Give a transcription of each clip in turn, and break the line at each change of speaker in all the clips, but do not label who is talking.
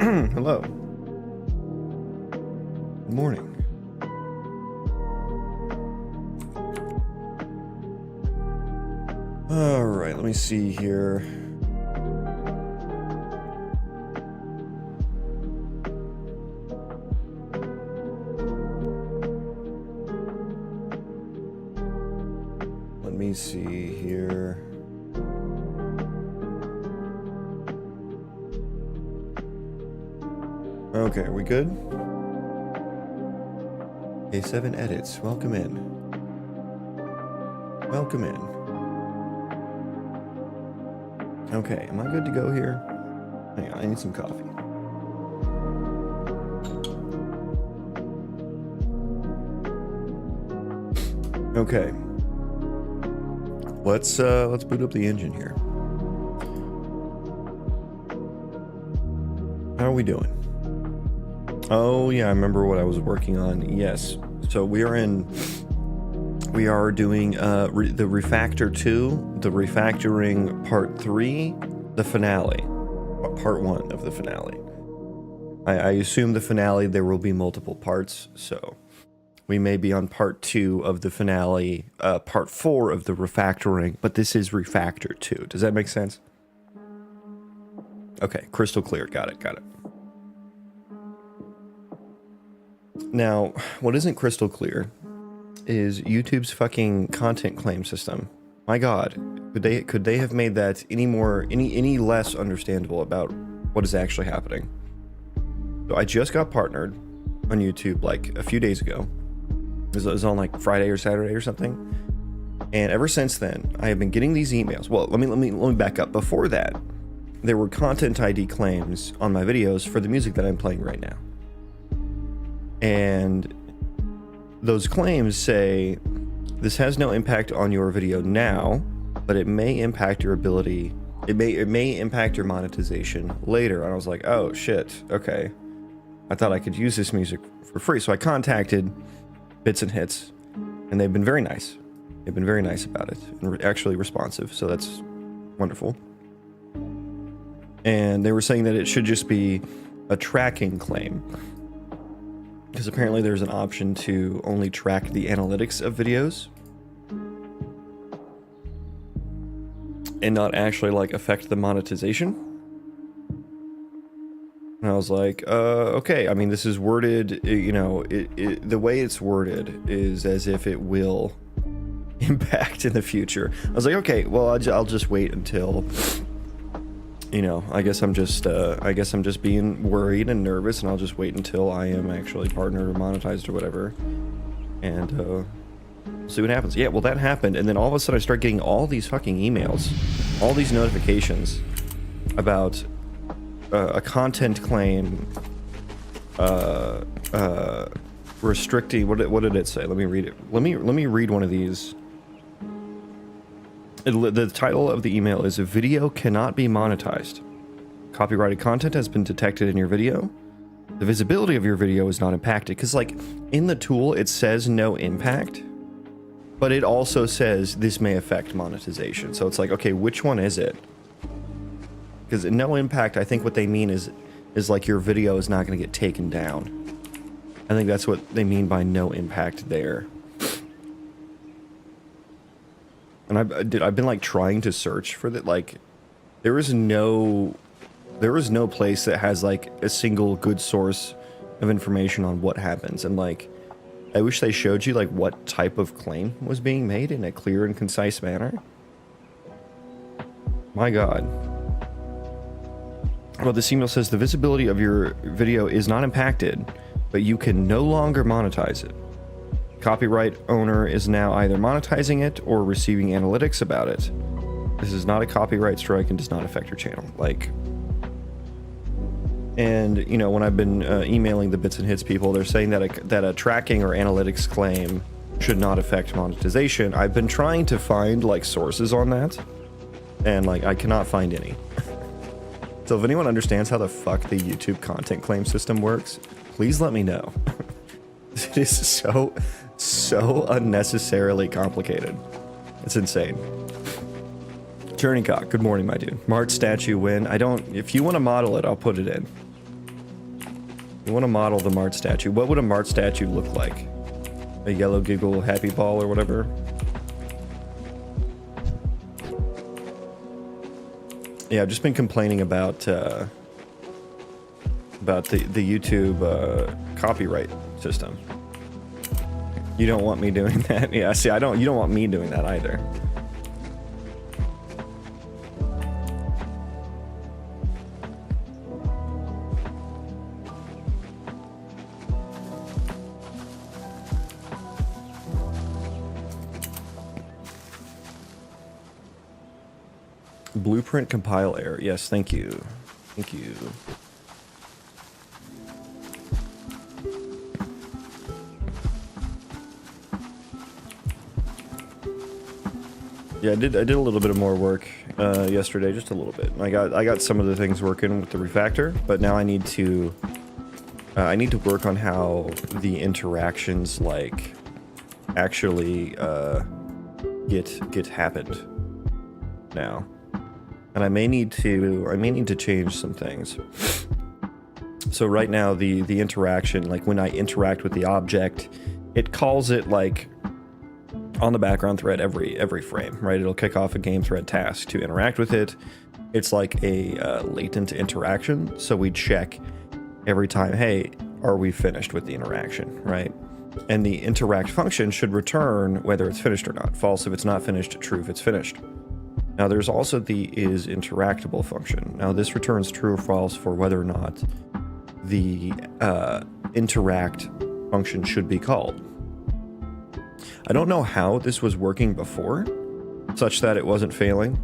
Hello. Good morning. All right, let me see here. Let me see here. Okay, are we good? A7 edits. Welcome in. Welcome in. Okay, am I good to go here? Hang on, I need some coffee. Okay. Let's boot up the engine here. How are we doing? Oh yeah, I remember what I was working on. Yes. So we are doing the Refactor 2, the Refactoring Part 3, the finale. Part 1 of the finale. I assume the finale there will be multiple parts, so we may be on Part 2 of the finale, Part 4 of the Refactoring, but this is Refactor 2. Does that make sense? Okay, crystal clear. Got it. Now, what isn't crystal clear is YouTube's fucking content claim system. My God, could they have made that any less understandable about what is actually happening? So I just got partnered on YouTube like a few days ago. It was on like Friday or Saturday or something. And ever since then, I have been getting these emails. Well, let me back up. Before that, there were content ID claims on my videos for the music that I'm playing right now. And those claims say, this has no impact on your video now, but it may impact your ability, it may impact your monetization later. And I was like, oh shit, okay. I thought I could use this music for free. So I contacted Bits and Hits, and they've been very nice. They've been very nice about it, and actually responsive, so that's wonderful. And they were saying that it should just be a tracking claim, because apparently there's an option to only track the analytics of videos and not actually like affect the monetization. And I was like, okay. I mean, this is worded, you know, the way it's worded is as if it will impact in the future. I was like, okay, well, I'll just wait until, you know, I guess I'm just being worried and nervous, and I'll just wait until I am actually partnered or monetized or whatever, and see what happens. Yeah, well, that happened, and then all of a sudden I start getting all these fucking emails, all these notifications about a content claim restricting. What did it say? Let me read it. Let me read one of these. The title of the email is, "A video cannot be monetized. Copyrighted content has been detected in your video. The visibility of your video is not impacted." Because, like, in the tool, it says no impact, but it also says this may affect monetization. So it's like, okay, which one is it? Because no impact, I think what they mean is like your video is not going to get taken down. I think that's what they mean by no impact there. And I've been like trying to search for that. Like, there is no place that has like a single good source of information on what happens. And like, I wish they showed you like what type of claim was being made in a clear and concise manner. My God. Well, this email says the visibility of your video is not impacted, but you can no longer monetize it. Copyright owner is now either monetizing it or receiving analytics about it. This is not a copyright strike and does not affect your channel. Like, and you know, when I've been emailing the Bits and Hits people, they're saying that a tracking or analytics claim should not affect monetization. I've been trying to find like sources on that, and like I cannot find any. So if anyone understands how the fuck the YouTube content claim system works, please let me know. It is so unnecessarily complicated. It's insane. Journeycock, good morning, my dude. Mart statue win. If you want to model it, I'll put it in. You want to model the Mart statue. What would a Mart statue look like? A yellow giggle happy ball or whatever? Yeah, I've just been complaining about the YouTube copyright system. You don't want me doing that? Yeah, see, you don't want me doing that either. Blueprint compile error. Yes, thank you. Thank you. Yeah, I did a little bit of more work yesterday, just a little bit. I got some of the things working with the refactor, but now I need to work on how the interactions like actually get happened now. And I may need to change some things. So right now the interaction, like when I interact with the object, it calls it like on the background thread every frame, right? It'll kick off a game thread task to interact with it. It's like a latent interaction, so we check every time, hey, are we finished with the interaction, right? And the interact function should return whether it's finished or not. False if it's not finished, true if it's finished. Now there's also the is interactable function. Now this returns true or false for whether or not the interact function should be called. I don't know how this was working before, such that it wasn't returning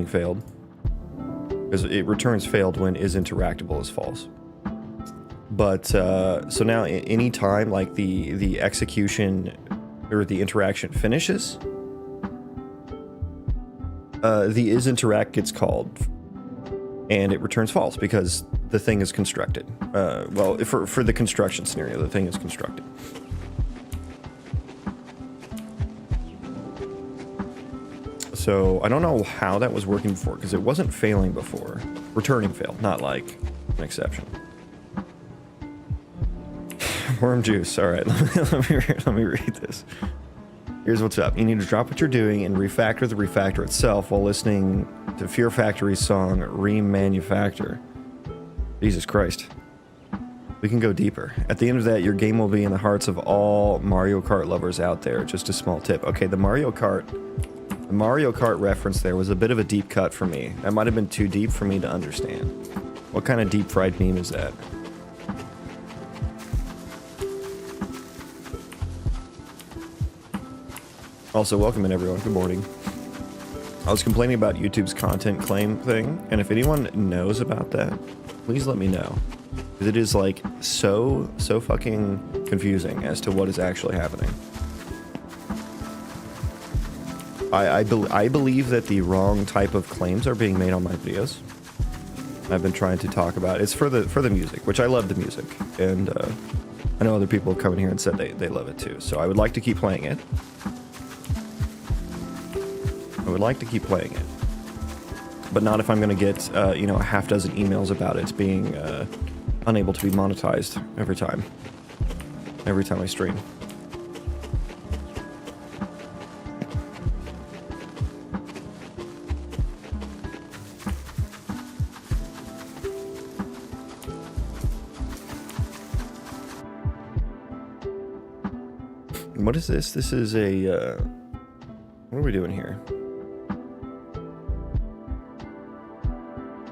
failed, because it returns failed when is interactable is false. But so now anytime like the execution or the interaction finishes, the is interact gets called and it returns false because the thing is constructed. Well, for the construction scenario, the thing is constructed. So I don't know how that was working before because it wasn't failing before. Returning failed, not like an exception. Worm juice. All right, let me read this. Here's what's up. You need to drop what you're doing and refactor the refactor itself while listening to Fear Factory's song Remanufacture. Jesus Christ. We can go deeper. At the end of that, your game will be in the hearts of all Mario Kart lovers out there. Just a small tip. Okay, the Mario Kart reference there was a bit of a deep cut for me. That might have been too deep for me to understand. What kind of deep fried meme is that? Also, welcome in everyone. Good morning. I was complaining about YouTube's content claim thing, and if anyone knows about that, please let me know. Because it is like so fucking confusing as to what is actually happening. I believe that the wrong type of claims are being made on my videos. I've been trying to talk about it. It's for the music, which I love the music, and I know other people have come in here and said they love it too. So I would like to keep playing it. But not if I'm going to get a half dozen emails about it being unable to be monetized every time I stream. What is this? This is a what are we doing here?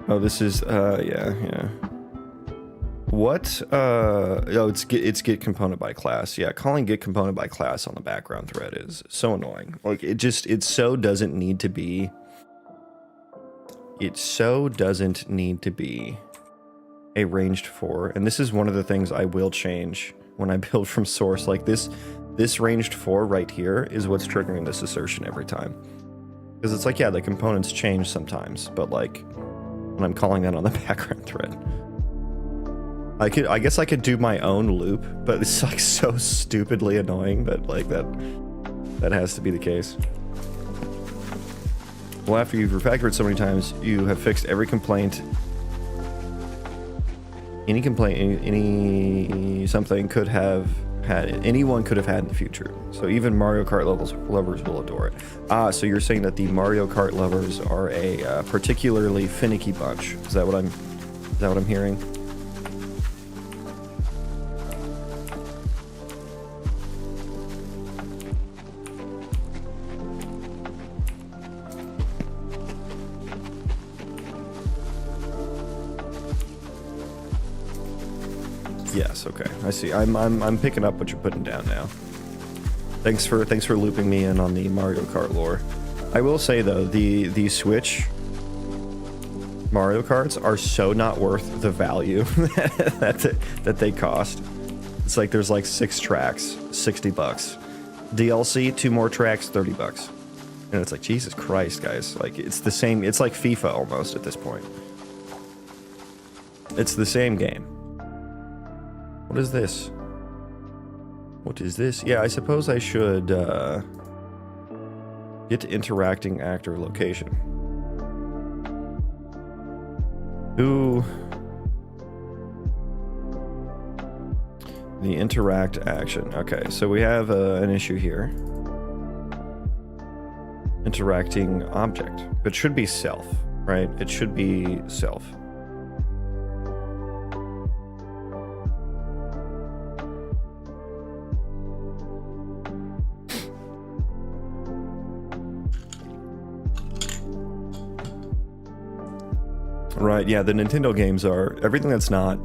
Oh, this is yeah. What? Oh, it's get component by class. Yeah, calling get component by class on the background thread is so annoying. Like it so doesn't need to be. It so doesn't need to be a ranged for, and this is one of the things I will change when I build from source. Like this ranged for right here is what's triggering this assertion every time. Because it's like, yeah, the components change sometimes, but like when I'm calling that on the background thread, I guess I could do my own loop, but it's like so stupidly annoying that like that has to be the case. Well, after you've refactored so many times, you have fixed every complaint Any complaint, any something could have had, anyone could have had in the future. So even Mario Kart lovers will adore it. Ah, so you're saying that the Mario Kart lovers are a particularly finicky bunch. Is that what I'm hearing? Yes, okay. I see. I'm picking up what you're putting down now. Thanks for looping me in on the Mario Kart lore. I will say though, the Switch Mario Karts are so not worth the value that they cost. It's like there's like 6 tracks, $60. DLC, 2 more tracks, $30. And it's like, Jesus Christ, guys. Like, it's the same, it's like FIFA almost at this point. It's the same game. What is this? What is this? Yeah, I suppose I should get to interacting actor location. Who? The interact action. Okay, so we have an issue here. Interacting object. It should be self, right? It should be self. Right, yeah, the Nintendo games are... Everything that's not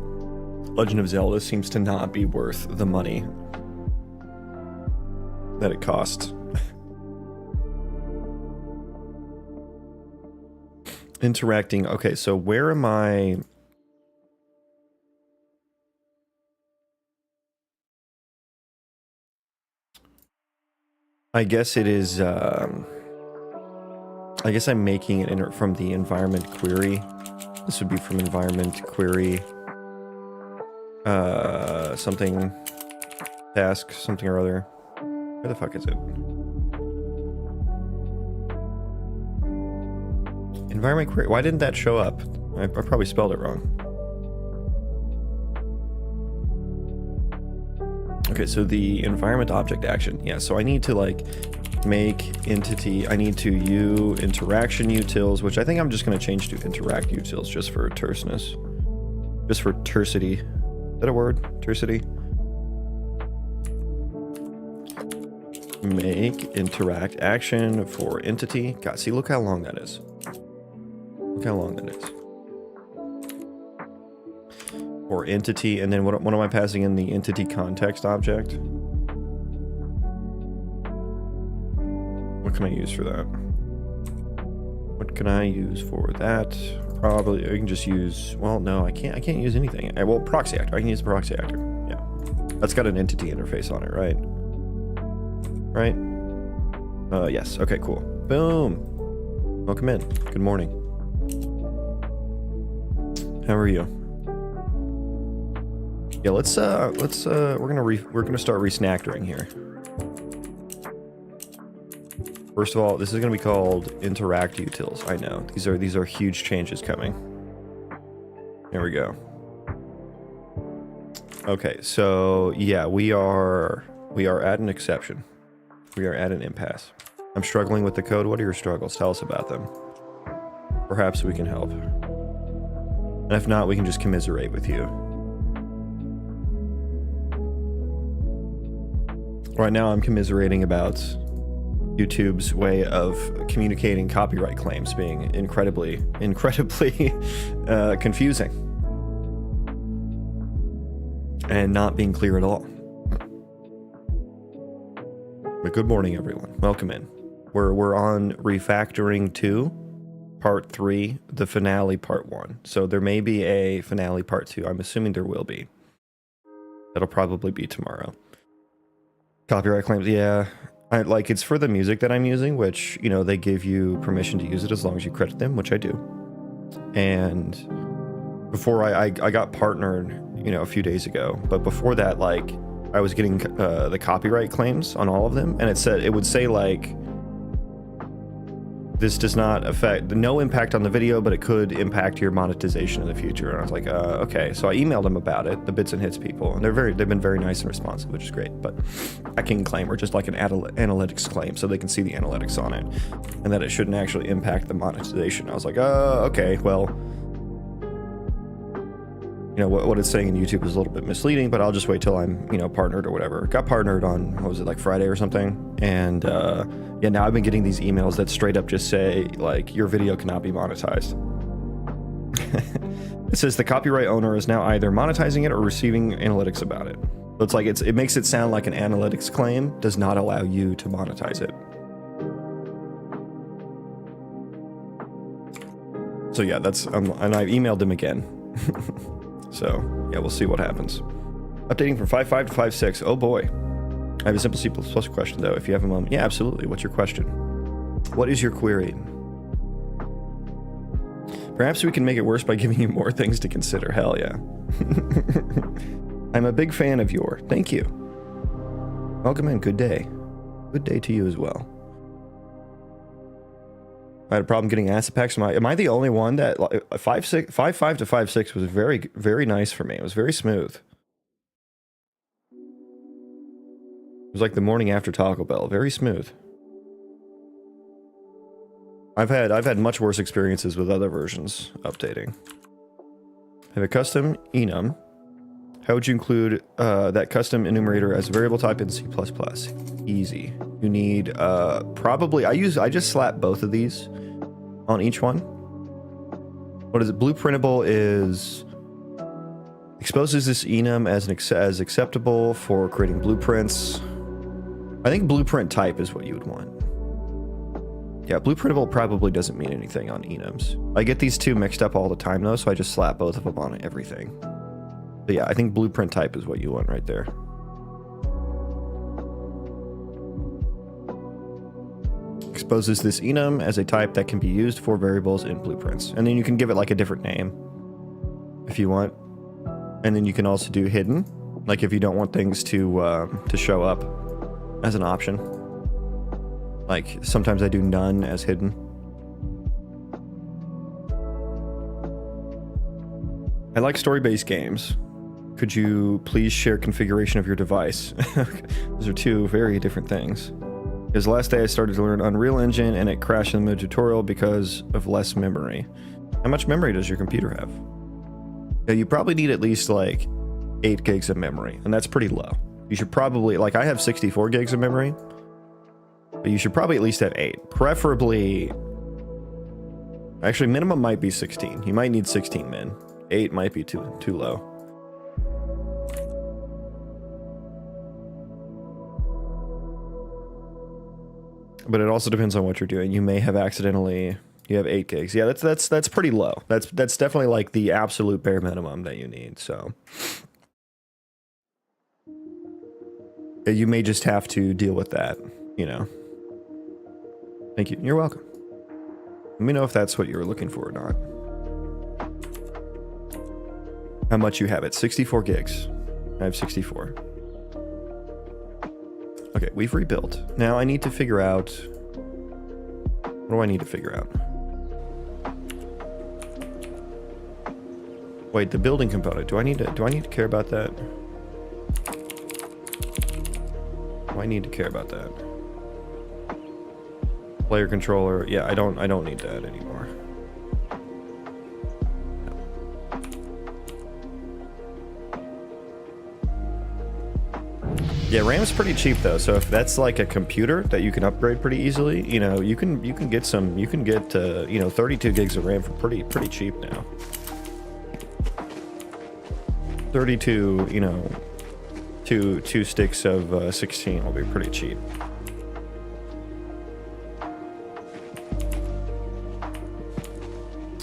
Legend of Zelda seems to not be worth the money that it costs. Interacting... Okay, so where am I... I guess it is... I guess I'm making it from the environment query. This would be from environment query, something, task, something or other. Where the fuck is it? Environment query, why didn't that show up? I probably spelled it wrong. Okay, so the environment object action. Yeah, so I need to like make entity, I need to interaction utils, which I think I'm just going to change to interact utils just for terseness. Just for tersity. Is that a word? Tersity? Make interact action for entity. God, see, look how long that is. Look how long that is. For entity, and then what am I passing in the entity context object? What can I use for that? What can I use for that? Probably I can just use, well, no, I can't use anything. Well, proxy actor. I can use proxy actor. Yeah. That's got an entity interface on it, right? Right? Yes. Okay, cool. Boom. Welcome in. Good morning. How are you? Yeah, we're gonna start resnactoring here. First of all, this is going to be called interact utils. I know these are huge changes coming. There we go. Okay, so yeah, we are at an exception. We are at an impasse. I'm struggling with the code. What are your struggles? Tell us about them. Perhaps we can help. And if not, we can just commiserate with you. Right now, I'm commiserating about YouTube's way of communicating copyright claims being incredibly confusing and not being clear at all. But good morning, everyone. Welcome in. We're on Refactoring 2, Part 3, the finale Part 1. So there may be a finale Part 2. I'm assuming there will be. That'll probably be tomorrow. Copyright claims, yeah. Like, it's for the music that I'm using, which, you know, they give you permission to use it as long as you credit them, which I do. And before I got partnered, you know, a few days ago, but before that, like, I was getting the copyright claims on all of them, and it would say like this does not affect, no impact on the video, but it could impact your monetization in the future. And I was like, okay. So I emailed them about it, the Bits and Hits people, and they've been very nice and responsive, which is great. But tracking claim, or just like an analytics claim, so they can see the analytics on it, and that it shouldn't actually impact the monetization. I was like, okay, well, you know, what it's saying in YouTube is a little bit misleading, but I'll just wait till I'm, you know, partnered or whatever. Got partnered on, what was it, like Friday or something? And yeah, now I've been getting these emails that straight up just say, like, your video cannot be monetized. It says the copyright owner is now either monetizing it or receiving analytics about it. So it's like, it makes it sound like an analytics claim does not allow you to monetize it. So yeah, that's, and I emailed him again. So yeah, we'll see what happens. Updating from 5.5 to 5.6. Oh boy. I have a simple C++ question though, if you have a moment. Yeah, absolutely. What's your question? What is your query? Perhaps we can make it worse by giving you more things to consider. Hell yeah. I'm a big fan of your. Thank you. Welcome in. Good day. Good day to you as well. I had a problem getting asset packs. Am I the only one that 5.5 to 5.6 was very, very nice for me. It was very smooth. It was like the morning after Taco Bell. Very smooth. I've had much worse experiences with other versions updating. I have a custom enum. How would you include that custom enumerator as a variable type in C++? Easy. You need probably, I just slap both of these on each one. What is it? Blueprintable is exposes this enum as acceptable for creating blueprints. I think blueprint type is what you would want. Yeah, blueprintable probably doesn't mean anything on enums. I get these two mixed up all the time though, so I just slap both of them on everything. But yeah, I think blueprint type is what you want right there. Exposes this enum as a type that can be used for variables in blueprints. And then you can give it like a different name if you want. And then you can also do hidden, like if you don't want things to show up as an option. Like sometimes I do none as hidden. I like story-based games. Could you please share configuration of your device? Those are two very different things. Because last day I started to learn Unreal Engine and it crashed in the mid-tutorial because of less memory. How much memory does your computer have? Yeah, you probably need at least like 8 gigs of memory, and that's pretty low. You should probably, like I have 64 gigs of memory, but you should probably at least have 8. Preferably, actually minimum might be 16. You might need 16 min. 8 might be too low. But it also depends on what you're doing. You may have accidentally, you have 8 gigs. Yeah, that's pretty low. That's definitely like the absolute bare minimum that you need. So you may just have to deal with that, you know. Thank you. You're welcome. Let me know if that's what you were looking for or not. How much you have it? 64 gigs. I have 64. Okay, we've rebuilt. Now I need to figure out... What do I need to figure out? Wait, the building component. Do I need to care about that? Do I need to care about that? Player controller. Yeah, I don't need that anymore. Yeah, RAM's pretty cheap though, so if that's like a computer that you can upgrade pretty easily, you know, you can get you know, 32 gigs of RAM for pretty cheap now. 32, you know, two sticks of 16 will be pretty cheap.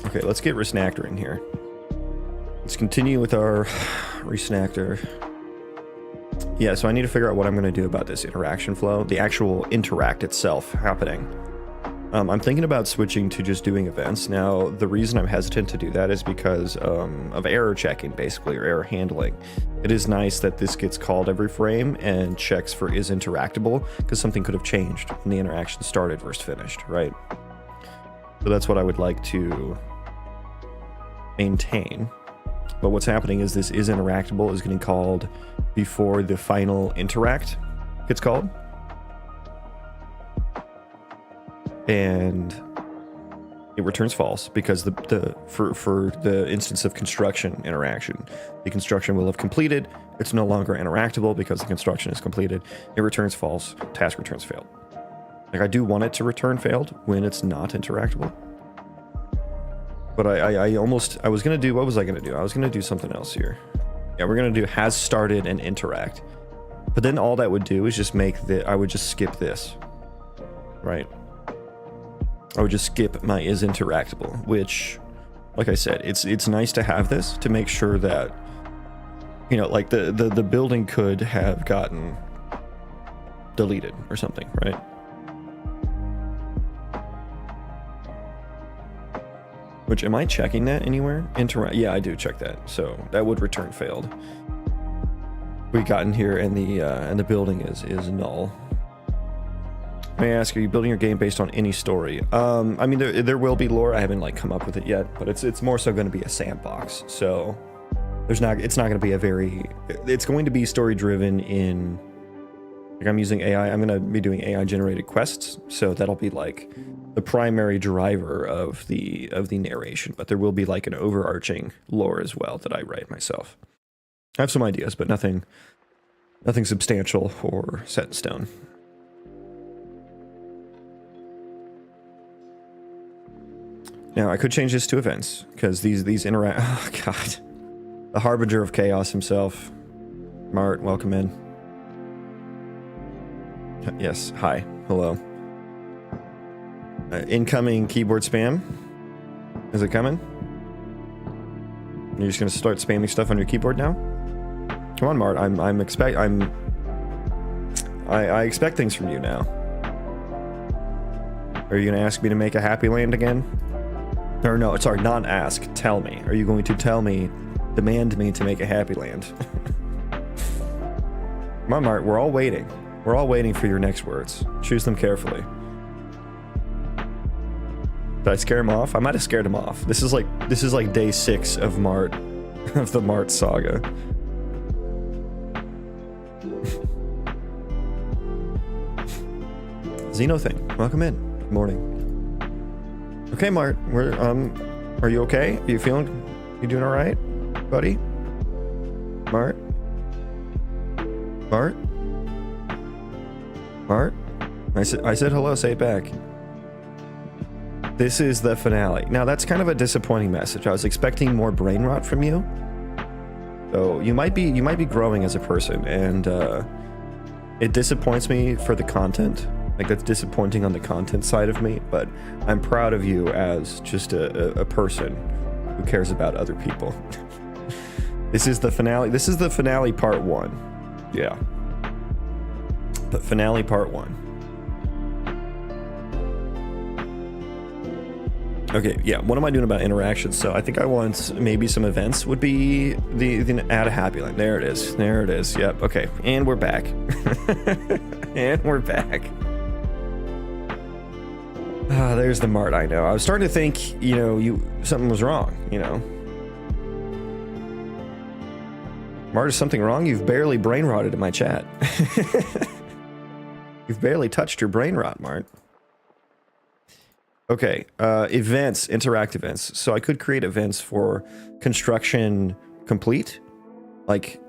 Okay, let's get Refactoring here. Let's continue with our Refactor. Yeah, so I need to figure out what I'm going to do about this interaction flow, the actual interact itself happening. I'm thinking about switching to just doing events. Now, the reason I'm hesitant to do that is because of error checking, basically, or error handling. It is nice that this gets called every frame and checks for is interactable, because something could have changed when the interaction started versus finished, right? So that's what I would like to maintain. But what's happening is this is interactable is getting called before the final interact gets called. And it returns false because for the instance of construction interaction, the construction will have completed. It's no longer interactable because the construction is completed. It returns false. Task returns failed. Like, I do want it to return failed when it's not interactable. But I was gonna do, what was I gonna do? I was gonna do something else here. Yeah, we're gonna do has started and interact. But then all that would do is just make I would just skip this, right? I would just skip my is interactable, which, like I said, it's nice to have this to make sure that, you know, like the building could have gotten deleted or something, right? Which, am I checking that anywhere? Yeah, I do check that. So that would return failed. We got in here and the building is null. May I ask, are you building your game based on any story? I mean, there will be lore. I haven't like come up with it yet, but it's more so going to be a sandbox. So it's not going to be it's going to be story driven in, like, I'm using AI. I'm going to be doing AI generated quests. So that'll be like the primary driver of the narration, but there will be like an overarching lore as well that I write myself. I have some ideas, but nothing substantial or set in stone. Now I could change this to events because these interact. Oh God, the harbinger of chaos himself, Mart. Welcome in. Yes, hi, hello. Incoming keyboard spam. Is it coming? You're just gonna start spamming stuff on your keyboard now? Come on, Mart. I expect things from you now. Are you gonna ask me to make a happy land again? Or no, sorry, not ask. Tell me. Are you going to tell me, demand me to make a happy land? Come on, Mart. We're all waiting. We're all waiting for your next words. Choose them carefully. Did I scare him off? I might have scared him off. This is like day 6 of Mart, of the Mart saga. Xeno thing, welcome in. Good morning. Okay, Mart, are you okay? You doing all right, buddy? Mart? I said hello. Say it back. This is the finale. Now that's kind of a disappointing message. I was expecting more brain rot from you. So you might be growing as a person, and it disappoints me for the content. Like, that's disappointing on the content side of me, but I'm proud of you as just a person who cares about other people. This is the finale. This is the finale part 1. Yeah. But finale part 1. Okay, yeah, what am I doing about interactions? So I think I want maybe some events would be the add a happy line. There it is. There it is. Yep. Okay. And we're back. And we're back. Ah, there's the Mart I know. I was starting to think, you know, something was wrong, you know. Mart, is something wrong? You've barely brain rotted in my chat. You've barely touched your brain rot, Mart. Okay, events, interact events. So I could create events for construction complete, like,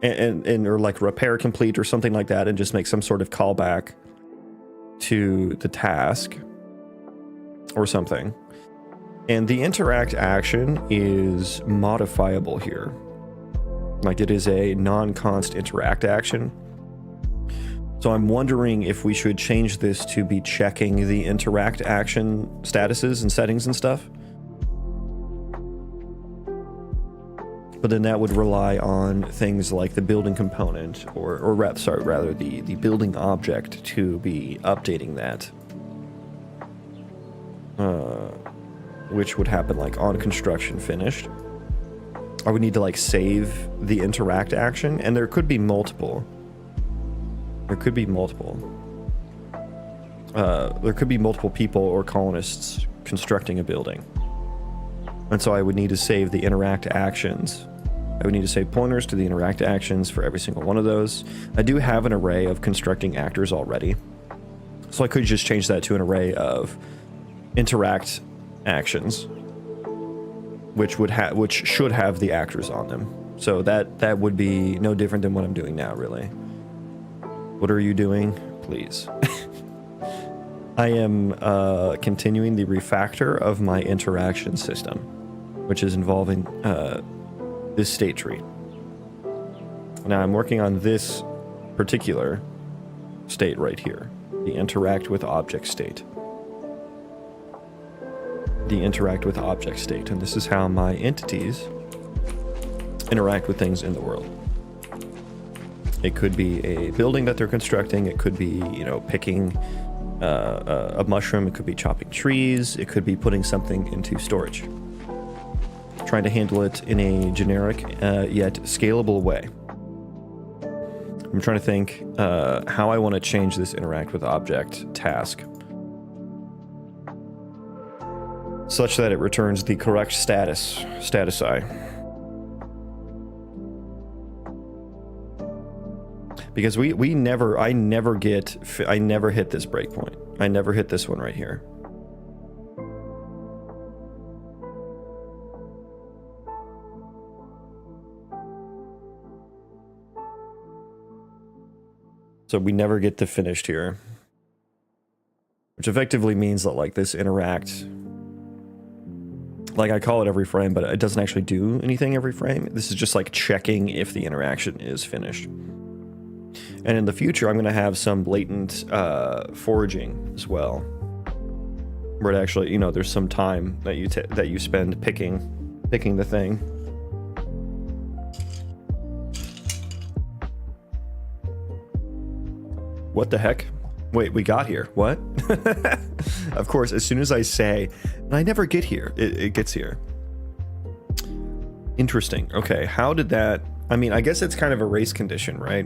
or like repair complete or something like that, and just make some sort of callback to the task or something. And the interact action is modifiable here. Like, it is a non-const interact action. So I'm wondering if we should change this to be checking the interact action statuses and settings and stuff. But then that would rely on things like the building component or rather the building object to be updating that. Which would happen like on construction finished. I would need to like save the interact action, and there could be multiple. there could be multiple people or colonists constructing a building. And so I would need to save the interact actions. I would need to save pointers to the interact actions for every single one of those. I do have an array of constructing actors already. So I could just change that to an array of interact actions, which should have the actors on them. So that would be no different than what I'm doing now, really. What are you doing? Please. I am continuing the refactor of my interaction system, which is involving this state tree. Now I'm working on this particular state right here, the interact with object state. The interact with object state, and this is how my entities interact with things in the world. It could be a building that they're constructing, it could be, you know, picking a mushroom, it could be chopping trees, it could be putting something into storage. Trying to handle it in a generic yet scalable way. I'm trying to think how I want to change this interact with object task such that it returns the correct statusi. Because I never hit this breakpoint. I never hit this one right here. So we never get to finished here. Which effectively means that, like, this interact, like, I call it every frame, but it doesn't actually do anything every frame. This is just like checking if the interaction is finished. And in the future, I'm going to have some blatant foraging as well, where it actually, you know, there's some time that you spend picking the thing. What the heck? Wait, we got here. What? Of course, as soon as I say, and I never get here, it gets here. Interesting. Okay, how did that... I mean, I guess it's kind of a race condition, right?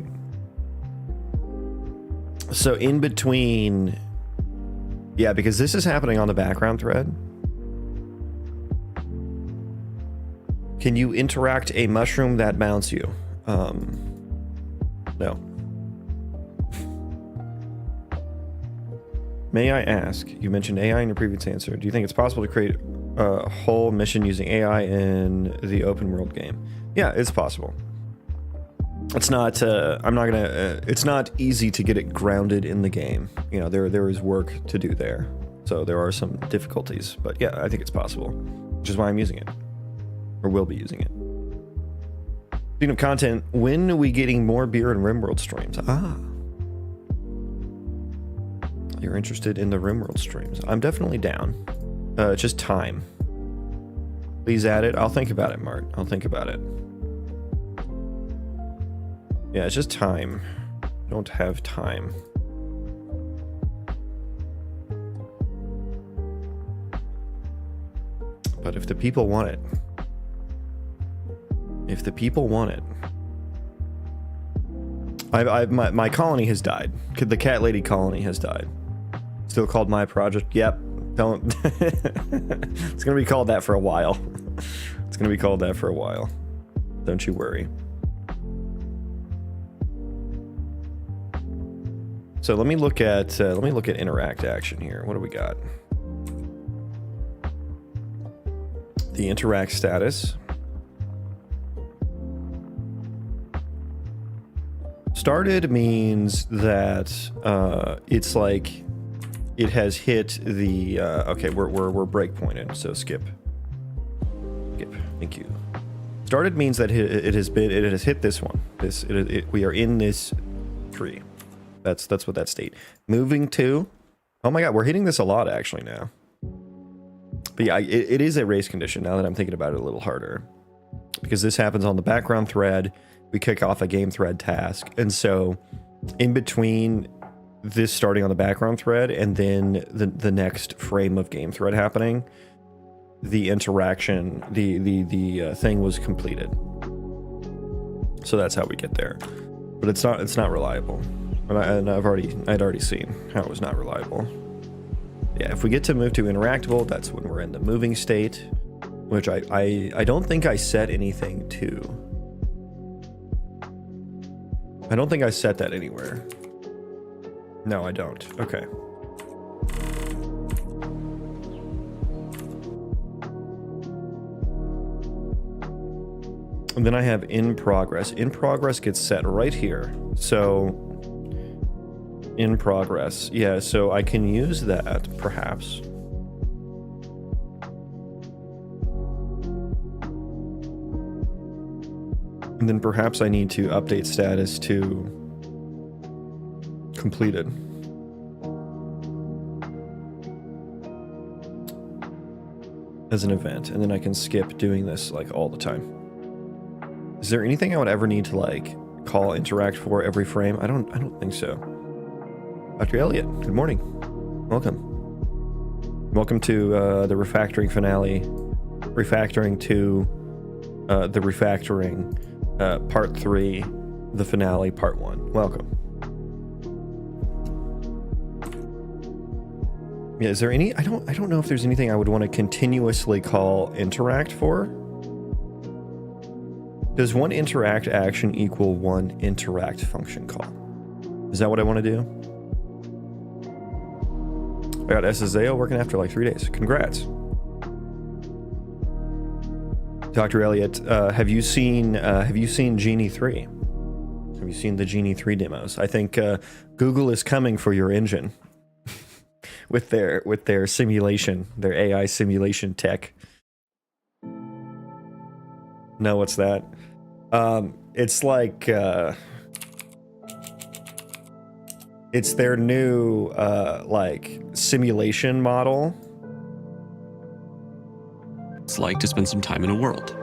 So in between... Yeah, because this is happening on the background thread. Can you interact a mushroom that mounts you? No. May I ask, you mentioned AI in your previous answer. Do you think it's possible to create a whole mission using AI in the open world game? Yeah, it's possible. It's not, it's not easy to get it grounded in the game. You know, there is work to do there. So there are some difficulties, but yeah, I think it's possible, which is why I'm using it, or will be using it. Speaking of content, when are we getting more beer and RimWorld streams? Ah. You're interested in the RimWorld streams. I'm definitely down. It's just time. Please add it. I'll think about it, Mart. I'll think about it. Yeah, it's just time. Don't have time. But if the people want it. If the people want it. My colony has died. The cat lady colony has died. Still called my project. Yep. Don't. It's gonna be called that for a while. It's gonna be called that for a while. Don't you worry. So let me look at interact action here. What do we got? The interact status. Started means that it's like it has hit the okay, we're breakpointed, so skip. Thank you. Started means that it has hit this one. We are in this tree. That's what that state. Moving to, oh my god, we're hitting this a lot actually now. But yeah, it is a race condition now that I'm thinking about it a little harder, because this happens on the background thread. We kick off a game thread task, and so in between this starting on the background thread and then the next frame of game thread happening, the interaction, the thing was completed. So that's how we get there. But it's not reliable. And I'd already seen how it was not reliable. Yeah, if we get to move to interactable, that's when we're in the moving state, which I don't think I set anything to. I don't think I set that anywhere. No, I don't. Okay. And then I have in progress. In progress gets set right here. So in progress. Yeah, so I can use that perhaps. And then perhaps I need to update status to completed. As an event, and then I can skip doing this like all the time. Is there anything I would ever need to like call interact for every frame? I don't think so. Dr. Elliott, good morning. Welcome to the refactoring finale. Refactoring to the refactoring part 3, the finale part 1. Welcome. Yeah, is there any I don't know if there's anything I would want to continuously call interact for. Does one interact action equal one interact function call? Is that what I want to do? I got SSAO working after like 3 days. Congrats. Dr. Elliott, have you seen Genie 3? Have you seen the Genie 3 demos? I think Google is coming for your engine with their simulation, their AI simulation tech. No, what's that? It's like it's their new like simulation model.
It's like to spend some time in a world.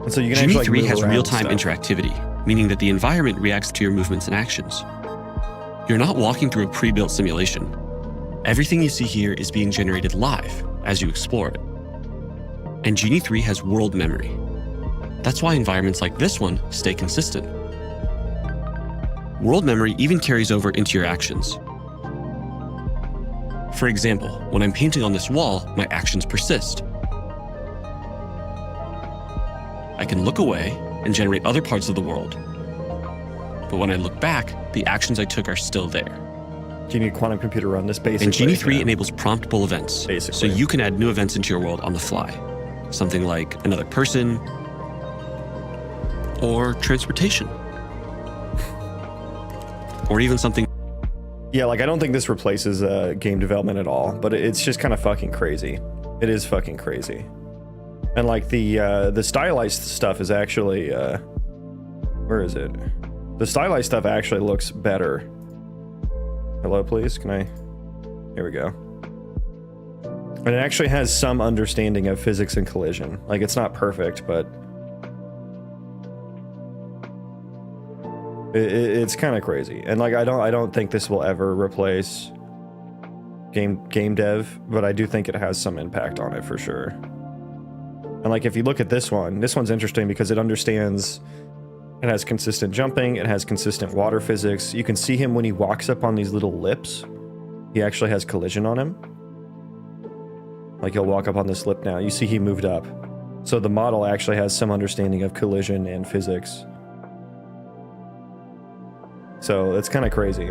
And so you can
Genie
actually
3
like
has real-time interactivity, meaning that the environment reacts to your movements and actions. You're not walking through a pre-built simulation. Everything you see here is being generated live as you explore it. And Genie 3 has world memory. That's why environments like this one stay consistent. World memory even carries over into your actions. For example, when I'm painting on this wall, my actions persist. I can look away and generate other parts of the world. But when I look back, the actions I took are still there.
Do you need a quantum computer run this basically?
And Genie 3 enables promptable events,
basically.
So you can add new events into your world on the fly. Something like another person, or transportation. Or even something.
Yeah, like I don't think this replaces game development at all, but it's just kind of fucking crazy. It is fucking crazy. And like the stylized stuff is actually where is it? The stylized stuff actually looks better. Hello, please. Can I? Here we go. And it actually has some understanding of physics and collision. Like it's not perfect, but it's kind of crazy. And like I don't think this will ever replace game dev, but I do think it has some impact on it for sure. And like if you look at this one's interesting because it understands. It has consistent jumping, it has consistent water physics. You can see him when he walks up on these little lips. He actually has collision on him. Like he'll walk up on this lip now. You see he moved up. So the model actually has some understanding of collision and physics. So it's kind of crazy.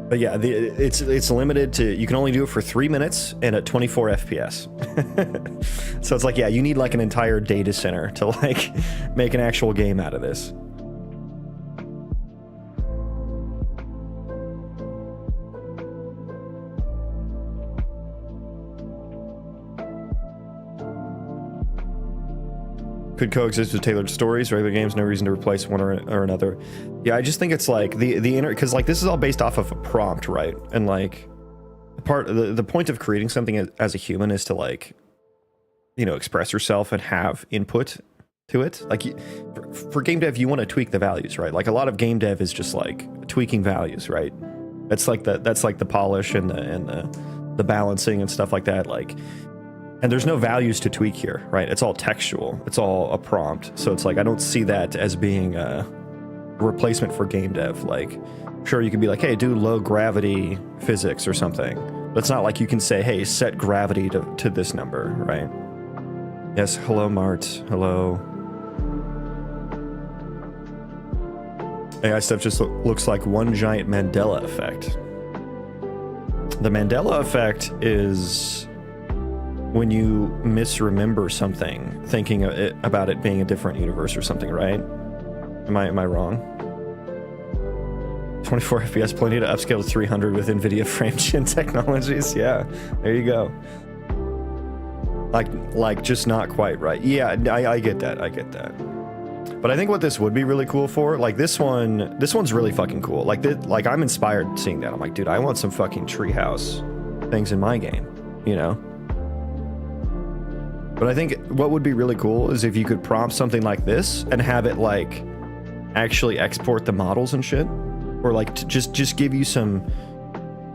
But yeah, it's limited to, you can only do it for 3 minutes and at 24 FPS. So it's like, yeah, you need like an entire data center to like make an actual game out of this. Could coexist with tailored stories, regular games, no reason to replace one or another. Yeah, I just think it's like the because like this is all based off of a prompt, right? And like the point of creating something as a human is to like, you know, express yourself and have input to it. Like for game dev, you want to tweak the values, right? Like a lot of game dev is just like tweaking values, right? That's like the polish and the balancing and stuff like that. Like. And there's no values to tweak here, right? It's all textual. It's all a prompt. So it's like, I don't see that as being replacement for game dev. Like, sure, you could be like, hey, do low gravity physics or something. But it's not like you can say, hey, set gravity to this number, right? Yes, hello, Mart. Hello. AI stuff just looks like one giant Mandela effect. The Mandela effect is when you misremember something, thinking about it being a different universe or something, right? Am I wrong? 24 FPS, plenty to upscale to 300 with NVIDIA frame gen technologies. Yeah, there you go. Like just not quite right. Yeah, I get that. I get that. But I think what this would be really cool for, like this one's really fucking cool. Like I'm inspired seeing that. I'm like, dude, I want some fucking treehouse things in my game, you know? But I think what would be really cool is if you could prompt something like this and have it like actually export the models and shit, or like to just give you some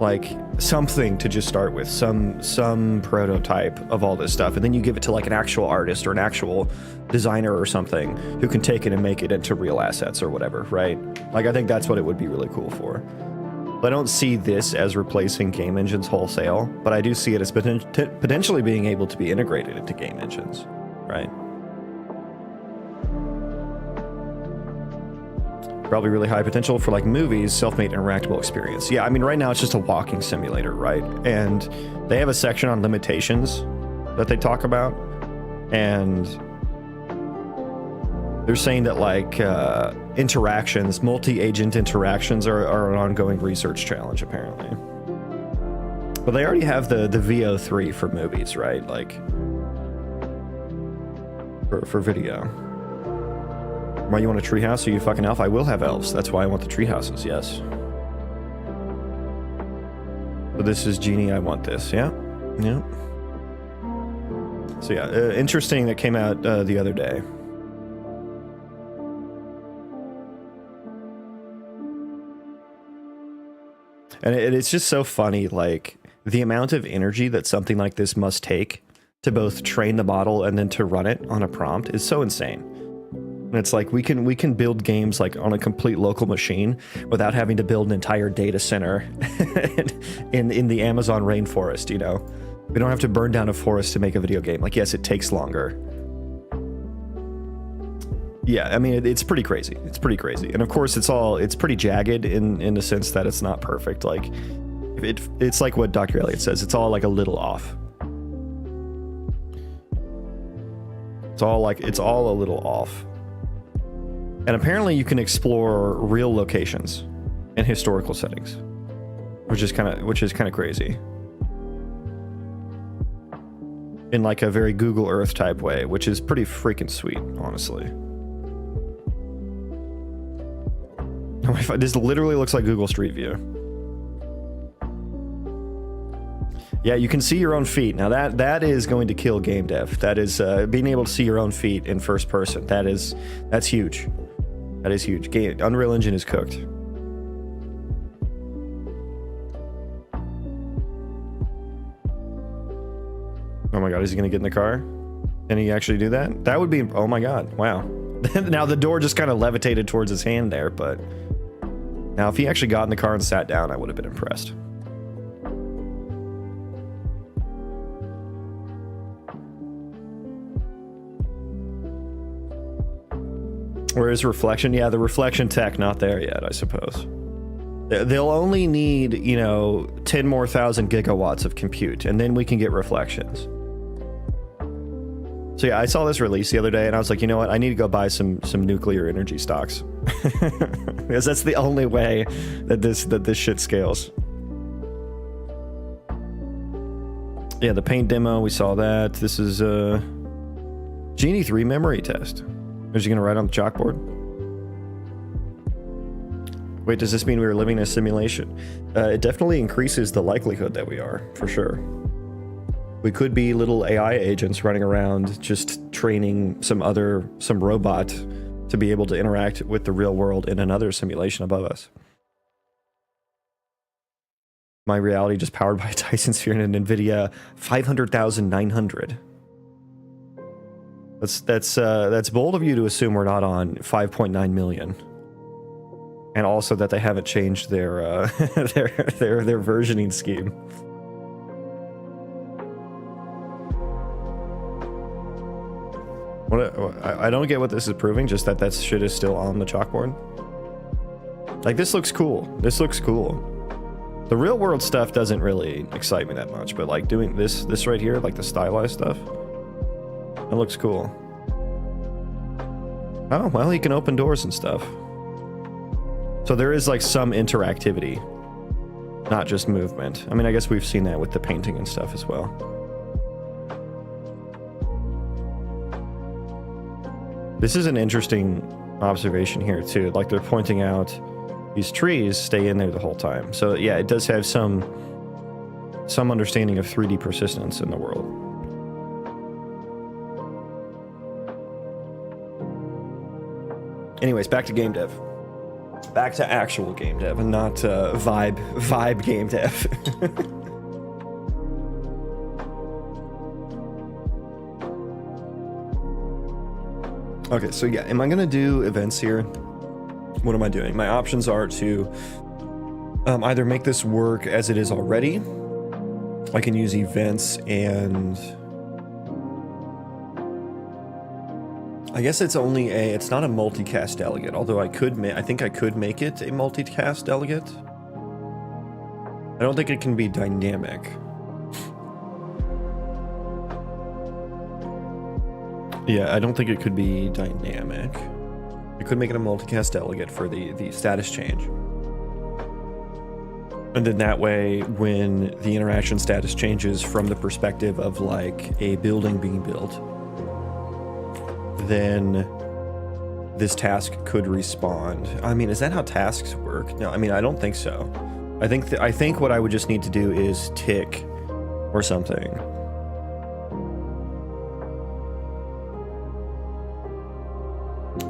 like something to just start with, some prototype of all this stuff, and then you give it to like an actual artist or an actual designer or something who can take it and make it into real assets or whatever, right? Like I think that's what it would be really cool for. But I don't see this as replacing game engines wholesale, but I do see it as potentially being able to be integrated into game engines, right? Probably really high potential for like movies, self-made interactable experience. Yeah, I mean, right now it's just a walking simulator, right? And they have a section on limitations that they talk about, and they're saying that like interactions, multi-agent interactions are an ongoing research challenge apparently. But they already have the VO3 for movies, right? Like for video. Why you want a treehouse? Are you fucking elf? I will have elves. That's why I want the treehouses, yes. But this is Genie, I want this, yeah? Yeah. So yeah, interesting that came out the other day. And it's just so funny, like, the amount of energy that something like this must take to both train the model and then to run it on a prompt is so insane. And it's like we can build games like on a complete local machine without having to build an entire data center in the Amazon rainforest, you know? We don't have to burn down a forest to make a video game. Like, yes, it takes longer. Yeah, I mean, it's pretty crazy. It's pretty crazy. And of course, it's pretty jagged in the sense that it's not perfect. Like, it's like what Dr. Elliott says. It's all like a little off. It's all a little off. And apparently you can explore real locations in historical settings, which is kind of crazy. In like a very Google Earth type way, which is pretty freaking sweet, honestly. This literally looks like Google Street View. Yeah, you can see your own feet. Now that is going to kill game dev. That is being able to see your own feet in first person. That's huge. That is huge. Unreal Engine is cooked. Oh my god, is he gonna get in the car? Can he actually do that? That would be, oh my god, wow. Now the door just kind of levitated towards his hand there, but now if he actually got in the car and sat down, I would have been impressed. Where is reflection? Yeah, the reflection tech not there yet, I suppose. They'll only need, 10 more thousand gigawatts of compute, and then we can get reflections. So yeah, I saw this release the other day, and I was like, you know what? I need to go buy some nuclear energy stocks. Because that's the only way that this shit scales. Yeah, the paint demo, we saw that. This is Genie 3 memory test. Is he gonna write on the chalkboard? Wait, does this mean we were living in a simulation? It definitely increases the likelihood that we are, for sure. We could be little AI agents running around just training some robot to be able to interact with the real world in another simulation above us. My reality just powered by a Dyson Sphere and an NVIDIA 500,900. That's bold of you to assume we're not on 5.9 million. And also that they haven't changed their their versioning scheme. I don't get what this is proving, just that shit is still on the chalkboard. Like, this looks cool. This looks cool. The real world stuff doesn't really excite me that much, but like doing this right here, like the stylized stuff, it looks cool. Oh, well, he can open doors and stuff. So there is like some interactivity, not just movement. I mean, I guess we've seen that with the painting and stuff as well. This is an interesting observation here too. Like, they're pointing out these trees stay in there the whole time. So yeah, it does have some understanding of 3D persistence in the world. Anyways, back to game dev. Back to actual game dev and not vibe game dev. Okay, so yeah, am I gonna do events here? What am I doing? My options are to either make this work as it is already. I can use events, and I guess it's not a multicast delegate, although I think I could make it a multicast delegate. I don't think it can be dynamic. Yeah, I don't think it could be dynamic. I could make it a multicast delegate for the status change. And then that way, when the interaction status changes from the perspective of like a building being built, then this task could respond. I mean, is that how tasks work? No, I mean, I don't think so. I think what I would just need to do is tick or something.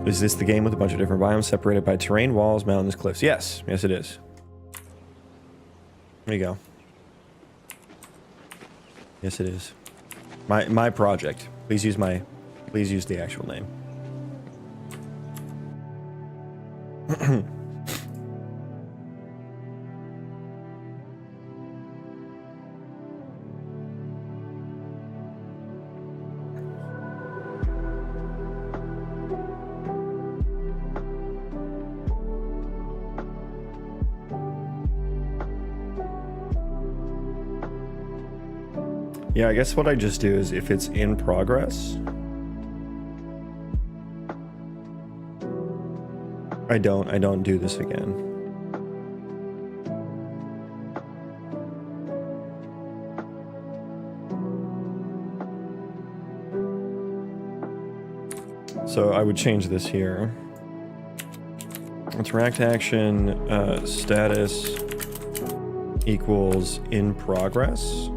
Is this the game with a bunch of different biomes separated by terrain, walls, mountains, cliffs? Yes. Yes, it is. There you go. Yes, it is. My project. Please use the actual name. Yeah, I guess what I just do is if it's in progress, I don't do this again. So I would change this here. Interact action status equals in progress.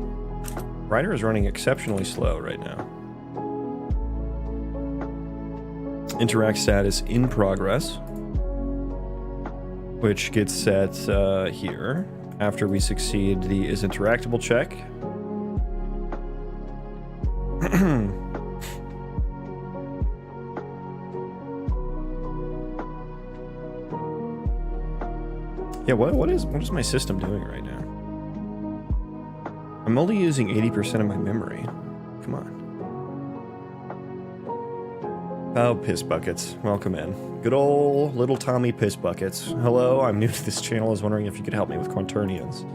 Writer is running exceptionally slow right now. Interact status in progress, which gets set here after we succeed the is interactable check. Yeah, what is my system doing right now? I'm only using 80% of my memory. Come on. Oh, piss buckets. Welcome in. Good old little Tommy piss buckets. Hello, I'm new to this channel. I was wondering if you could help me with quaternions.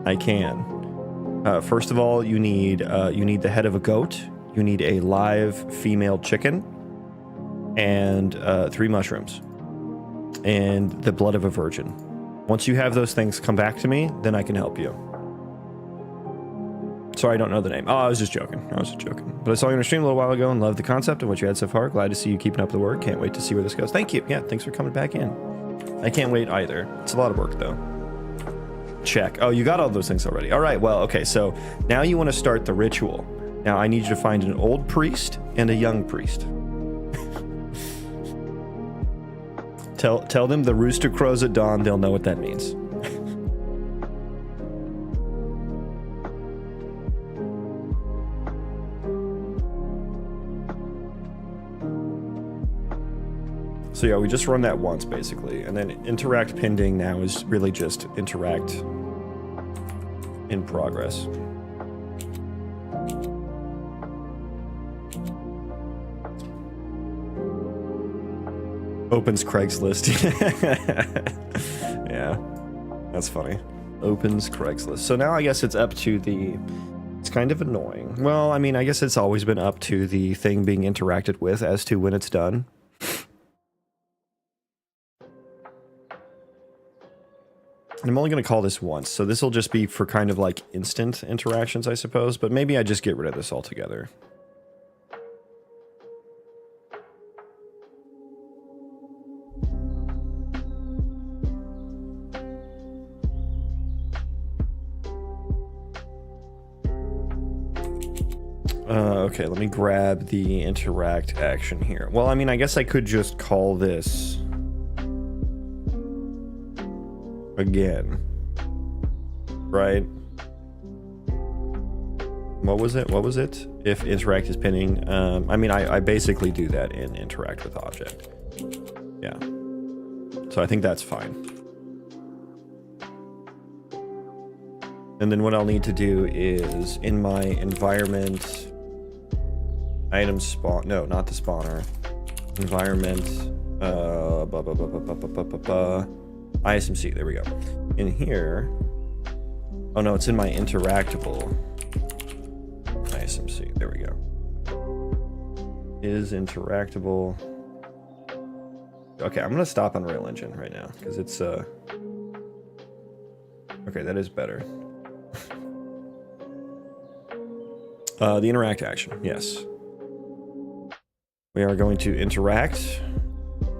I can. First of all, you need the head of a goat. You need a live female chicken. And 3 mushrooms. And the blood of a virgin. Once you have those things come back to me, then I can help you. Sorry, I don't know the name. Oh, I was just joking. But I saw you on a stream a little while ago and loved the concept of what you had so far. Glad to see you keeping up the work. Can't wait to see where this goes. Thank you. Yeah, thanks for coming back in. I can't wait either. It's a lot of work, though. Check. Oh, you got all those things already. All right, well, okay, so now you want to start the ritual. Now, I need you to find an old priest and a young priest. Tell them the rooster crows at dawn. They'll know what that means. So yeah, we just run that once basically, and then interact pending now is really just interact in progress. Opens Craigslist. Yeah, that's funny. Opens Craigslist. So now I guess it's up to the... It's kind of annoying. Well, I mean, I guess it's always been up to the thing being interacted with as to when it's done. And I'm only going to call this once, so this will just be for kind of like instant interactions, I suppose, but maybe I just get rid of this altogether. Okay, let me grab the interact action here. Well, I mean, I guess I could just call this again, right? What was it? What was it? If interact is pinning. I mean, I basically do that in interact with object. Yeah. So I think that's fine. And then what I'll need to do is in my environment item spawn, no, not the spawner, environment, ISMC, there we go. In here, oh no, it's in my interactable ISMC, there we go. Is interactable. Okay, I'm gonna stop Unreal Engine right now, because it's, okay, that is better. The interact action, yes. We are going to interact,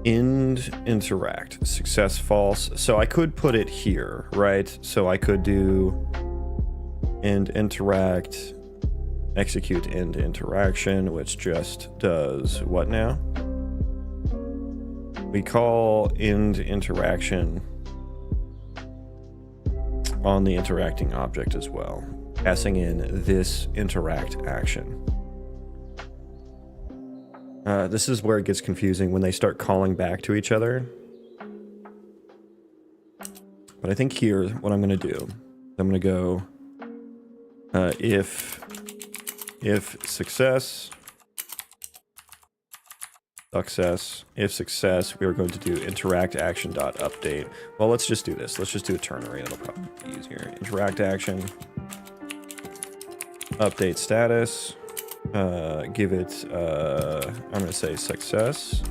interact, success false. So I could put it here, right? So I could do interact, execute interaction, which just does what now? We call interaction on the interacting object as well, passing in this interact action. This is where it gets confusing when they start calling back to each other. But I think here, what I'm going to do, I'm going to go if success, if success, we are going to do interact action dot update. Well, let's just do this. Let's just do a ternary. That'll probably be easier. Interact action, update status. Give it, I'm going to say success.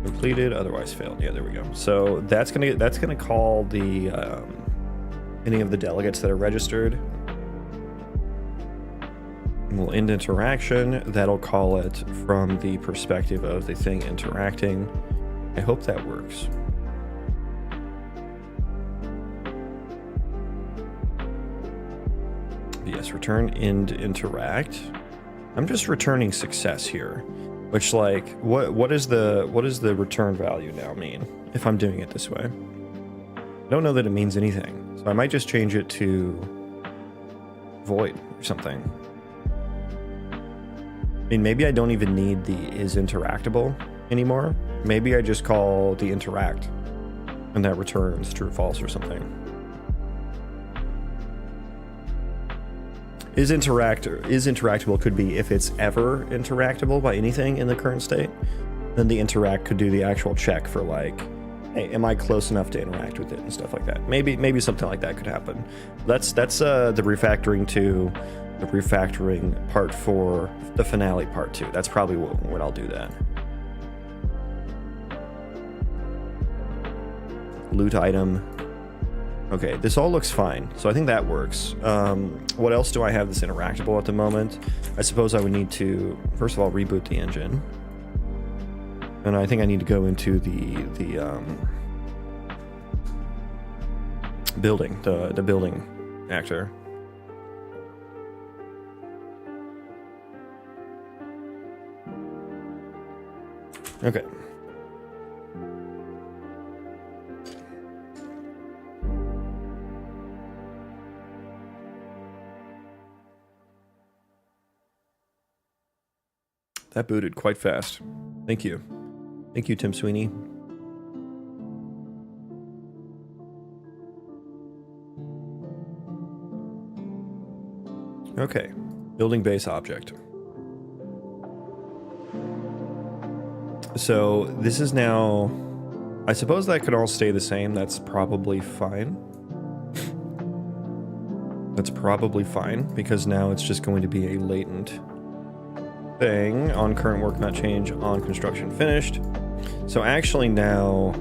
Completed, otherwise failed. Yeah, there we go. So that's going to call the, any of the delegates that are registered. And we'll end interaction. That'll call it from the perspective of the thing interacting. I hope that works. Yes, return end interact. I'm just returning success here, which like what is the return value now mean if I'm doing it this way? I don't know that it means anything, so I might just change it to void or something. I mean, maybe I don't even need the is interactable anymore. Maybe I just call the interact, and that returns true, false, or something. Is interactable could be if it's ever interactable by anything in the current state. Then the interact could do the actual check for like, hey, am I close enough to interact with it and stuff like that. Maybe something like that could happen. That's the refactoring 2, the refactoring part 4, the finale part 2. That's probably when I'll do that. Loot item. Okay, this all looks fine, so I think that works. What else do I have that's interactable at the moment? I suppose I would need to, first of all, reboot the engine. And I think I need to go into the building, the building actor. Okay. That booted quite fast. Thank you. Thank you, Tim Sweeney. Okay, building base object. So this is now, I suppose that could all stay the same. That's probably fine. That's probably fine because now it's just going to be a latent thing on current work not change on construction finished. So actually now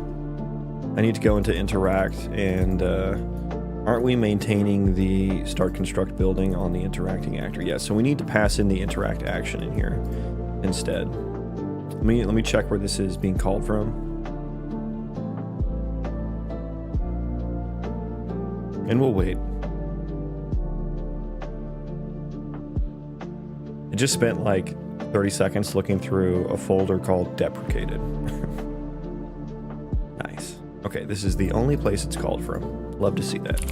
I need to go into interact and aren't we maintaining the start construct building on the interacting actor? Yes, so we need to pass in the interact action in here instead. Let me check where this is being called from. And we'll wait. I just spent like 30 seconds looking through a folder called deprecated. Nice. Okay, this is the only place it's called from. Love to see that.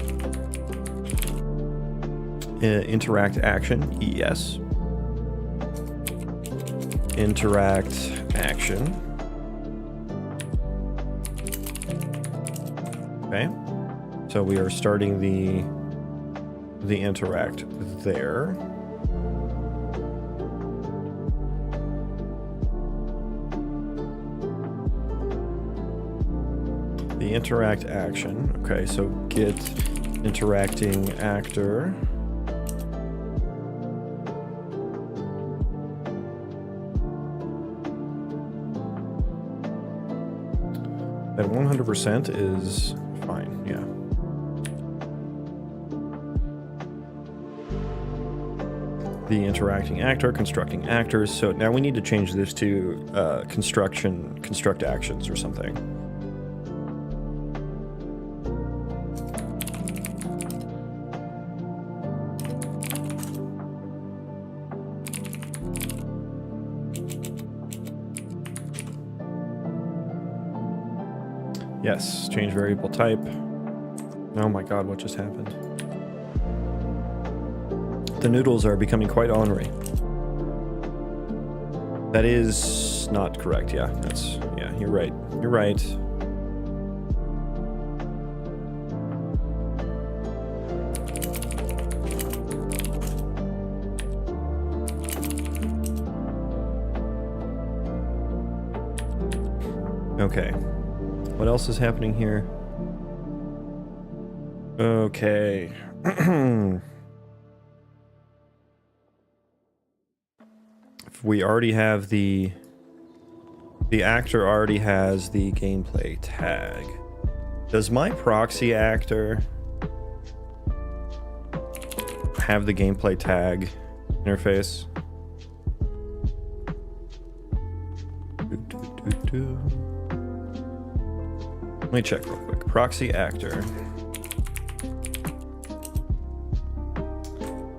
Interact action, yes. Interact action. Okay. So we are starting the interact there. The interact action. Okay, so get interacting actor. At 100% is fine, yeah. The interacting actor, constructing actors. So now we need to change this to construct actions or something. Yes, change variable type. Oh my god, what just happened? The noodles are becoming quite ornery. That is not correct, yeah. Yeah, you're right. You're right. Okay. What else is happening here? Okay. If we already have the actor already has the gameplay tag. Does my proxy actor have the gameplay tag interface? Let me check real quick. Proxy actor.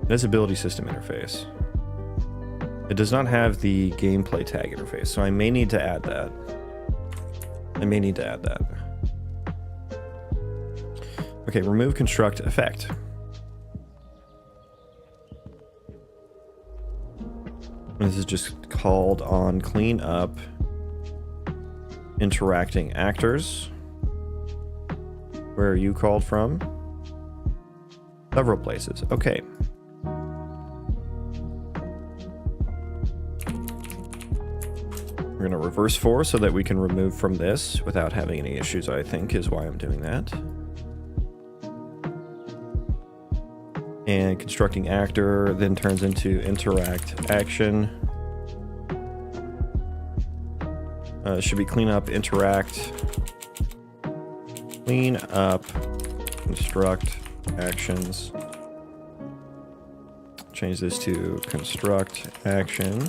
Visibility system interface. It does not have the gameplay tag interface, so I may need to add that. Okay, remove construct effect. This is just called on clean up interacting actors. Where are you called from? Several places. Okay. We're going to reverse for so that we can remove from this without having any issues, I think, is why I'm doing that. And constructing actor then turns into interact action. Should be clean up, interact. Clean up, construct actions. Change this to construct action.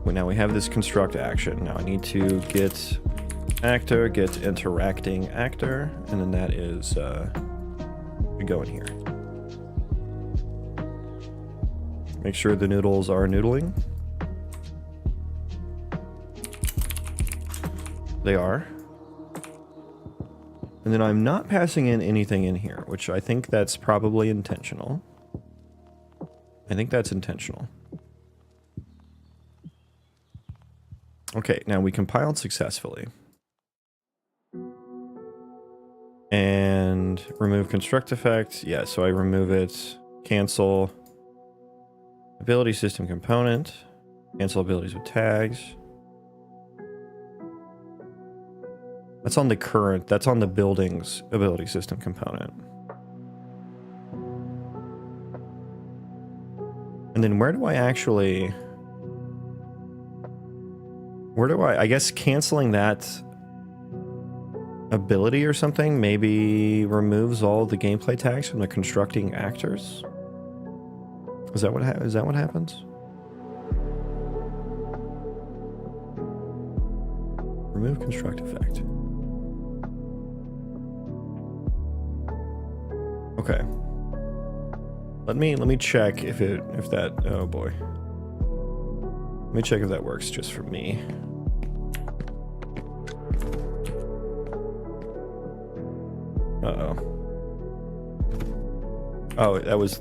Well, now we have this construct action. Now I need to get actor, get interacting actor, and then that is we go in here. Make sure the noodles are noodling. They are. And then I'm not passing in anything in here, which I think that's probably intentional. I think that's intentional. Okay, now we compiled successfully. And remove construct effect. Yeah, so I remove it. Cancel ability system component. Cancel abilities with tags. That's on the current, that's on the building's ability system component. And then where do I actually... I guess canceling that ability or something maybe removes all the gameplay tags from the constructing actors? Is that what happens? Remove construct effect. Okay. Let me check if that, oh boy. Let me check if that works just for me. Uh-oh. Oh, that was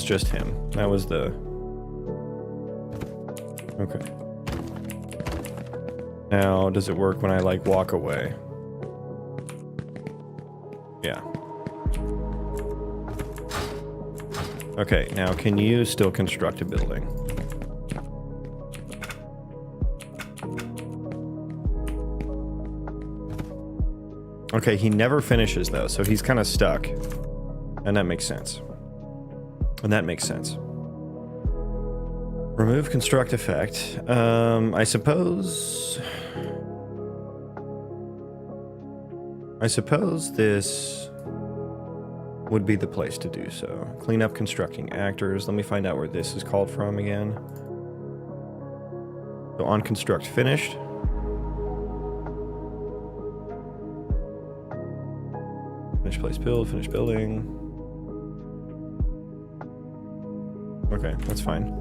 just him. That was the... Okay. Now, does it work when I, like, walk away? Yeah. Okay, now can you still construct a building? Okay, he never finishes though, so he's kind of stuck. And that makes sense. Remove construct effect. I suppose this would be the place to do so. Clean up constructing actors. Let me find out where this is called from again. So on construct finished. Finish place build, finish building. Okay, that's fine.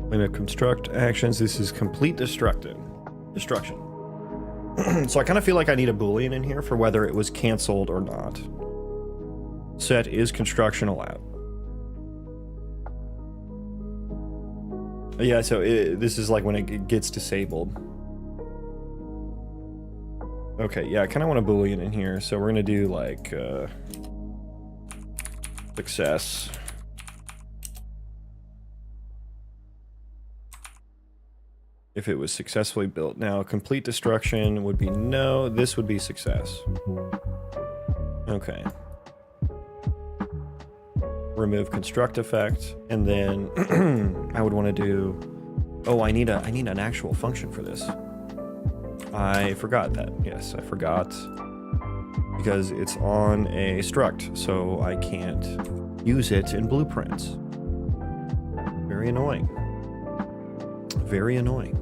Clean up construct actions. This is complete destruction. So I kind of feel like I need a boolean in here for whether it was canceled or not. Set is construction allowed. Yeah, so this is like when it gets disabled. Okay, yeah, I kind of want a boolean in here, so we're gonna do like success. If it was successfully built. Now, complete destruction would be no. This would be success. Okay. Remove construct effect, and then I would want to do. Oh, I need an actual function for this. I forgot that. Yes, I forgot because it's on a struct, so I can't use it in blueprints. Very annoying. Very annoying.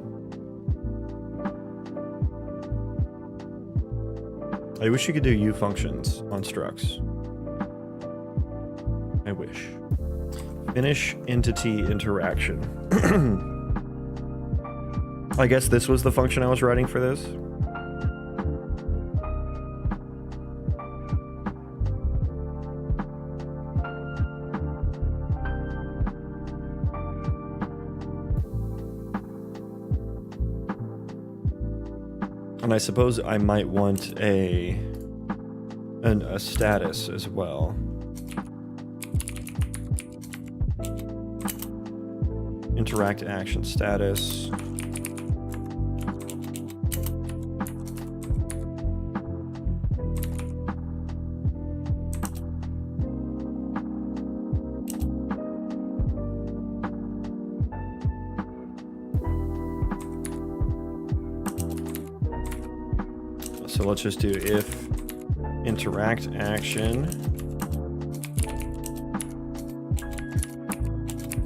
I wish you could do U functions on structs. I wish. Finish entity interaction. I guess this was the function I was writing for this. And I suppose I might want a status as well. Interact action status. So let's just do if interact action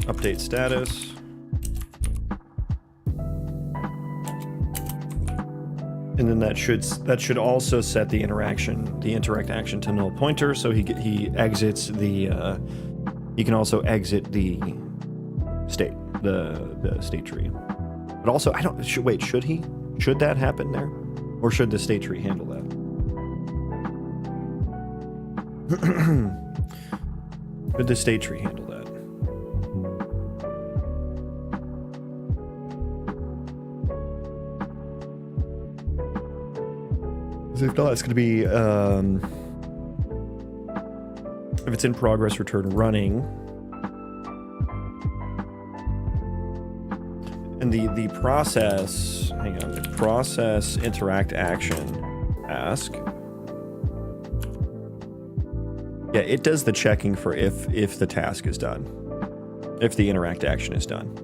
update status. And then that should also set the interact action to null pointer, so he exits the he can also exit the state state tree. But also should that happen there? Or should the state tree handle that? Should the state tree handle that? So if not, it's going to be, if it's in progress, return running. And the process, hang on, the process interact action ask. Yeah, it does the checking for if the task is done, if the interact action is done.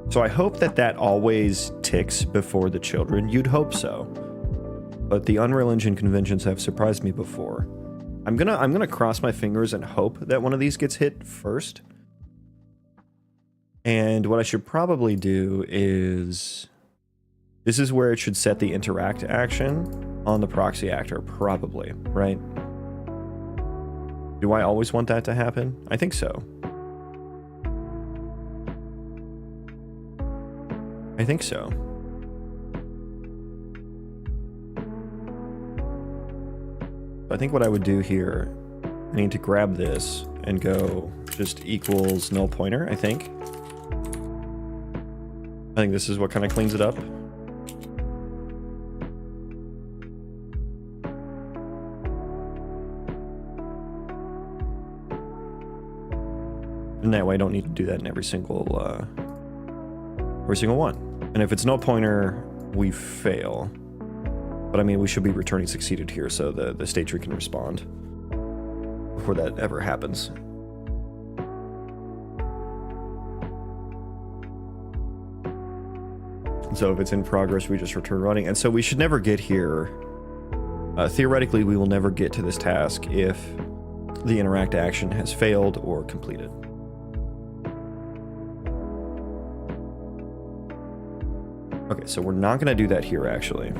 So I hope that that always ticks before the children. You'd hope so, but the Unreal Engine conventions have surprised me before. I'm gonna cross my fingers and hope that one of these gets hit first. And what I should probably do is, this is where it should set the interact action on the proxy actor, probably, right? Do I always want that to happen? I think so. I think so. I think what I would do here, I need to grab this and go just equals null pointer, I think. I think this is what kind of cleans it up. And that way I don't need to do that in every single one. And if it's null pointer, we fail. But I mean, we should be returning succeeded here so the state tree can respond before that ever happens. And so if it's in progress, we just return running. And so we should never get here. Theoretically, we will never get to this task if the interact action has failed or completed. Okay, so we're not going to do that here, actually.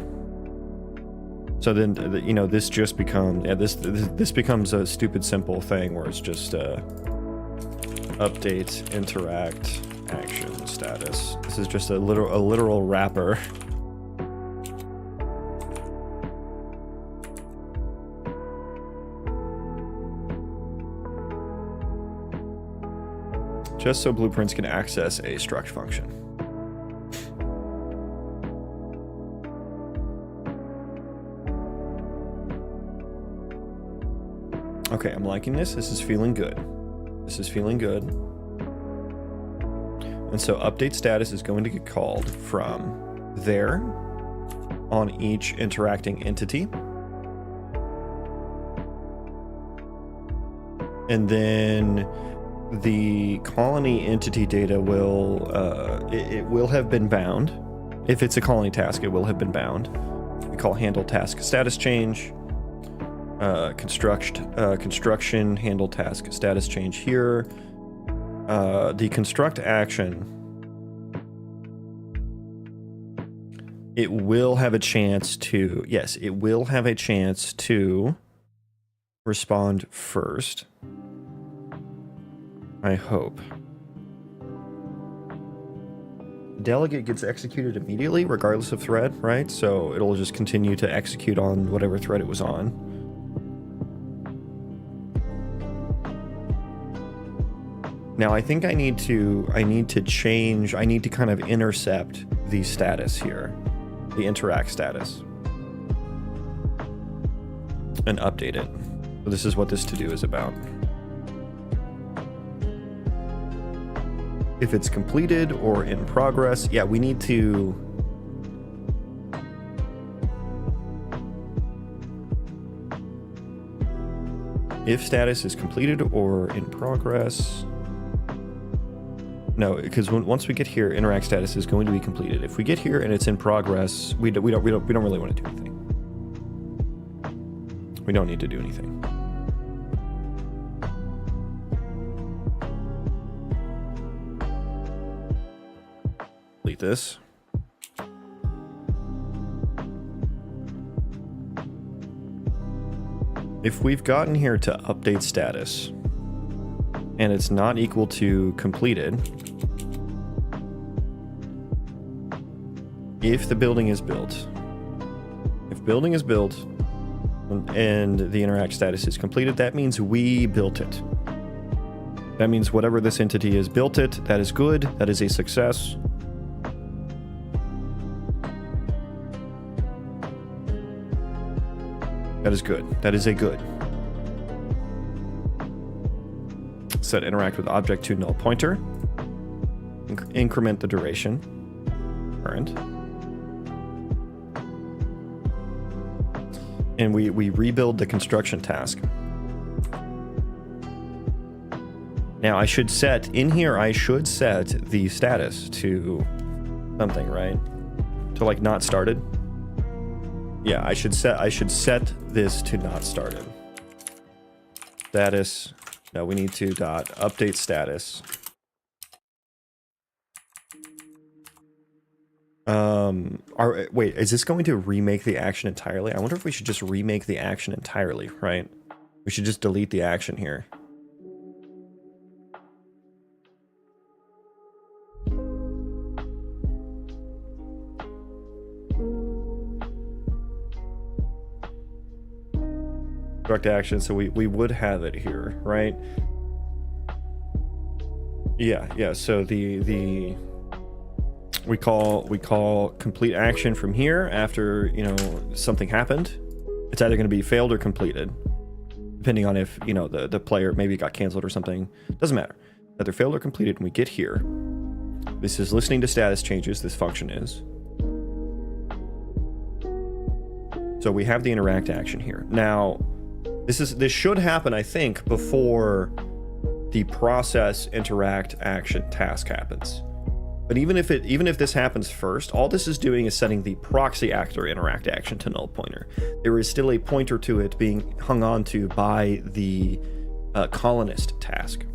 So then, you know, this just becomes, yeah, this becomes a stupid simple thing where it's just update interact action status. This is just a literal wrapper. Just so blueprints can access a struct function. Okay, I'm liking this. This is feeling good. This is feeling good. And so update status is going to get called from there on each interacting entity. And then the colony entity data will, it will have been bound. If it's a colony task, it will have been bound. We call handle task status change. Construction handle task status change here. The construct action, it will have a chance to, yes, it will have a chance to respond first. I hope. Delegate gets executed immediately regardless of thread, right? So it'll just continue to execute on whatever thread it was on. Now I think I need to change, I need to kind of intercept the status here, the interact status, and update it. So this is what this to-do is about. If it's completed or in progress, yeah, we need to if status is completed or in progress. No, because once we get here, interact status is going to be completed. If we get here and it's in progress, we don't really want to do anything. We don't need to do anything. Delete this. If we've gotten here to update status and it's not equal to completed, if the building is built, if building is built and the interact status is completed, that means we built it. That means whatever this entity is built it, that is good, that is a success. That is good. That is a good. Set interact with object to null pointer. Increment the duration. Current. And we rebuild the construction task. Now I should set, in here I should set the status to something, right? To like not started. Yeah, I should set this to not started. Status, no, we need to dot update status. Wait, is this going to remake the action entirely? I wonder if we should just remake the action entirely, right? We should just delete the action here. Direct action, so we would have it here, right? Yeah, so we call complete action from here after, you know, something happened. It's either going to be failed or completed, depending on if, you know, the player maybe got canceled or something. Doesn't matter. Either failed or completed, and we get here. This is listening to status changes, this function is. So we have the interact action here. Now, this should happen, I think, before the process interact action task happens. But even if this happens first, all this is doing is setting the proxy actor interact action to null pointer. There is still a pointer to it being hung on to by the colonist task.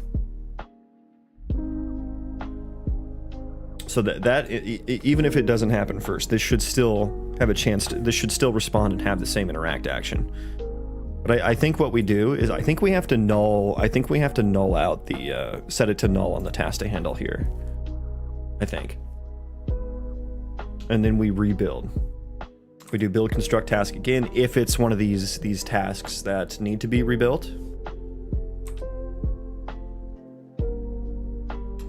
So that even if it doesn't happen first, this should still have a chance to, this should still respond and have the same interact action. But I think what we do is I think we have to null out the set it to null on the task to handle here. I think. And then we rebuild. We do build construct task again if it's one of these tasks that need to be rebuilt.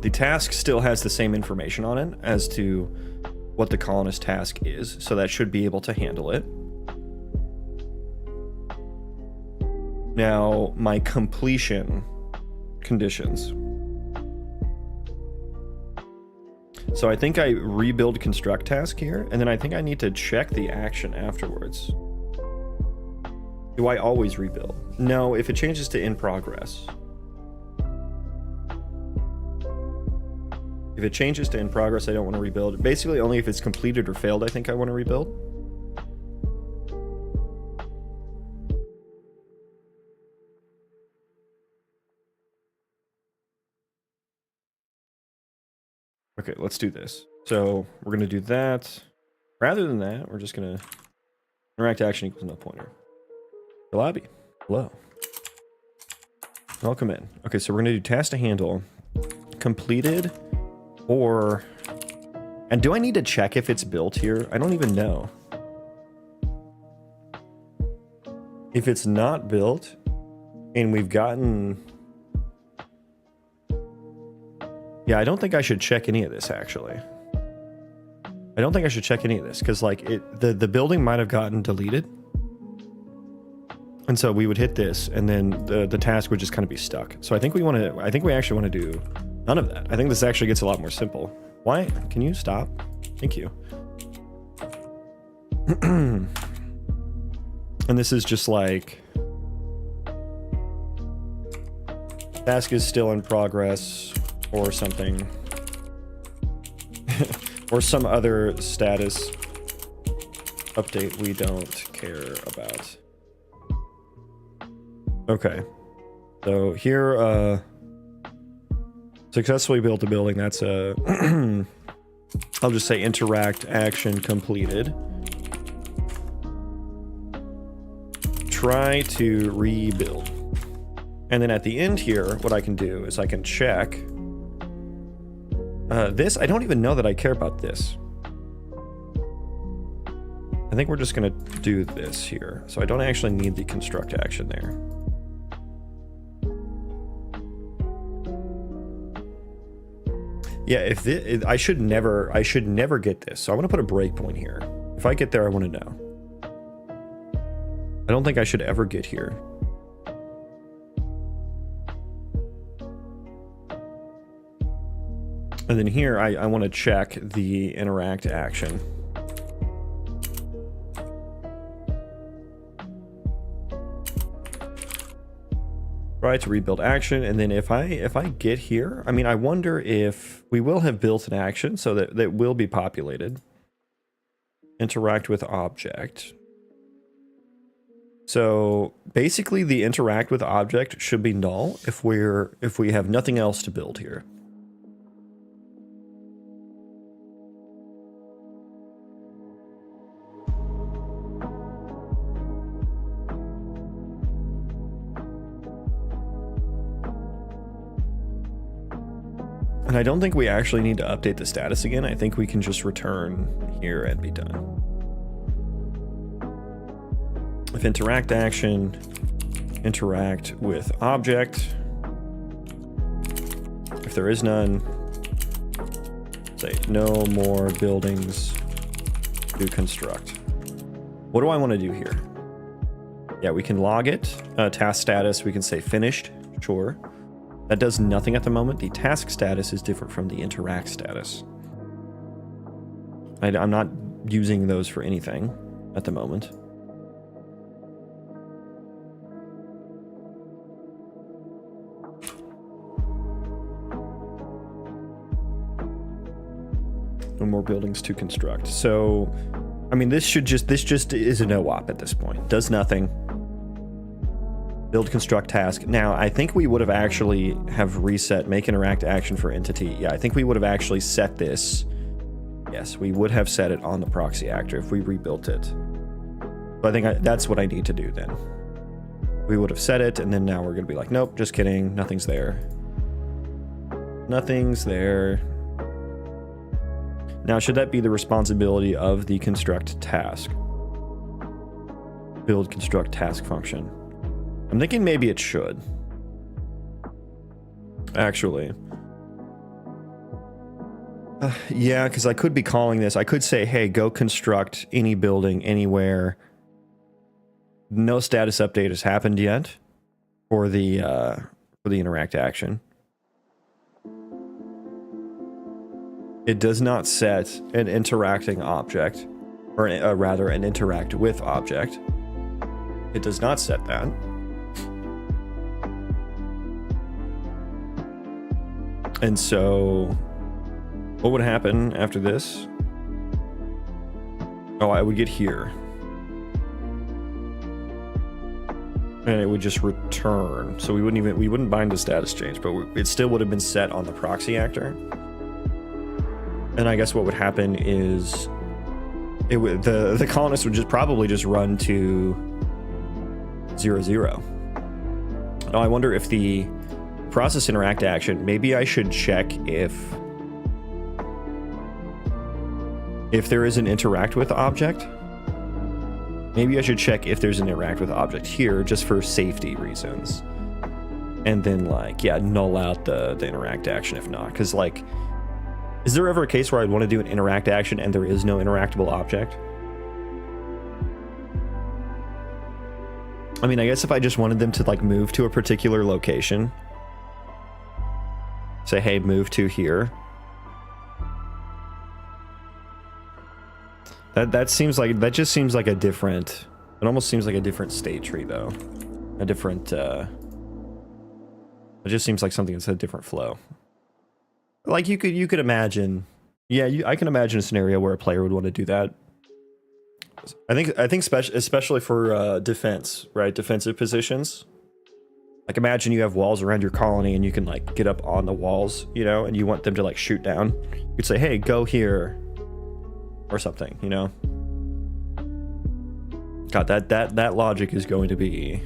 The task still has the same information on it as to what the colonist task is, so that should be able to handle it. Now, my completion conditions. So I think I rebuild construct task here, and then I think I need to check the action afterwards. Do I always rebuild? No, if it changes to in progress. If it changes to in progress, I don't want to rebuild. Basically, only if it's completed or failed, I think I want to rebuild. Okay, let's do this. So we're going to do that. Rather than that, we're just going to interact action equals null pointer. The lobby. Hello. Welcome in. Okay, so we're going to do task to handle completed or... And do I need to check if it's built here? I don't even know. If it's not built and we've gotten... Yeah, I don't think I should check any of this, actually. I don't think I should check any of this, because, like, the building might have gotten deleted. And so we would hit this, and then the task would just kind of be stuck. So I think we actually want to do none of that. I think this actually gets a lot more simple. Why? Can you stop? Thank you. And this is just like... Task is still in progress... or something, or some other status update we don't care about. Okay, so here, successfully built a building. That's a, I'll just say interact action completed. Try to rebuild. And then at the end here, what I can do is I can check this. I don't even know that I care about this. I think we're just going to do this here. So I don't actually need the construct action there. Yeah, I should never get this. So I want to put a breakpoint here. If I get there, I want to know. I don't think I should ever get here. And then here, I want to check the interact action. Try to rebuild action, and then if I get here, I mean, I wonder if we will have built an action so that will be populated. Interact with object. So basically, the interact with object should be null if we have nothing else to build here. And I don't think we actually need to update the status again. I think we can just return here and be done. If interact action, interact with object. If there is none, say no more buildings to construct. What do I want to do here? Yeah, we can log it. Task status, we can say finished, sure. That does nothing at the moment. The task status is different from the interact status. I'm not using those for anything at the moment. No more buildings to construct. So, I mean, this just is a no-op at this point. Does nothing. Build construct task. Now, I think we would have actually have reset make interact action for entity. Yeah, I think we would have actually set this. Yes, we would have set it on the proxy actor if we rebuilt it. So I think that's what I need to do then. We would have set it, and then now we're going to be like, nope, just kidding. Nothing's there. Nothing's there. Now, should that be the responsibility of the construct task? Build construct task function. I'm thinking maybe it should. Actually. Yeah, because I could be calling this. I could say, hey, go construct any building anywhere. No status update has happened yet for the interact action. It does not set an interacting object, or rather an interact with object. It does not set that. And so, what would happen after this? Oh, I would get here. And it would just return. So we wouldn't bind the status change, but it still would have been set on the proxy actor. And I guess what would happen is the colonist would probably just run to 0, 0. Now I wonder if the process interact action, maybe I should check if there is an interact with object. Maybe I should check if there's an interact with object here just for safety reasons. And then like, yeah, null out the interact action if not. Because like, is there ever a case where I'd want to do an interact action and there is no interactable object? I mean, I guess if I just wanted them to like move to a particular location, say, hey, move to here. That just seems like a different, it almost seems like a different state tree though. A different, it just seems like something that's a different flow. Like you could imagine, yeah, I can imagine a scenario where a player would want to do that. I think especially for defense, right? Defensive positions. Like imagine you have walls around your colony and you can like get up on the walls, you know, and you want them to like shoot down. You could say, hey, go here or something, you know. God, that logic is going to be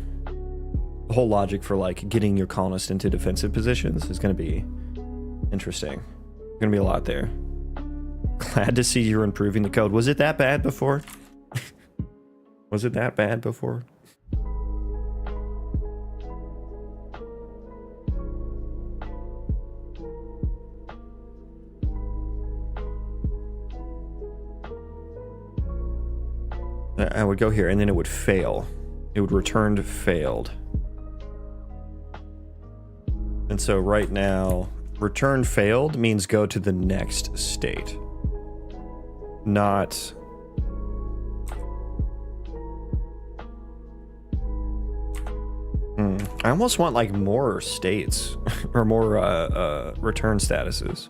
the whole logic for like getting your colonist into defensive positions is going to be interesting. There's going to be a lot there. Glad to see you're improving the code. Was it that bad before? Was it that bad before? I would go here and then it would fail. it would return failed. And so right now, return failed means go to the next state. Not... I almost want like more states or more return statuses.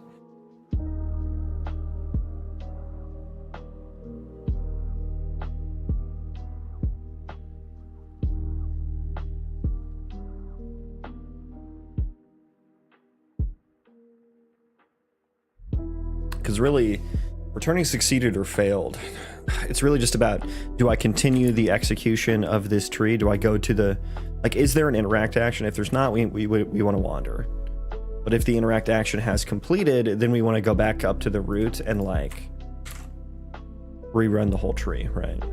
Because really, returning succeeded or failed, it's really just about, do I continue the execution of this tree? Do I go to the, like, is there an interact action? If there's not, we want to wander. But if the interact action has completed, then we want to go back up to the root and like rerun the whole tree, right?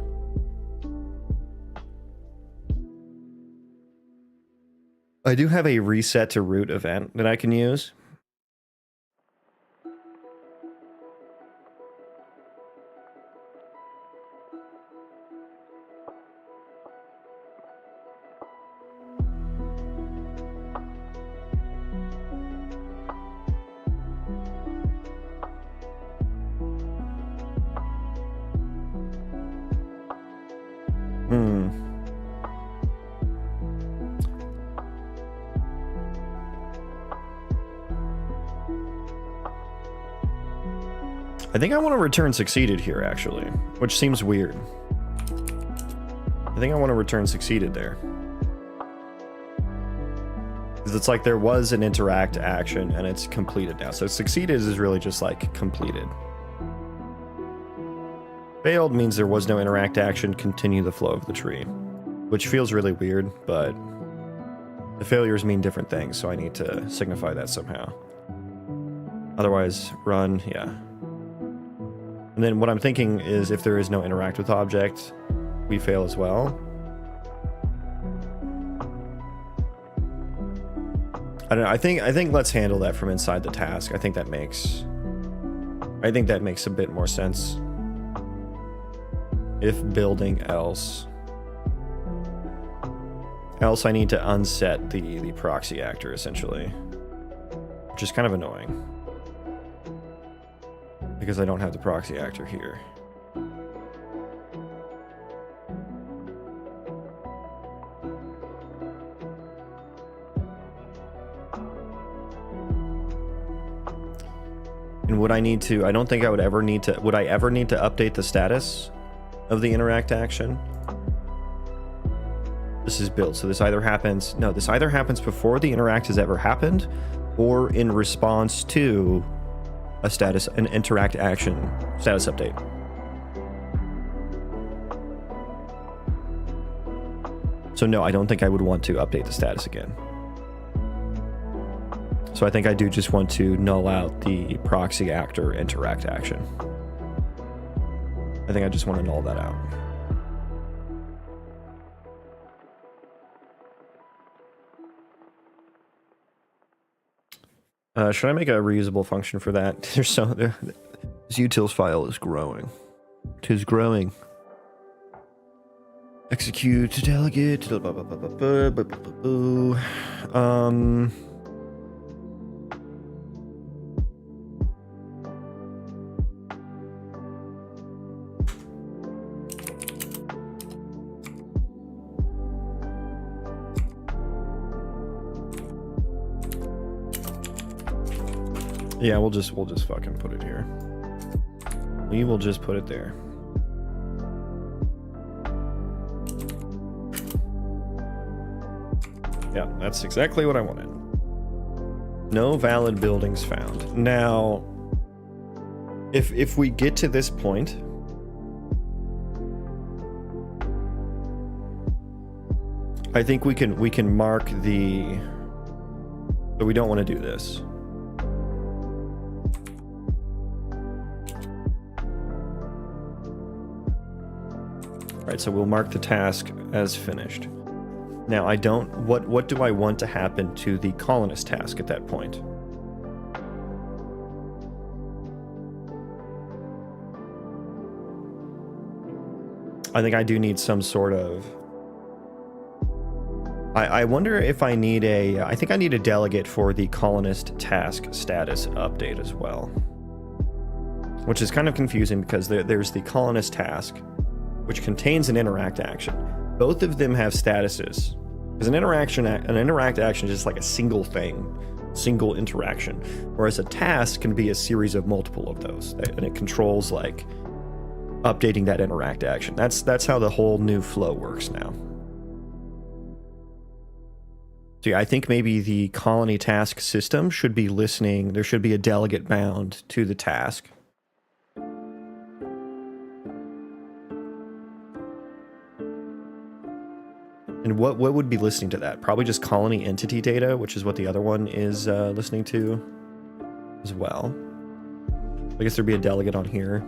I do have a reset to root event that I can use. I think I want to return succeeded here, actually, which seems weird. I think I want to return succeeded there. Because it's like there was an interact action and it's completed now. So succeeded is really just like completed. Failed means there was no interact action, continue the flow of the tree. Which feels really weird, but the failures mean different things, so I need to signify that somehow. Otherwise, run, yeah. And then what I'm thinking is if there is no interact with object, we fail as well. I don't know. I think let's handle that from inside the task. I think that makes a bit more sense. If building else I need to unset the proxy actor essentially, which is kind of annoying. Because I don't have the proxy actor here. And would I need to, I don't think I would ever need to, would I ever need to update the status of the interact action? This is built, so this either happens, no, this either happens before the interact has ever happened, or in response to an interact action status update. So no, I don't think I would want to update the status again. So I think I do just want to null out the proxy actor interact action. I think I just want to null that out. Should I make a reusable function for that? This utils file is growing. Tis growing. Execute delegate. Yeah, we'll just fucking put it here. We will just put it there. Yeah, that's exactly what I wanted. No valid buildings found. Now, if we get to this point, I think we can mark the, but we don't want to do this. Right, so we'll mark the task as finished. Now, what do I want to happen to the colonist task at that point? I think I do need some sort of I wonder if I need a, I think I need a delegate for the colonist task status update as well. Which is kind of confusing because there's the colonist task, which contains an interact action. Both of them have statuses. Because an interact action is just like a single thing, single interaction. Whereas a task can be a series of multiple of those. And it controls like updating that interact action. That's how the whole new flow works now. So yeah, I think maybe the colony task system should be listening. There should be a delegate bound to the task. And what would be listening to that? Probably just colony entity data, which is what the other one is listening to as well. I guess there'd be a delegate on here.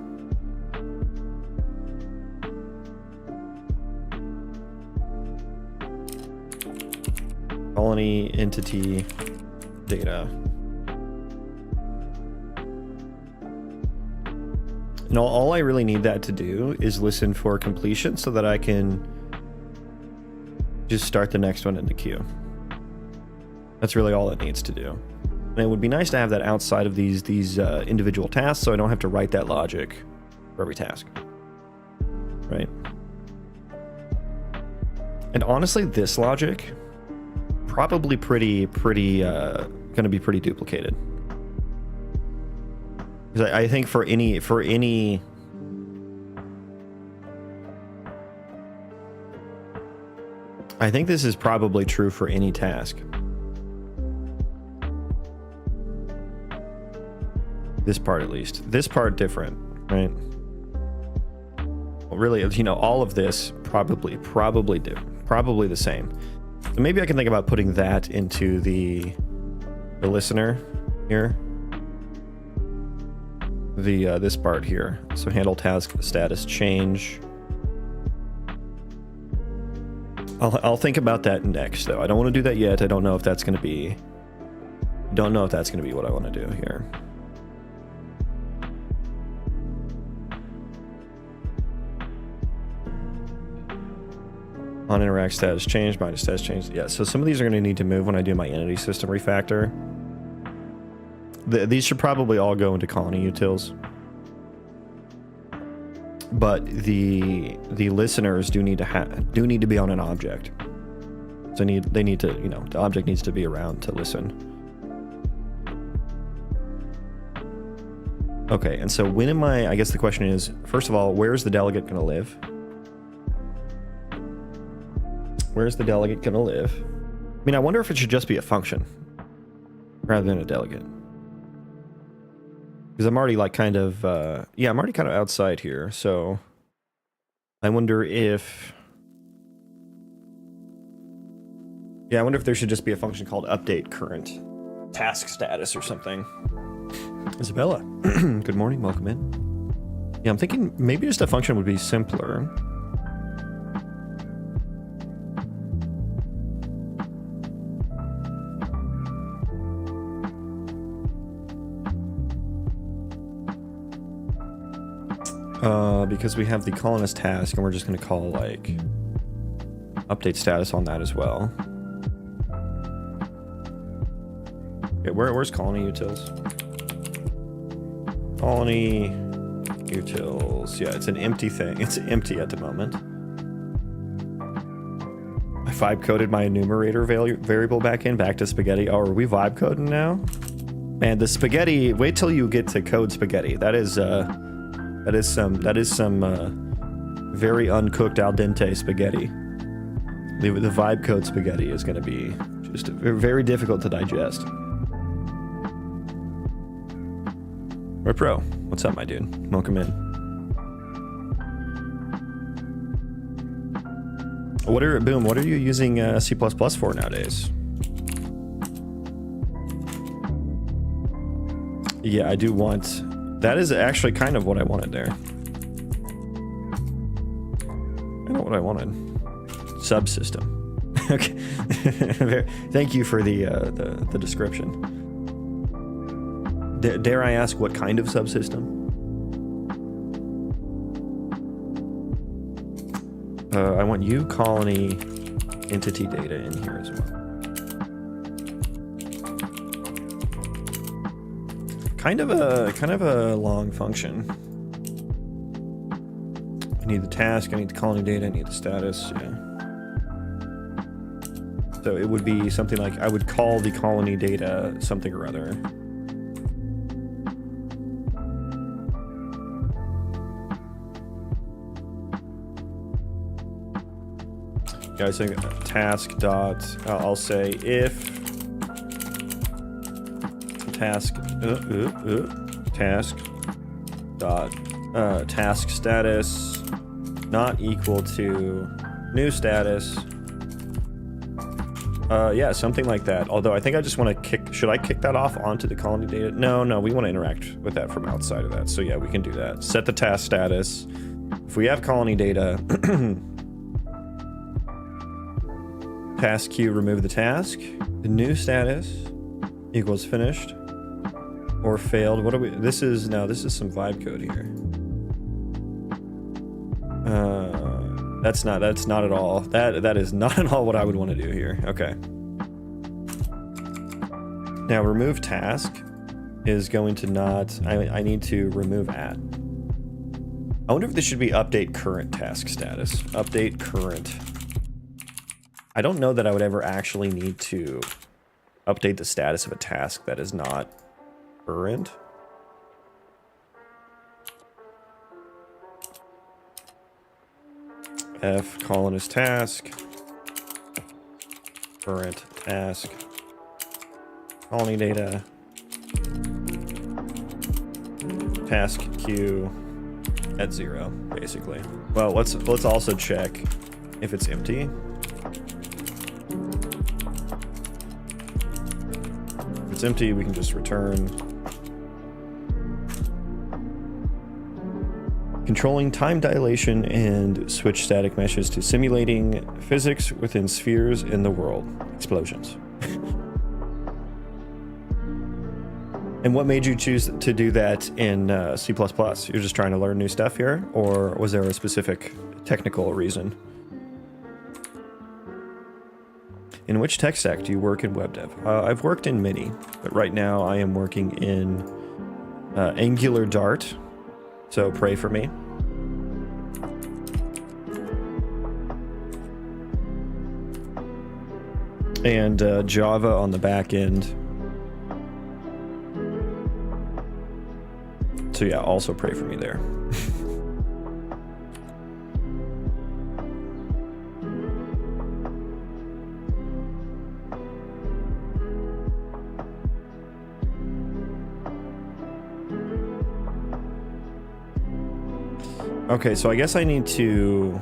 Colony entity data. And all I really need that to do is listen for completion so that I can just start the next one in the queue. That's really all it needs to do. And it would be nice to have that outside of these individual tasks so I don't have to write that logic for every task. Right? And honestly, this logic probably gonna be pretty duplicated. Because I think for any I think this is probably true for any task. This part at least. This part different, right? Well, really, you know, all of this probably the same. So maybe I can think about putting that into the listener here. This part here. So handle task status change. I'll think about that next, though. I don't want to do that yet. I don't know if that's going to be... Don't know if that's going to be what I want to do here. On interact status change, minus status change. Yeah, so some of these are going to need to move when I do my entity system refactor. These should probably all go into colony utils. But the listeners do need to be on an object. So they need to, you know, the object needs to be around to listen. Okay, and so when am I guess the question is, first of all, where's the delegate going to live? Where's the delegate going to live? I mean, I wonder if it should just be a function rather than a delegate. Because I'm already like kind of, yeah, I'm already kind of outside here, so I wonder if, yeah, I wonder if there should just be a function called update current task status or something. Isabella, good morning, welcome in. Yeah, I'm thinking maybe just a function would be simpler. Because we have the colonist task and we're just going to call like update status on that as well. Okay, where's colony utils? Colony utils. Yeah, it's an empty thing. It's empty at the moment. I vibe coded my enumerator variable back to spaghetti. Oh, are we vibe coding now? Man, the spaghetti, wait till you get to code spaghetti. That is some very uncooked al dente spaghetti. The vibe code spaghetti is going to be just very difficult to digest. Right, Pro, what's up, my dude? Welcome in. What are you using C++ for nowadays? Yeah, I do want... That is actually kind of what I wanted there. I know what I wanted. Subsystem. Okay. Thank you for the description. Dare I ask what kind of subsystem? I want you colony entity data in here as well. Kind of a long function. I need the task, I need the colony data, I need the status, yeah. So it would be something like, I would call the colony data something or other. Guys, so task dot, I'll say if task dot task status not equal to new status. Yeah, something like that. Although I think I just want to kick, should I kick that off onto the colony data? No, we want to interact with that from outside of that. So yeah, we can do that. Set the task status. If we have colony data, task queue, remove the task. The new status equals finished or failed. What are we? This is some vibe code here. That's not at all. That is not at all what I would want to do here. Okay. Now remove task is going to not. I need to remove at. I wonder if this should be update current task status. Update current. I don't know that I would ever actually need to update the status of a task that is not current. F colonist task, current task, colony data, task queue at 0, basically. Well, let's also check if it's empty. If it's empty, we can just return. Controlling time dilation and switch static meshes to simulating physics within spheres in the world. Explosions. And what made you choose to do that in C++? You're just trying to learn new stuff here? Or was there a specific technical reason? In which tech stack do you work in web dev? I've worked in many, but right now I am working in Angular Dart. So pray for me. And Java on the back end. So yeah, also pray for me there. Okay, so I guess I need to,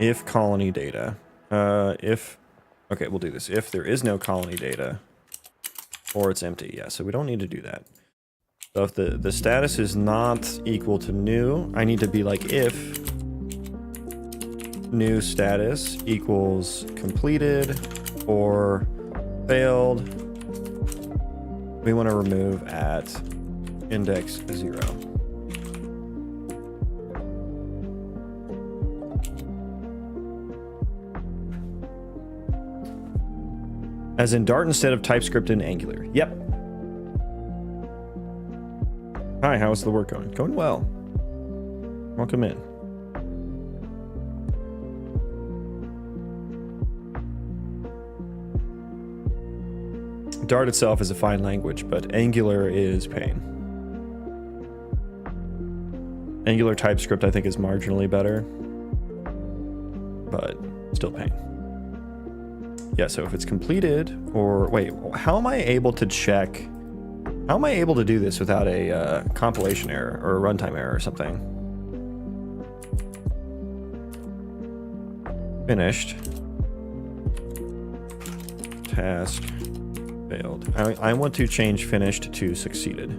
if colony data, okay, we'll do this. If there is no colony data, or it's empty, yeah, so we don't need to do that. So if the status is not equal to new, I need to be like if new status equals completed or failed, we want to remove at index 0. As in Dart instead of TypeScript and Angular. Yep. Hi, how's the work going? Going well. Welcome in. Dart itself is a fine language, but Angular is pain. Angular TypeScript, I think, is marginally better, but still pain. Yeah, so if it's completed, or wait, how am I able to check? How am I able to do this without a compilation error or a runtime error or something? Finished. Task failed. I want to change finished to succeeded.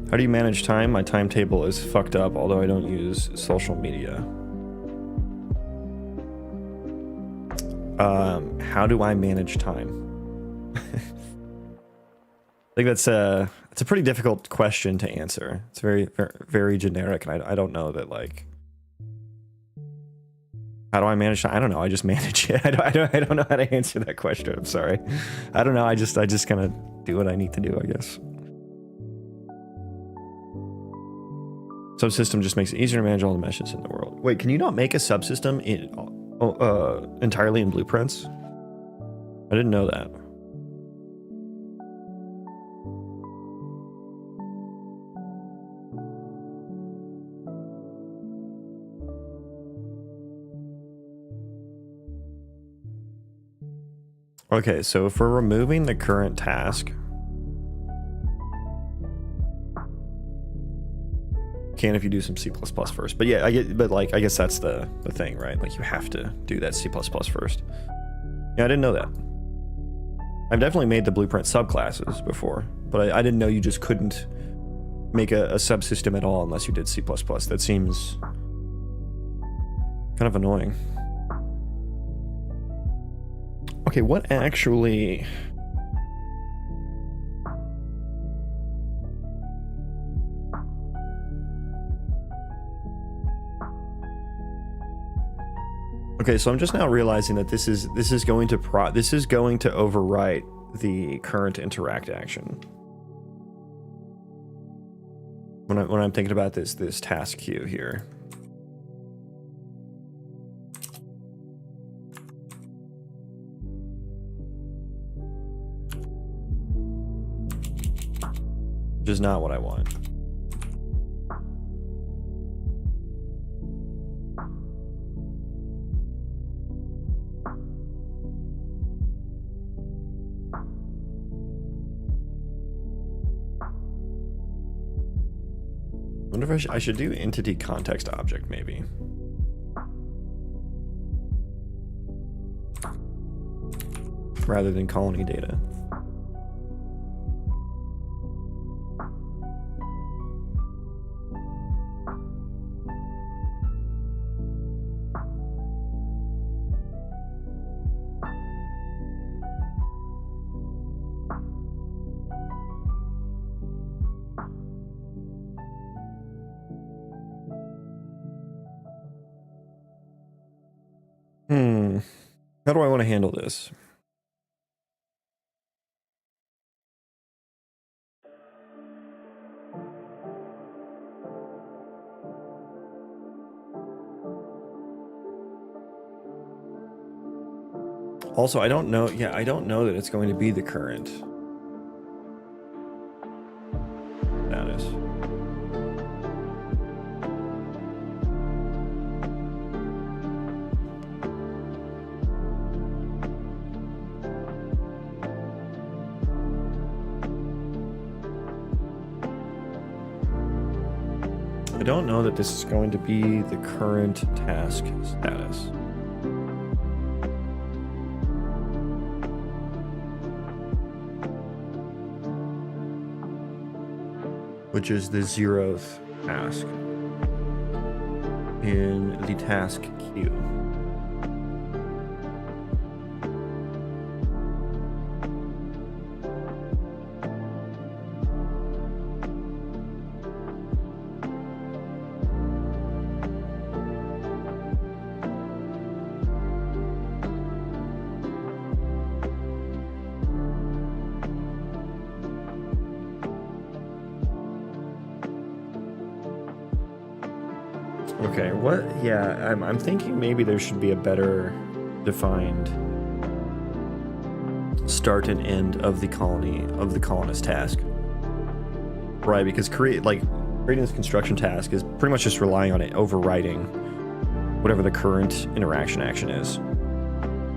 How do you manage time? My timetable is fucked up, although I don't use social media. How do I manage time? I think it's a pretty difficult question to answer. It's very, very, very generic, and I don't know that, like, how do I manage time? I don't know. I just manage it. I don't know how to answer that question. I'm sorry. I don't know. I just kind of do what I need to do, I guess. Subsystem just makes it easier to manage all the meshes in the world. Wait, can you not make a subsystem entirely in blueprints? I didn't know that. Okay, so if we're removing the current task, can if you do some C++ first. But yeah, I guess that's the thing, right? Like, you have to do that C++ first. Yeah, I didn't know that. I've definitely made the blueprint subclasses before, but I didn't know you just couldn't make a subsystem at all unless you did C++. That seems kind of annoying. Okay, what actually... Okay, so I'm just now realizing that this is going to overwrite the current interact action. When I'm thinking about this task queue here. Which is not what I want. I wonder if I should do entity context object, maybe. Rather than colony data. How do I want to handle this? Also, I don't know. Yeah, I don't know that it's going to be the current status. I don't know that this is going to be the current task status. Which is the 0th task in the task queue. Okay, what? Yeah, I'm thinking maybe there should be a better defined start and end of the colonist task, right? Because creating this construction task is pretty much just relying on it overriding whatever the current interaction action is,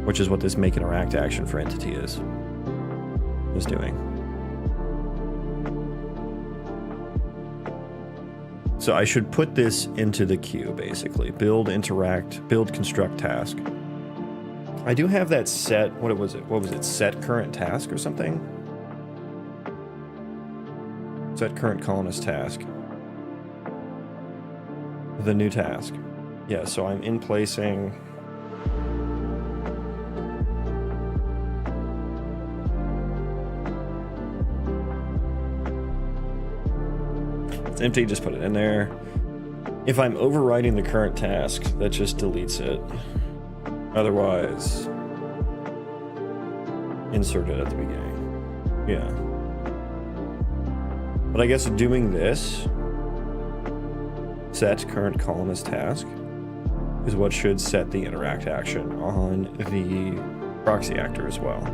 which is what this make interact action for entity is doing. So I should put this into the queue, basically. Build, interact, build, construct task. I do have that set, what was it? Set current task or something? Set current colonist task. The new task. Yeah, so I'm in placing it's empty, just put it in there. If I'm overriding the current task, that just deletes it. Otherwise, insert it at the beginning. Yeah. But I guess doing this, set current column as task, is what should set the interact action on the proxy actor as well.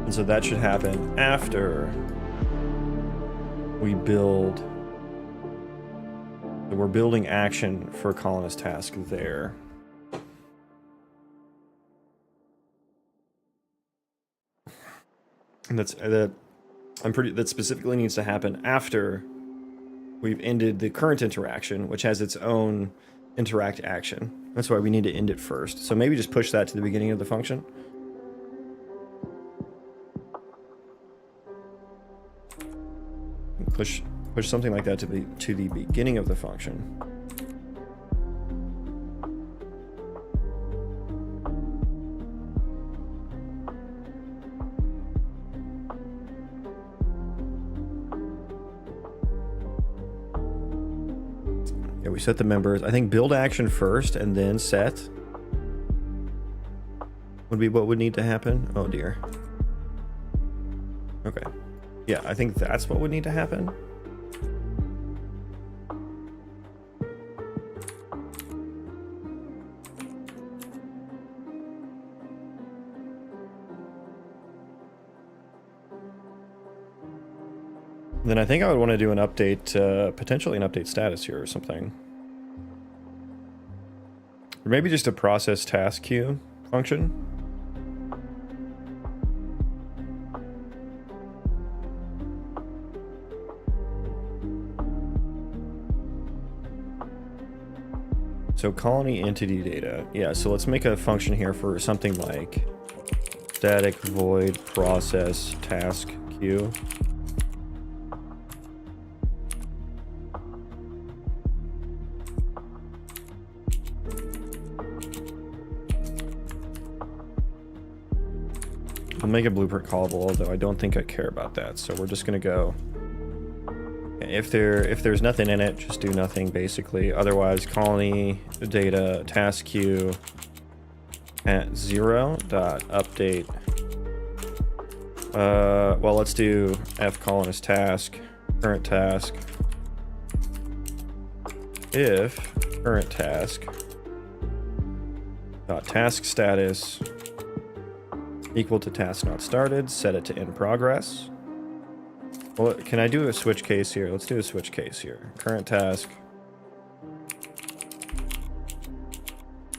And so that should happen after we build. We're building action for colonist task there. And that specifically needs to happen after we've ended the current interaction, which has its own interact action. That's why we need to end it first. So maybe just push that to the beginning of the function. Push something like that to the beginning of the function. Yeah, we set the members. I think build action first and then set would be what would need to happen. Oh dear. Okay. Yeah, I think that's what would need to happen. Then I think I would want to do an update, potentially an update status here or something. Or maybe just a process task queue function. So colony entity data. Yeah, so let's make a function here for something like static void process task queue. I'll make a blueprint callable, although I don't think I care about that. So we're just gonna go. If there's nothing in it, just do nothing basically. Otherwise, colony data task queue at 0.update. Well, let's do f colonist task current task. If current task dot task status equal to task not started, set it to in progress. Well, can I do a switch case here? Let's do a switch case here. Current task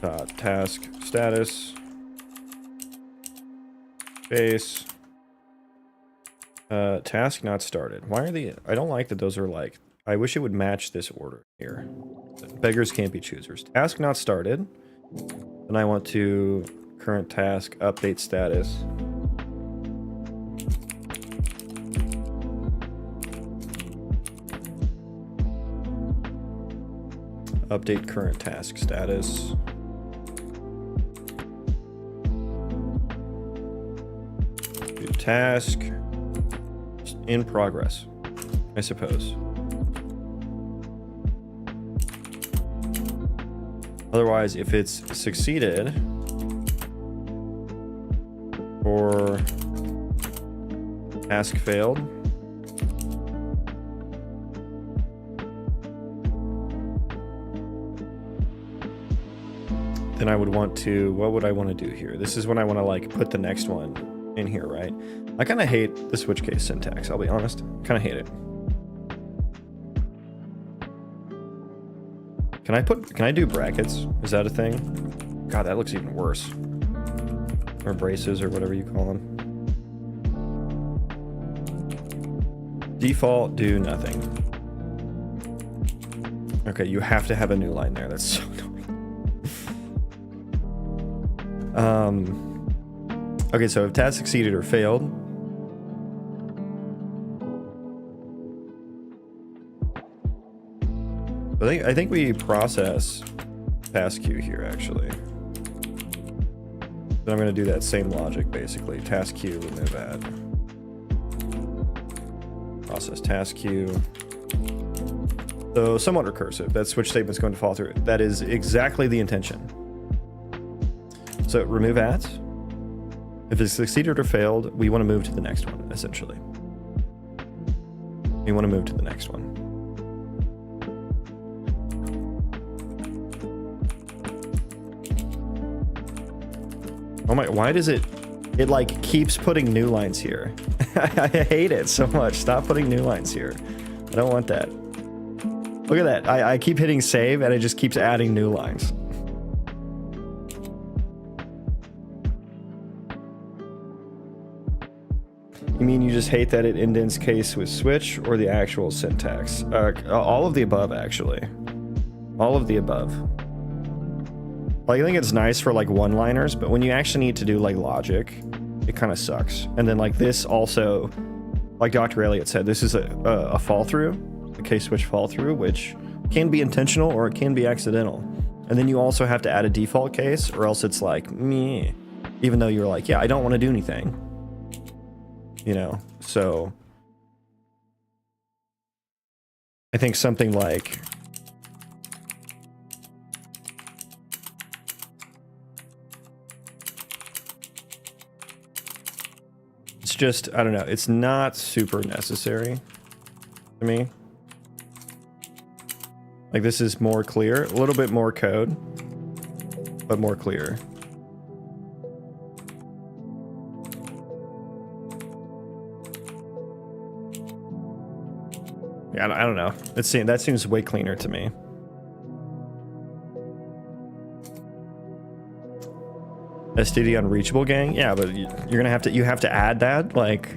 dot task status base task not started. Why are the I don't like that those are like, I wish it would match this order here. Beggars can't be choosers. Task not started. And I want to current task update status. Update current task status. Do task in progress, I suppose. Otherwise, if it's succeeded or task failed, then I would want to, what would I want to do here? This is when I want to like put the next one in here, right? I kind of hate the switch case syntax, I'll be honest. Kind of hate it. Can I do brackets? Is that a thing? God, that looks even worse. Or braces or whatever you call them. Default, do nothing. Okay, you have to have a new line there. That's so annoying. Okay, so if task succeeded or failed, I think we process task queue here actually. Then I'm going to do that same logic basically. Task queue, remove add. process task queue. So somewhat recursive. That switch statement's going to fall through. That is exactly the intention. So remove at. If it succeeded or failed, we want to move to the next one, essentially. We want to move to the next one. Oh my, why does it like keeps putting new lines here? I hate it so much. Stop putting new lines here. I don't want that. Look at that. I keep hitting save and it just keeps adding new lines. You mean you just hate that it indents case with switch, or the actual syntax? All of the above, actually. All of the above. Like, I think it's nice for like one-liners, but when you actually need to do like logic, it kind of sucks. And then like this also, like Dr. Elliott said, this is a fall through, a case switch fall through, which can be intentional or it can be accidental. And then you also have to add a default case, or else it's like meh, even though you're like, yeah, I don't want to do anything. You know, so I think something like it's just, I don't know, it's not super necessary to me. Like, this is more clear, a little bit more code, but more clear. I don't know. That seems way cleaner to me. STD unreachable gang? Yeah, but you're gonna have to. You have to add that. Like,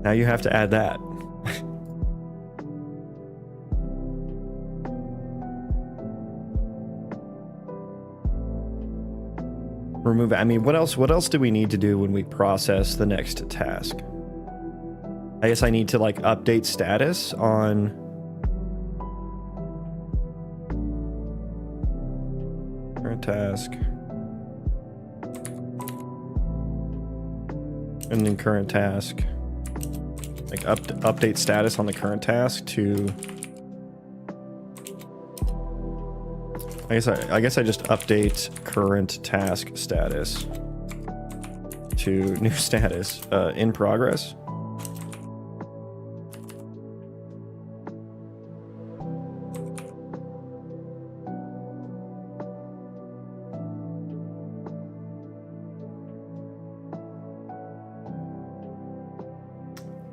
now you have to add that. Remove. I mean, what else? What else do we need to do when we process the next task? I guess I need to like update status on current task, and then current task, like update status on the current task to, I guess I just update current task status to new status, in progress.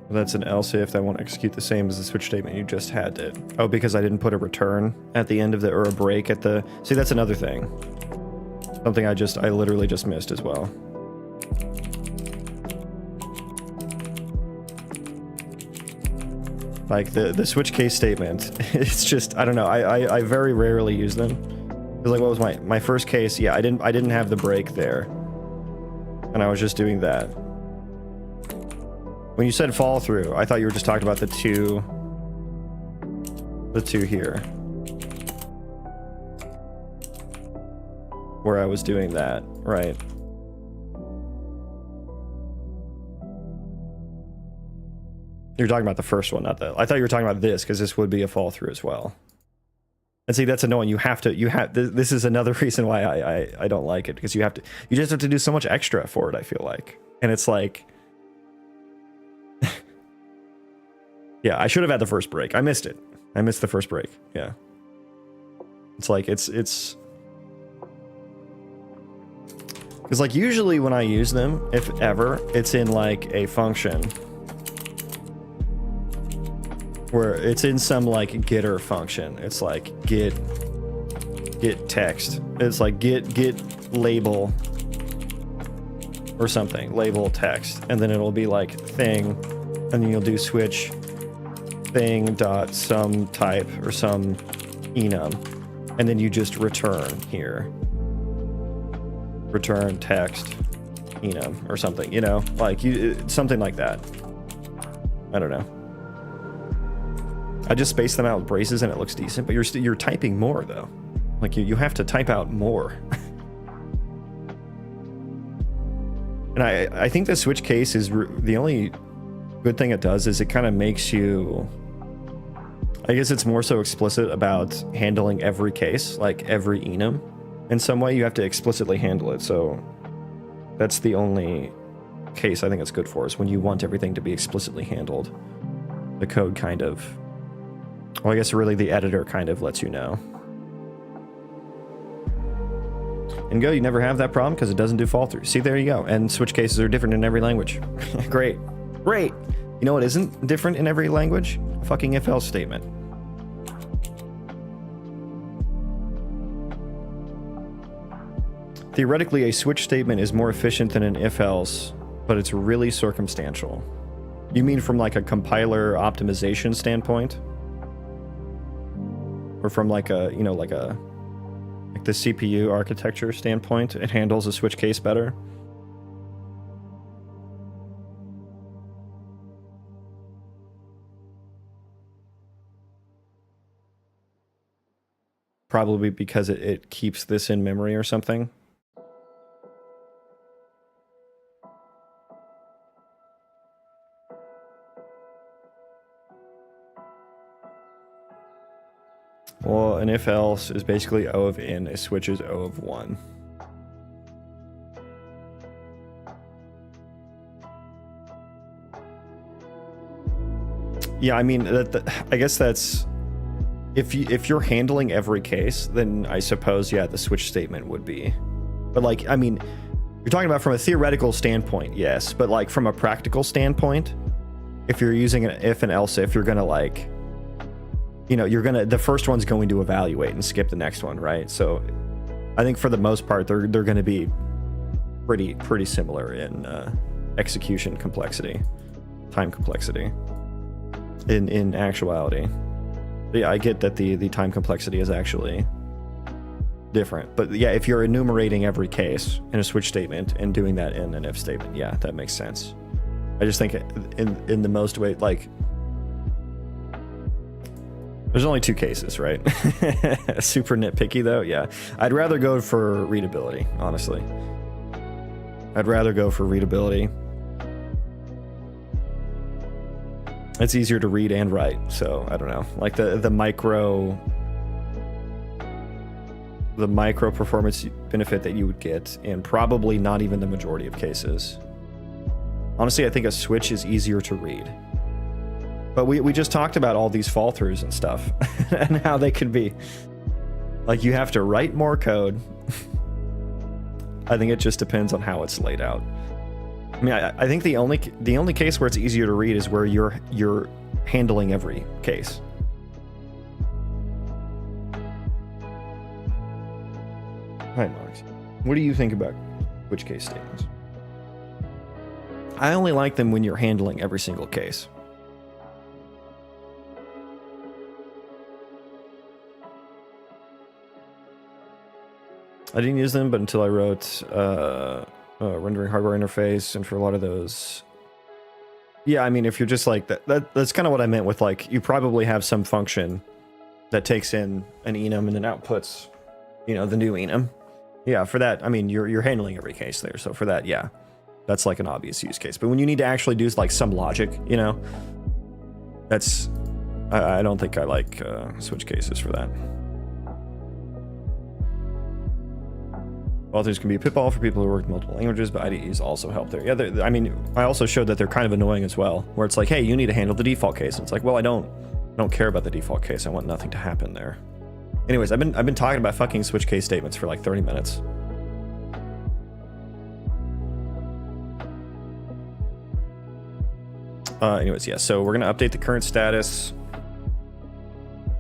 That's an else if I won't execute the same as the switch statement you just had it. Oh, because I didn't put a return at the end of the, or a break at the, see, that's another thing. Something I literally just missed as well. Like the switch case statement, it's just, I don't know, I very rarely use them. Because like, what was my first case? Yeah, I didn't have the break there. And I was just doing that. When you said fall through, I thought you were just talking about the two here, where I was doing that, right? You're talking about the first one, not the, I thought you were talking about this, because this would be a fall through as well. And see, that's annoying. This is another reason why I don't like it, because you just have to do so much extra for it, I feel like. And it's like, yeah, I should have had the first break. I missed it. I missed the first break. Yeah. It's like, it's because like usually when I use them, if ever, it's in like a function where it's in some like getter function. It's like get text. It's like get label or something, label text, and then it'll be like thing, and then you'll do switch thing dot some type or some enum, and then you just return here, return text enum or something, you know, like something like that. I don't know. I just space them out with braces and it looks decent, but you're typing more though. Like you have to type out more. And I think the switch case is the only good thing it does is it kind of makes you, I guess it's more so explicit about handling every case, like every enum. In some way, you have to explicitly handle it. So that's the only case I think it's good for, is when you want everything to be explicitly handled. The code kind of, well, I guess really the editor kind of lets you know. In Go, you never have that problem because it doesn't do fall through. See, there you go. And switch cases are different in every language. Great. Great. You know what isn't different in every language? A fucking if-else statement. Theoretically, a switch statement is more efficient than an if-else, but it's really circumstantial. You mean from like a compiler optimization standpoint? Or from like a, you know, like the CPU architecture standpoint, it handles a switch case better? Probably because it keeps this in memory or something. Well, an if-else is basically O of n, a switch is O of 1. Yeah, I mean, I guess that's... If you're handling every case, then I suppose, yeah, the switch statement would be. But, like, I mean, you're talking about from a theoretical standpoint, yes. But, like, from a practical standpoint, if you're using an if and else if, you're going to, like... You know, the first one's going to evaluate and skip the next one, right? So I think for the most part, they're going to be pretty similar in execution complexity, time complexity, in actuality. But yeah, I get that the time complexity is actually different. But yeah, if you're enumerating every case in a switch statement and doing that in an if statement, yeah, that makes sense. I just think in the most way, like... There's only 2 cases, right? Super nitpicky, though. Yeah. I'd rather go for readability, honestly. I'd rather go for readability. It's easier to read and write, so I don't know. Like the micro performance benefit that you would get, and probably not even the majority of cases. Honestly, I think a switch is easier to read. But we just talked about all these fall throughs and stuff and how they could be. Like, you have to write more code. I think it just depends on how it's laid out. I mean, I think the only case where it's easier to read is where you're handling every case. Hi, Marks. What do you think about switch case statements? I only like them when you're handling every single case. I didn't use them, but until I wrote rendering hardware interface, and for a lot of those, yeah, I mean, if you're just like that's kind of what I meant with, like, you probably have some function that takes in an enum and then outputs, you know, the new enum. Yeah, for that, I mean, you're handling every case there, so for that, yeah, that's like an obvious use case. But when you need to actually do like some logic, you know, that's I don't think I like switch cases for that. Authors can be a pitfall for people who work in multiple languages, but IDEs also help there. Yeah, I mean, I also showed that they're kind of annoying as well, where it's like, hey, you need to handle the default case. And it's like, well, I don't care about the default case. I want nothing to happen there. Anyways, I've been talking about fucking switch case statements for like 30 minutes. Anyways, yeah, so we're gonna update the current status.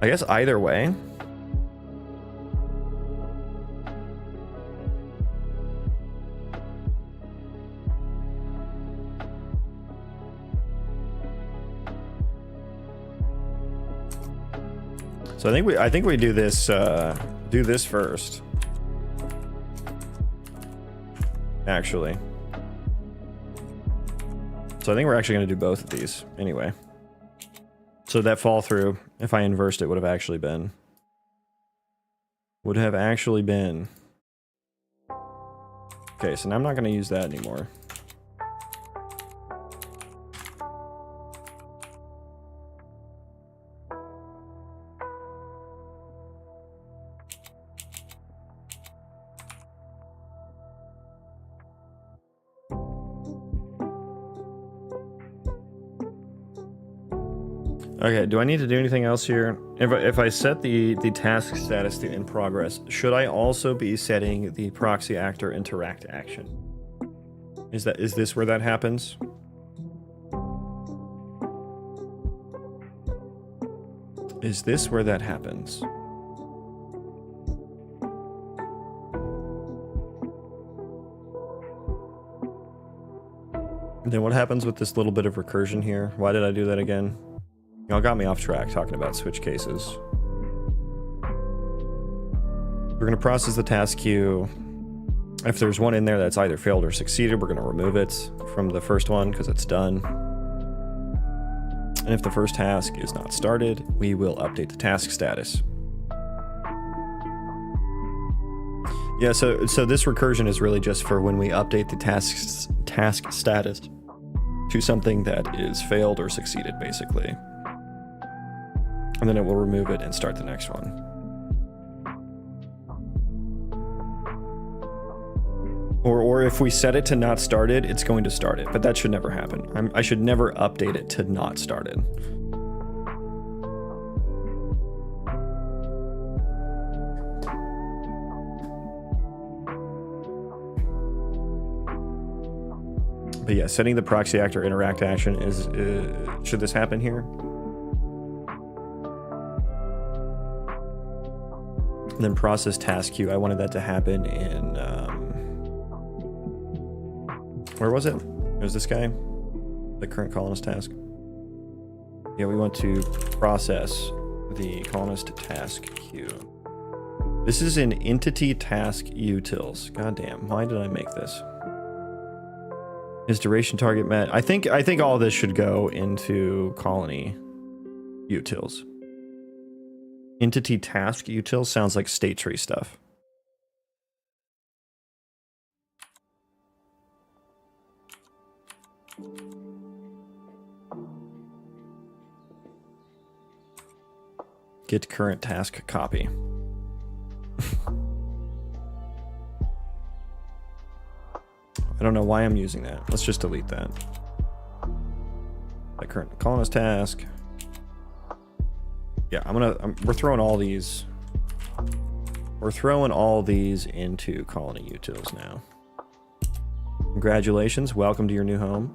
I guess either way. So I think we do this first. Actually. So I think we're actually going to do both of these anyway. So that fall through, if I inversed it, would have actually been. Okay, so now I'm not going to use that anymore. Okay, do I need to do anything else here? If I set the task status to in progress, should I also be setting the proxy actor interact action? Is this where that happens? Is this where that happens? And then what happens with this little bit of recursion here? Why did I do that again? Y'all got me off track talking about switch cases. We're going to process the task queue. If there's one in there that's either failed or succeeded, we're going to remove it from the first one because it's done. And if the first task is not started, we will update the task status. Yeah, so this recursion is really just for when we update the task status to something that is failed or succeeded, basically. And then it will remove it and start the next one. Or if we set it to not started, it's going to start it, but that should never happen. I should never update it to not started. But yeah, setting the proxy actor interact action is, should this happen here? And then process task queue. I wanted that to happen in, where was it? It was this guy, the current colonist task. Yeah, we want to process the colonist task queue. This is an entity task utils. Goddamn, why did I make this? Is duration target met? I think all this should go into colony utils. Entity task utils sounds like state tree stuff. Get current task copy. I don't know why I'm using that. Let's just delete that. The current colonist task. Yeah, we're throwing all these. We're throwing all these into colony utils now. Congratulations, welcome to your new home.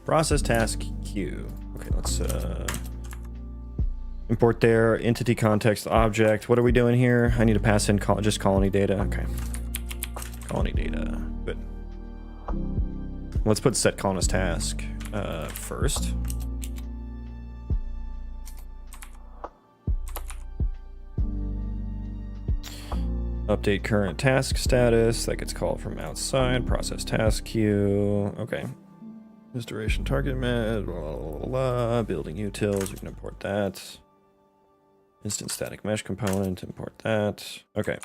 Process task queue. Okay, let's import their entity context object. What are we doing here? I need to pass in just colony data. Okay. Colony data. Good. Let's put set colonist task first. Update current task status. That gets called from outside. Process task queue. Okay. Is duration target met, blah, blah, blah, blah. Building utils, we can import that. Instant static mesh component, import that. Okay.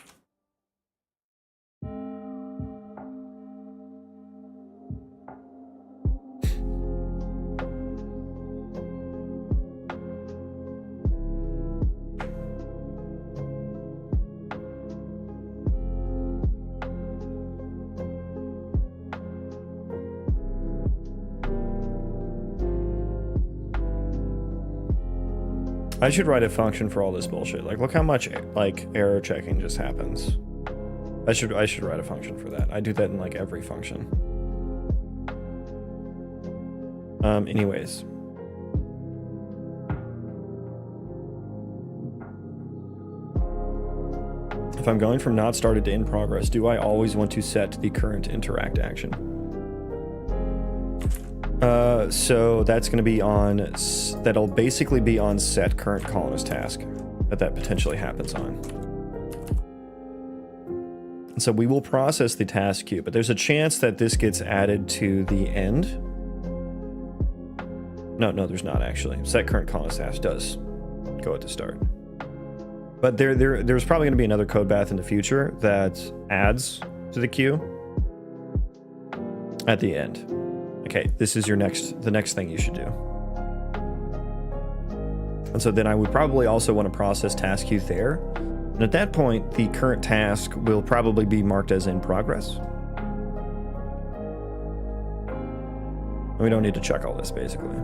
I should write a function for all this bullshit. Like, look how much like error checking just happens. I should write a function for that. I do that in like every function. Anyways. If I'm going from not started to in progress, do I always want to set the current interact action? So that's going to be on, that'll basically be on set current colonist task that potentially happens on. And so we will process the task queue, but there's a chance that this gets added to the end. No, there's not actually. Set current colonist task does go at the start. But there's probably going to be another code path in the future that adds to the queue. at the end. Okay, this is the next thing you should do. And so then I would probably also want to process task queue there. And at that point, the current task will probably be marked as in progress. We don't need to check all this, basically.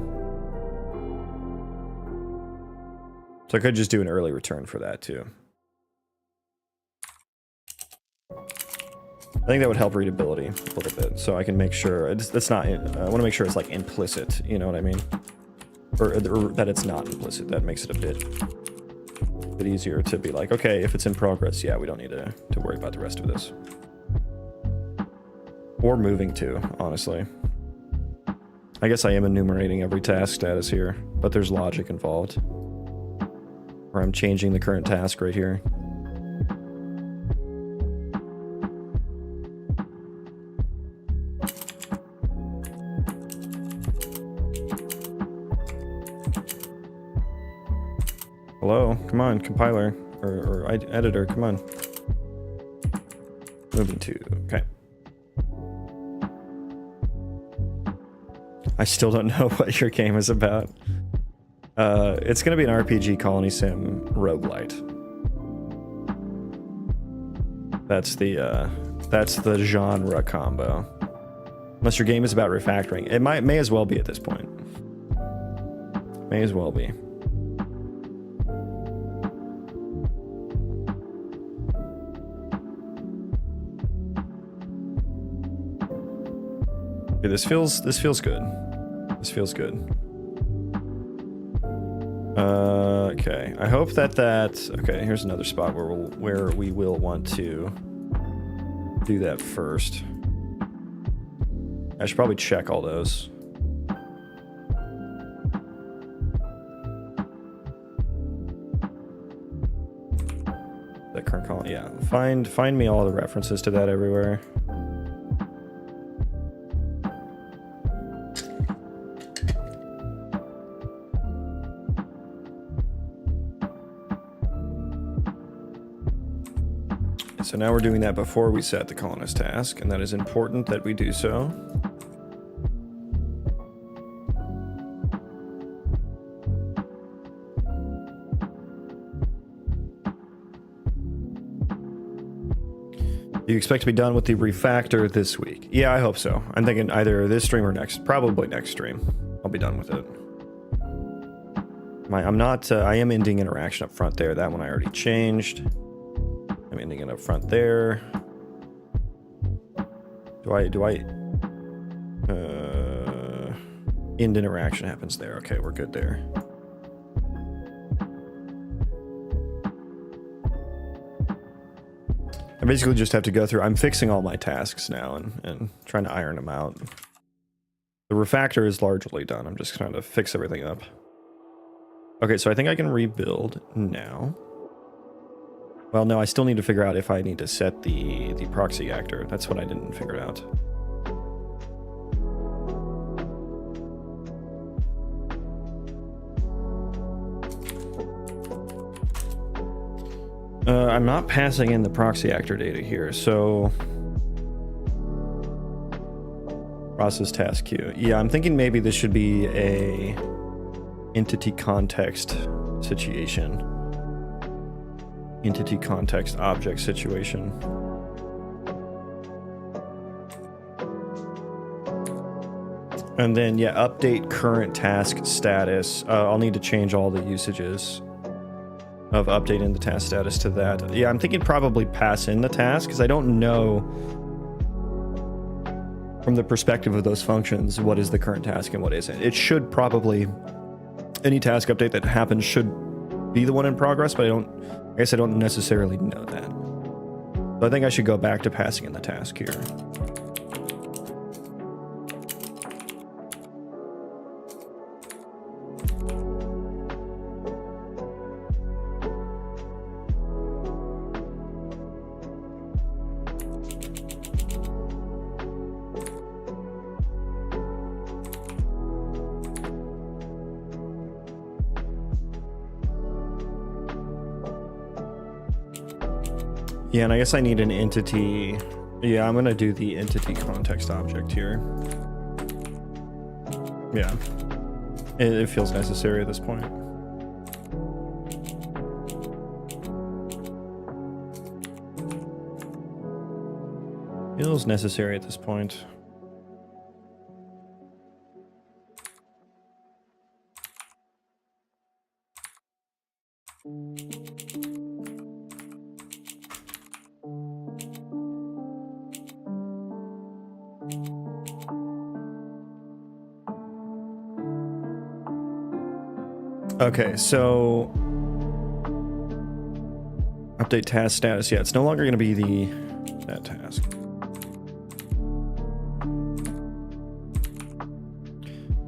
So I could just do an early return for that, too. I think that would help readability a little bit, so I can make sure it's not. I want to make sure it's like implicit. You know what I mean? Or that it's not implicit. That makes it a bit easier to be like, okay, if it's in progress, yeah, we don't need to worry about the rest of this. Or moving to, honestly. I guess I am enumerating every task status here, but there's logic involved. Or I'm changing the current task right here. Hello, come on, compiler, or editor, come on. Moving to, okay. I still don't know what your game is about. It's gonna be an RPG Colony Sim Roguelite. That's the genre combo. Unless your game is about refactoring. It may as well be at this point. May as well be. Okay, this feels good. This feels good. Okay. I hope that okay, here's another spot where we will want to do that first. I should probably check all those. That current column, yeah. Find me all the references to that everywhere. So now we're doing that before we set the colonist task, and that is important that we do so. You expect to be done with the refactor this week? Yeah, I hope so. I'm thinking either this stream or next, probably next stream. I'll be done with it. I am ending interaction up front there. That one I already changed. I'm ending it up front there. End interaction happens there. Okay, we're good there. I basically just have to go through. I'm fixing all my tasks now and trying to iron them out. The refactor is largely done. I'm just trying to fix everything up. Okay, so I think I can rebuild now. Well, no, I still need to figure out if I need to set the proxy actor. That's what I didn't figure out. I'm not passing in the proxy actor data here, so... Process task queue. Yeah, I'm thinking maybe this should be a entity context situation. Entity context object situation. And then, yeah, update current task status. I'll need to change all the usages of updating the task status to that. Yeah, I'm thinking probably pass in the task, because I don't know from the perspective of those functions what is the current task and what isn't. It should probably, any task update that happens should be the one in progress, but I guess I don't necessarily know that. So I think I should go back to passing in the task here. Yeah, and I guess I need an entity Yeah, I'm gonna do the entity context object here. Yeah, it feels necessary at this point. Feels necessary at this point. Okay, so update task status. Yeah, it's no longer going to be that task.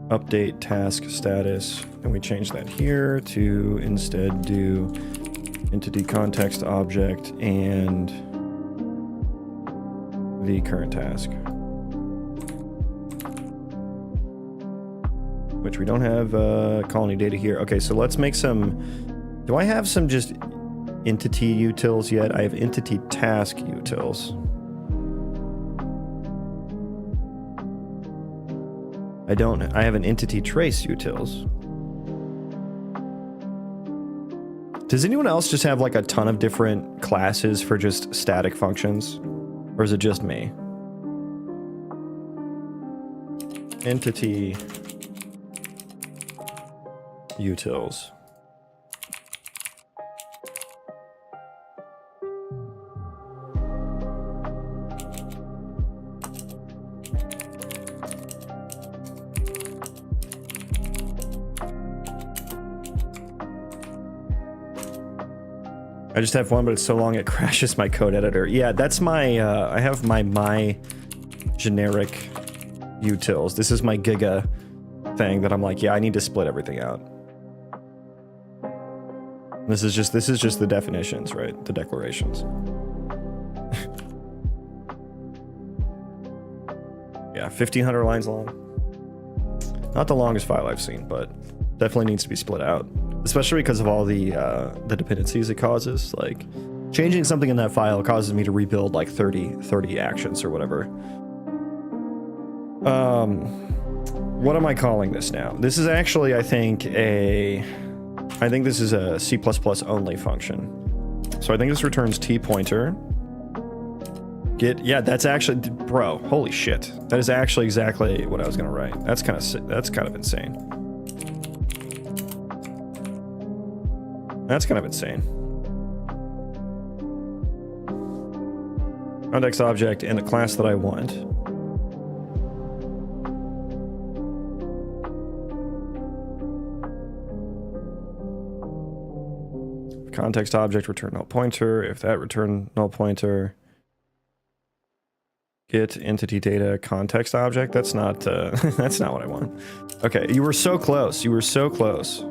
Update task status, and we change that here to instead do entity context object and the current task, which we don't have colony data here. Okay, so let's make some. Do I have some just entity utils yet? I have entity task utils. I don't. I have an entity trace utils. Does anyone else just have like a ton of different classes for just static functions? Or is it just me? Entity utils. I just have one, but it's so long it crashes my code editor. Yeah, that's my, I have my generic utils. This is my Giga thing that I'm like, yeah, I need to split everything out. This is just the definitions, right? The declarations. Yeah, 1,500 lines long. Not the longest file I've seen, but definitely needs to be split out. Especially because of all the dependencies it causes. Like, changing something in that file causes me to rebuild like 30 actions or whatever. What am I calling this now? This is actually, I think this is a C++ only function. So I think this returns t pointer. Yeah, that's actually, bro, holy shit. That is actually exactly what I was gonna write. That's kind of insane. That's kind of insane. Context object and the class that I want. Context object return null pointer. If that return null pointer, get entity data context object. That's not that's not what I want. Okay, you were so close. You were so close.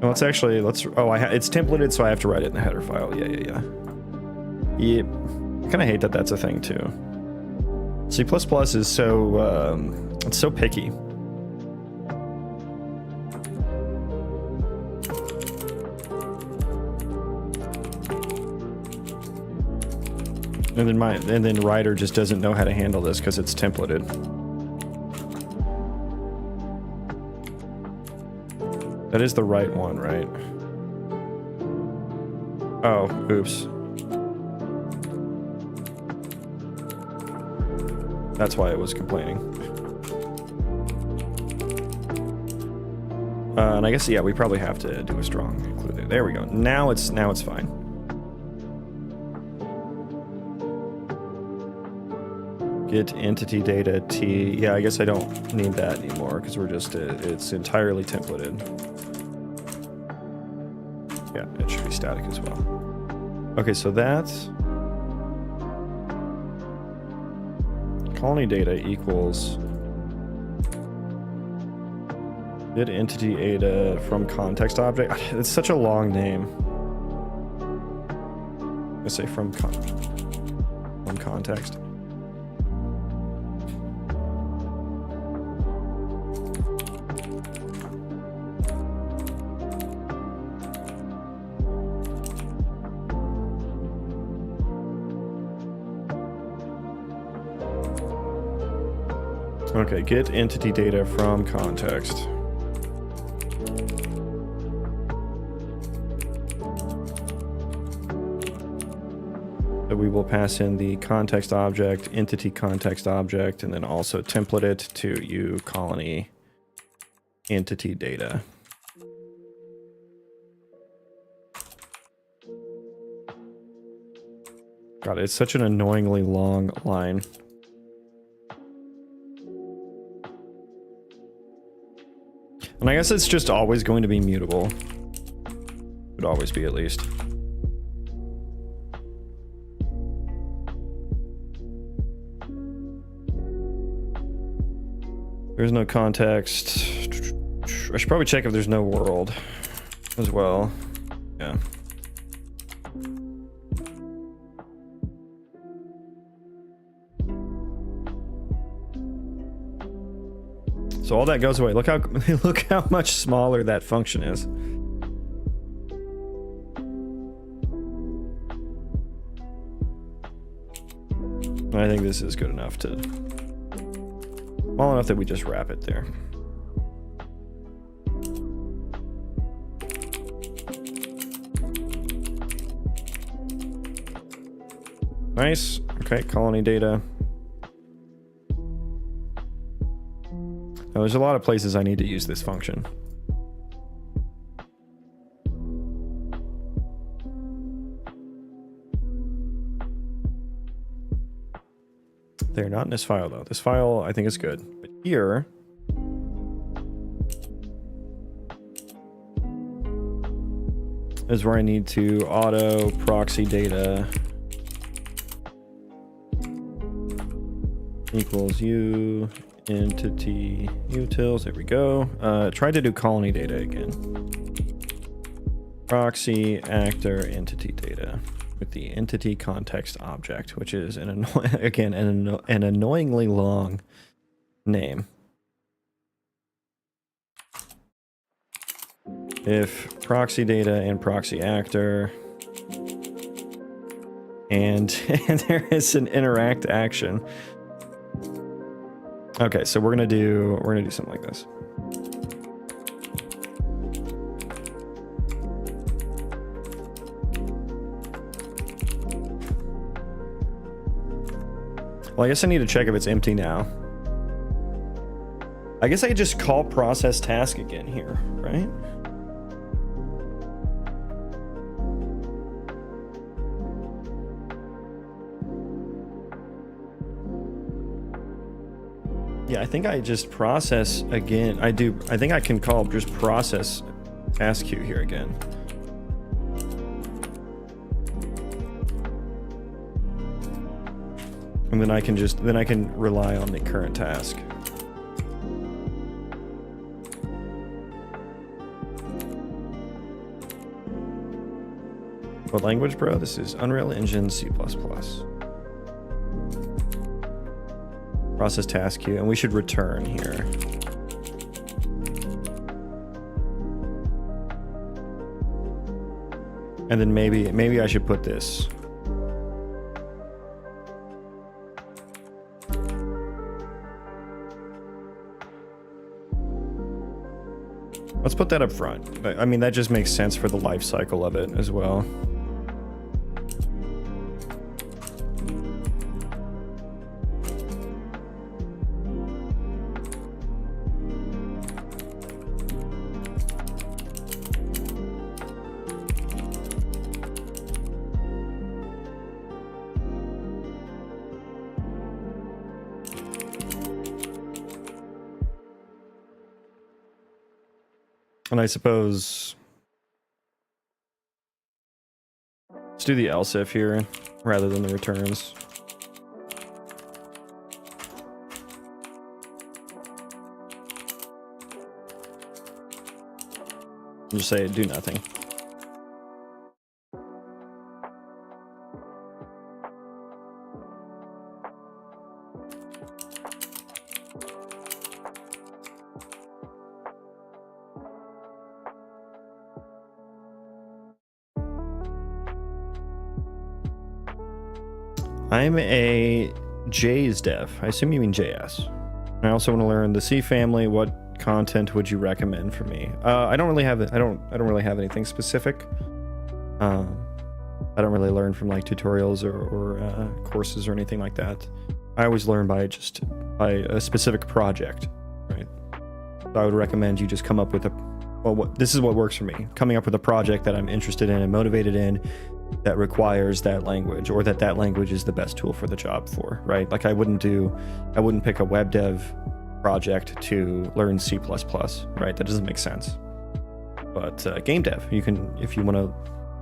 Let's actually, it's templated, so I have to write it in the header file. Yeah. Yep. I kind of hate that that's a thing too. C++ is so, it's so picky. And then writer just doesn't know how to handle this because it's templated. That is the right one, right? Oh, oops. That's why it was complaining. And I guess, yeah, we probably have to do a strong include there. There we go. Now it's fine. Get entity data T. Yeah, I guess I don't need that anymore because we're just, it's entirely templated. Yeah, it should be static as well. Okay, so that's colony data equals get entity data from context object. It's such a long name. gonna say from context. Okay, get entity data from context. So we will pass in the context object, entity context object, and then also template it to U colony entity data. God, it's such an annoyingly long line. And I guess it's just always going to be mutable. Would always be, at least. There's no context. I should probably check if there's no world as well. Yeah. So all that goes away. Look how much smaller that function is. I think this is good enough to... Small enough that we just wrap it there. Nice. Okay, colony data. Now, there's a lot of places I need to use this function. They're not in this file, though. This file, I think, is good. But here... is where I need to auto proxy data equals U entity utils. There we go. Try to do colony data again. Proxy actor entity data with the entity context object, which is an annoyingly long name. If proxy data and proxy actor and there is an interact action. Okay, so we're gonna do something like this. Well, I guess I need to check if it's empty now. I guess I could just call process task again here, right? Yeah, I think I just process again. I think I can call just process task queue here again. And then I can rely on the current task. What language, bro? This is Unreal Engine C++. Process task queue, and we should return here. And then maybe I should put this. Let's put that up front. I mean, that just makes sense for the life cycle of it as well. And I suppose let's do the else if here rather than the returns. Just say do nothing. I'm a J's dev. I assume you mean JS. I also want to learn the C family. What content would you recommend for me? I don't really have really have anything specific. I don't really learn from like tutorials or courses or anything like that. I always learn by a specific project, right? So I would recommend you just come up with this is what works for me. Coming up with a project that I'm interested in and motivated in that requires that language, or that language is the best tool for the job for, right? Like I wouldn't pick a web dev project to learn C++, right? That doesn't make sense. But game dev, if you want to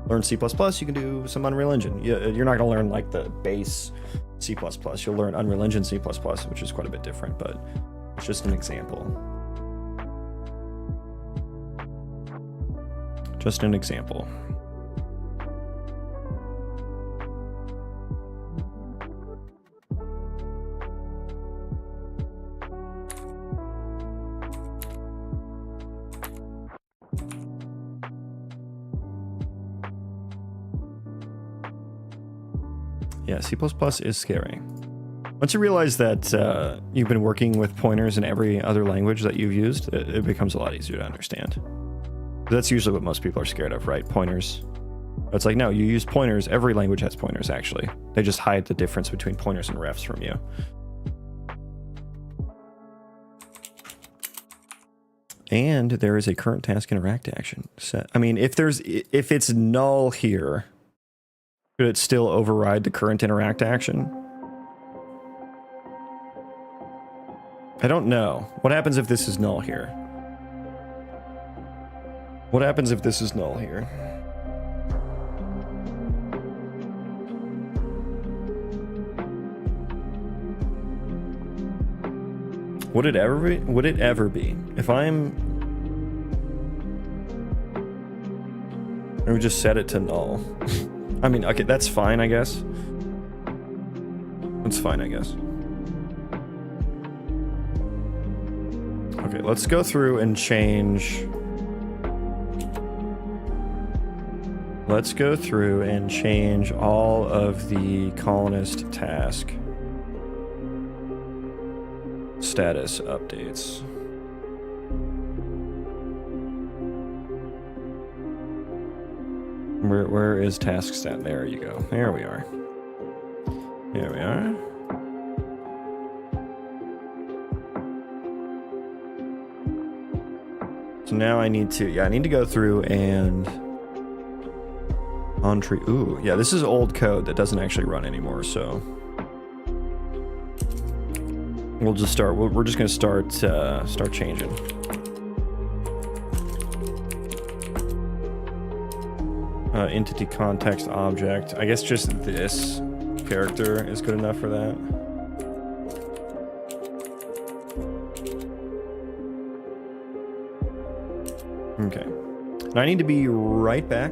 learn C++, you can do some Unreal Engine. You're not going to learn like the base C++. You'll learn Unreal Engine C++, which is quite a bit different, but it's just an example. Just an example. Yeah, C++ is scary. Once you realize that you've been working with pointers in every other language that you've used, it becomes a lot easier to understand. That's usually what most people are scared of, right? Pointers. It's like, no, you use pointers. Every language has pointers, actually. They just hide the difference between pointers and refs from you. And there is a current task interact action set. I mean, if it's null here, could it still override the current interact action? I don't know. What happens if this is null here? What happens if this is null here? Would it ever be? Would it ever be? If I'm... Let me just set it to null. I mean, okay, that's fine, I guess. That's fine, I guess. Okay, let's go through and change... Let's go through and change all of the colonist task status updates. Where is task stat? There you go. There we are. There we are. So now I need to go through and on tree. Ooh, yeah, this is old code that doesn't actually run anymore, so we'll just start. We're just gonna start changing. Entity context object. I guess just this character is good enough for that. Okay. Now I need to be right back.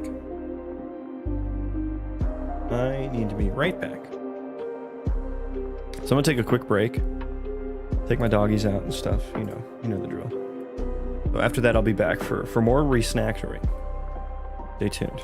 I need to be right back. So I'm gonna take a quick break. Take my doggies out and stuff. You know the drill. So after that, I'll be back for more Refactoring. Stay tuned.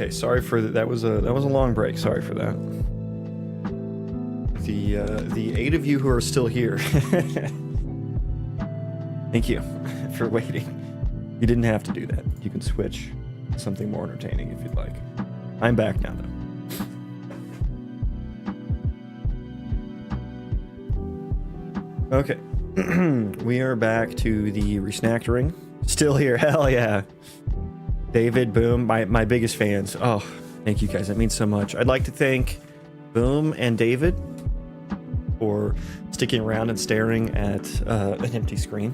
Okay, sorry for that. That was a long break. Sorry for that. The 8 of you who are still here. Thank you for waiting. You didn't have to do that. You can switch to something more entertaining if you'd like. I'm back now, though. Okay. We are back to the Refactoring. Still here. Hell yeah. David, Boom, my biggest fans. Oh, thank you guys. That means so much. I'd like to thank Boom and David for sticking around and staring at an empty screen.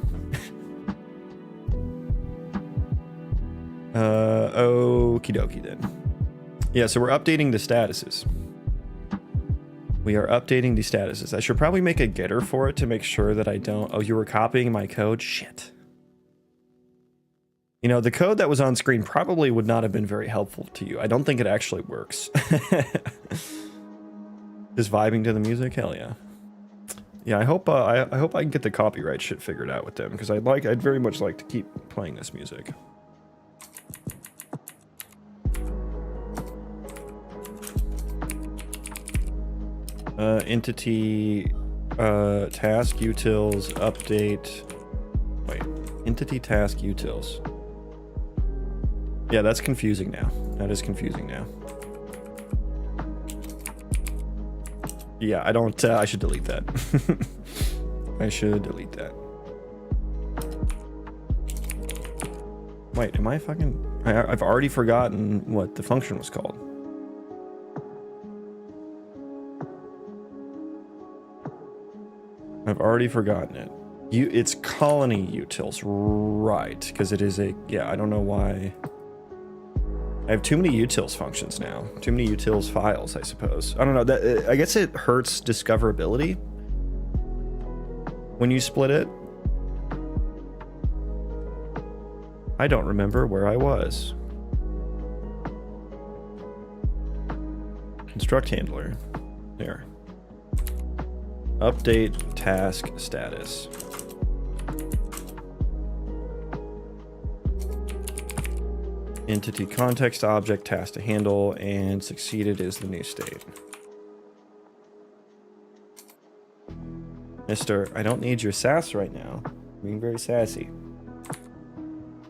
Okie dokie then. Yeah, so we're updating the statuses. We are updating the statuses. I should probably make a getter for it to make sure that I don't... Oh, you were copying my code? Shit. You know, the code that was on screen probably would not have been very helpful to you. I don't think it actually works. Just vibing to the music? Hell yeah. Yeah, I hope I can get the copyright shit figured out with them, because I'd very much like to keep playing this music. Entity task utils update. Wait, entity task utils. Yeah, that's confusing now. That is confusing now. Yeah, I don't. I should delete that. I should delete that. Wait, am I fucking? I've already forgotten what the function was called. I've already forgotten it. It's colony utils, right? Because it is a... Yeah, I don't know why. I have too many utils functions now. Too many utils files, I suppose. I don't know. That I guess it hurts discoverability when you split it. I don't remember where I was. Construct handler. There. Update task status. Entity context object task to handle, and succeeded is the new state. Mister, I don't need your sass right now. I'm being very sassy.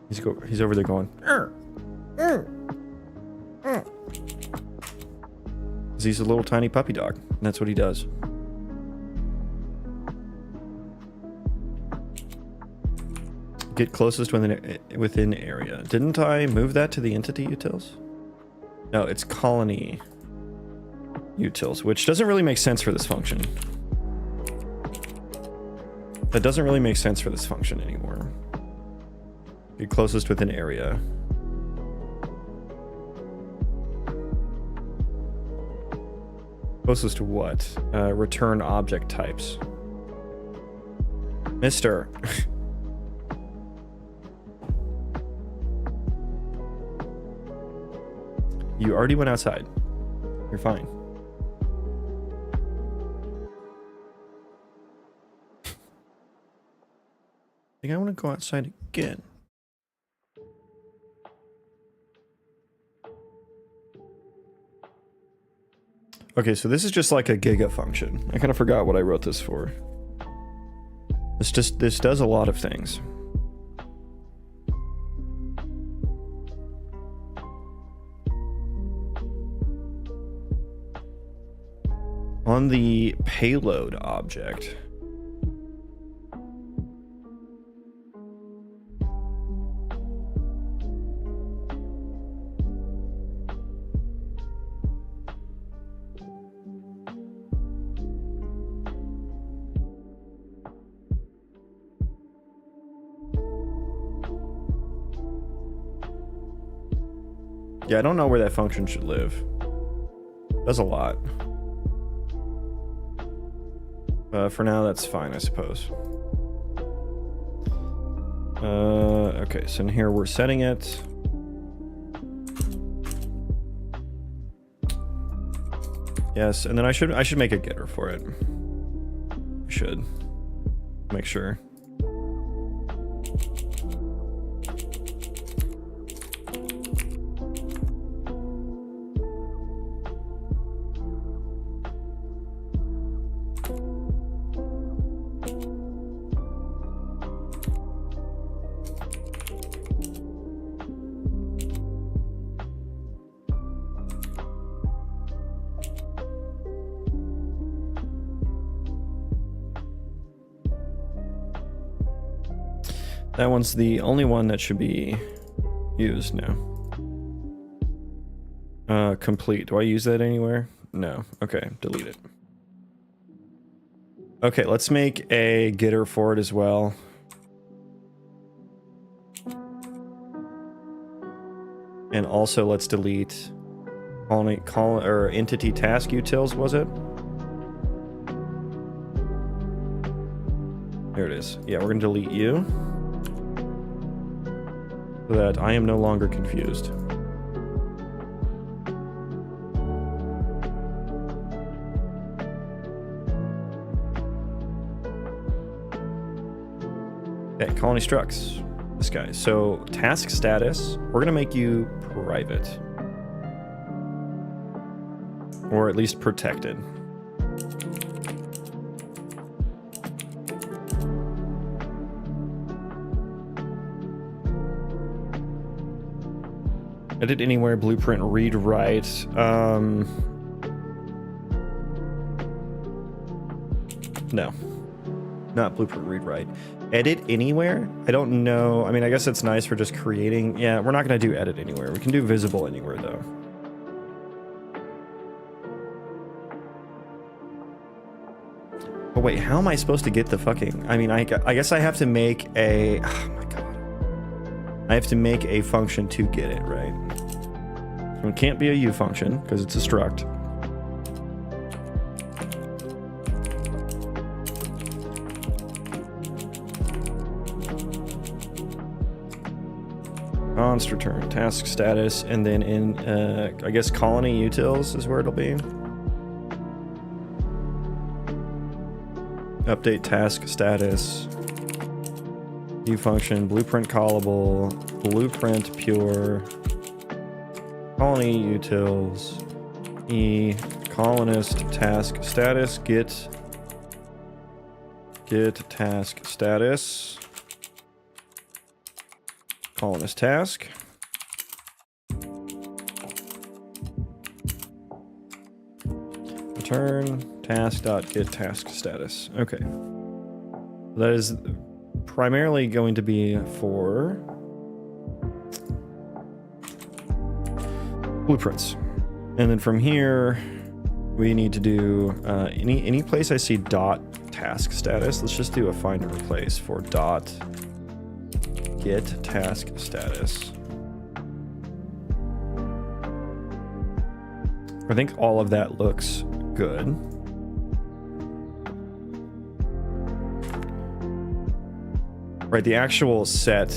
He's over there going. He's a little tiny puppy dog, and that's what he does. Get closest within area. Didn't I move that to the entity utils? No, it's colony utils, which doesn't really make sense for this function. That doesn't really make sense for this function anymore. Get closest within area. Closest to what? Return object types. Mister. You already went outside. You're fine. I think I want to go outside again. Okay, so this is just like a giga function. I kind of forgot what I wrote this for. This does a lot of things. On the payload object. Yeah, I don't know where that function should live. Does a lot. For now, that's fine, I suppose. Okay, so in here we're setting it. Yes, and then I should make a getter for it. I should make sure. That one's the only one that should be used now. Complete. Do I use that anywhere? No. Okay, delete it. Okay, let's make a getter for it as well. And also let's delete or entity task utils, was it? There it is. Yeah, we're gonna delete you so that I am no longer confused. Okay, colony structs. This guy. So task status, we're gonna make you private. Or at least protected. Edit anywhere, blueprint, read, write. No. Not blueprint, read, write. Edit anywhere? I don't know. I mean, I guess it's nice for just creating. Yeah, we're not going to do edit anywhere. We can do visible anywhere, though. Oh, wait, how am I supposed to get the fucking... I mean, I guess I have to make a... Oh, my God. I have to make a function to get it, right? So it can't be a U function, because it's a struct. Const return task status, and then in I guess colony utils is where it'll be. Update task status, U function, blueprint callable, blueprint pure, colony utils, E colonist task status, get task status. Colonist task. Return task.get task status. Okay. That is primarily going to be for blueprints. And then from here, we need to do any place I see dot task status. Let's just do a find and replace for dot get task status. I think all of that looks good. Right, the actual set.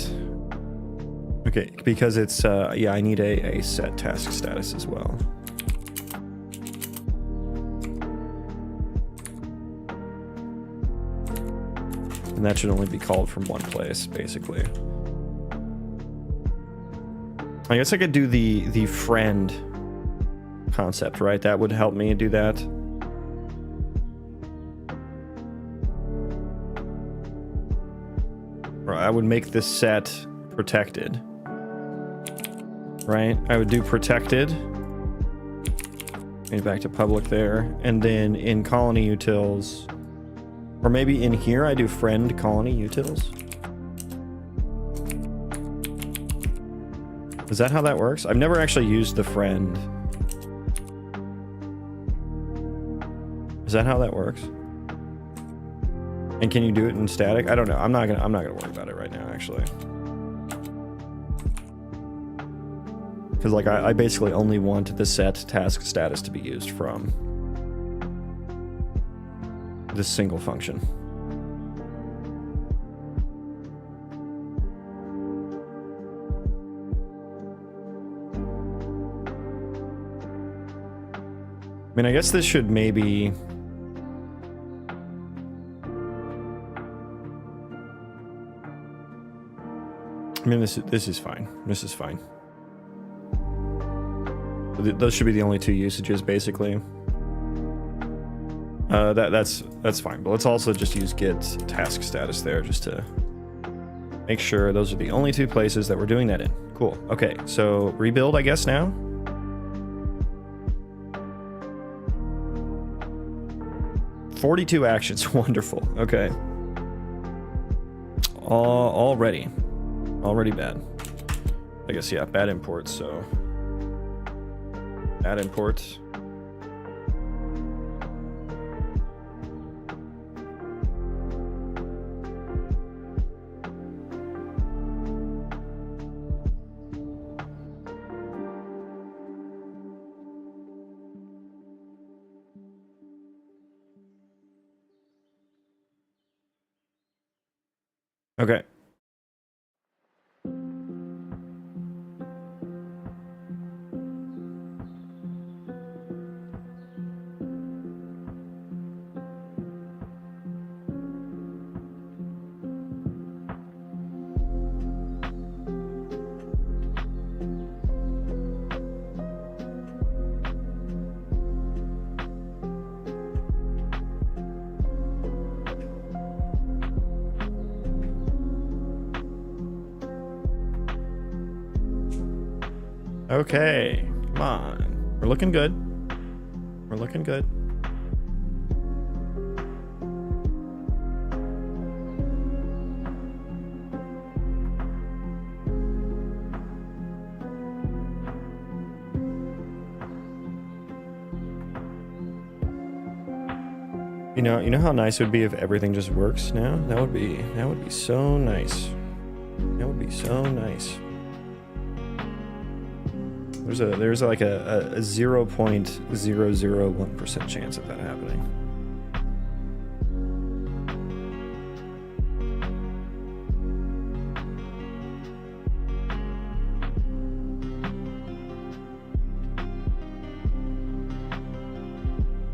Okay, because it's yeah, I need a set task status as well. And that should only be called from one place, basically. I guess I could do the friend concept, right? That would help me do that. Or I would make this set protected. Right? I would do protected. Maybe back to public there. And then in colony utils, or maybe in here I do friend colony utils. Is that how that works? I've never actually used the friend. Is that how that works? And can you do it in static? I don't know. I'm not gonna worry about it right now, actually. Because like I basically only want the set task status to be used from this single function. I mean, I guess this should maybe... I mean, this is fine. This is fine. Those should be the only two usages, basically. That's fine. But let's also just use get task status there, just to make sure those are the only two places that we're doing that in. Cool. Okay, so rebuild, I guess, now. ...42 actions. Wonderful. Okay. Already bad. I guess, yeah, bad imports, so. Bad imports. Okay. Okay, come on. We're looking good. We're looking good. You know how nice it would be if everything just works now? That would be so nice. That would be so nice. There's like a 0.001% chance of that happening.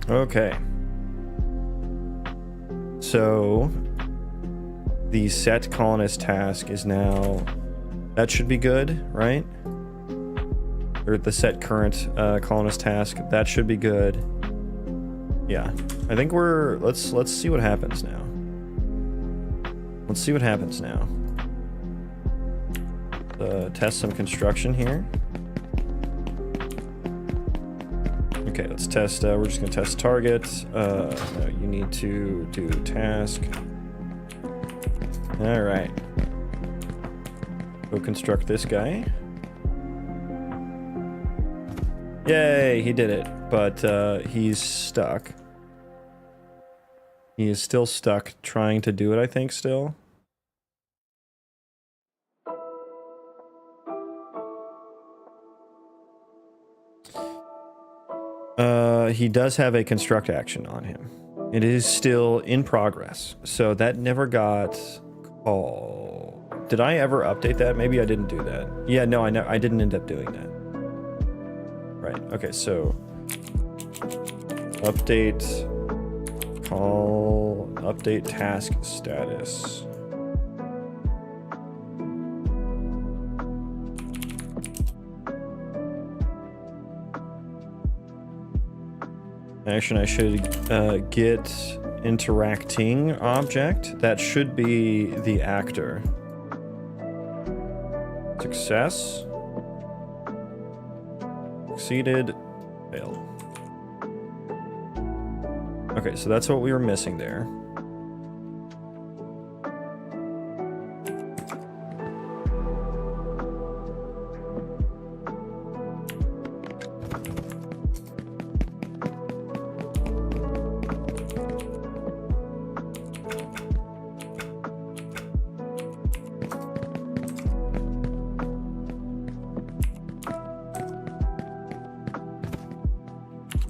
Okay. So the set colonist task is now, that should be good, right? Or the set current colonist task, that should be good. Yeah, I think let's see what happens now. Let's see what happens now. Test some construction here. Okay, let's test, we're just gonna test target. No, you need to do task. All right. Go construct this guy. Yay, he did it, but he's stuck. He is still stuck trying to do it, I think, still. He does have a construct action on him. It is still in progress, so that never got called. Did I ever update that? Maybe I didn't do that. Yeah, no, I didn't end up doing that. Right, okay, so update task status. Action, I should get interacting object. That should be the actor. Success. Succeeded. Failed. Okay, so that's what we were missing there.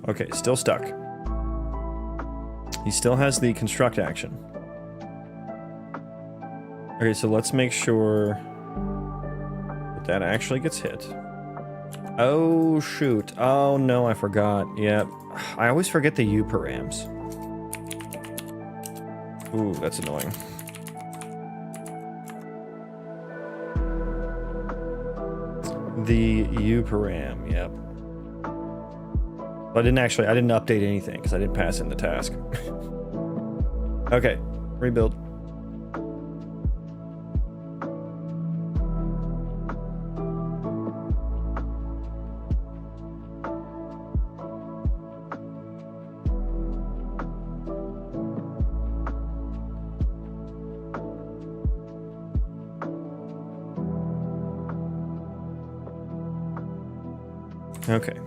Okay, still stuck. He still has the construct action. Okay, so let's make sure that actually gets hit. Oh, shoot. Oh, no, I forgot. Yep. I always forget the U params. Ooh, that's annoying. The U param, yep. I didn't update anything because I didn't pass in the task. Okay, rebuild. Okay.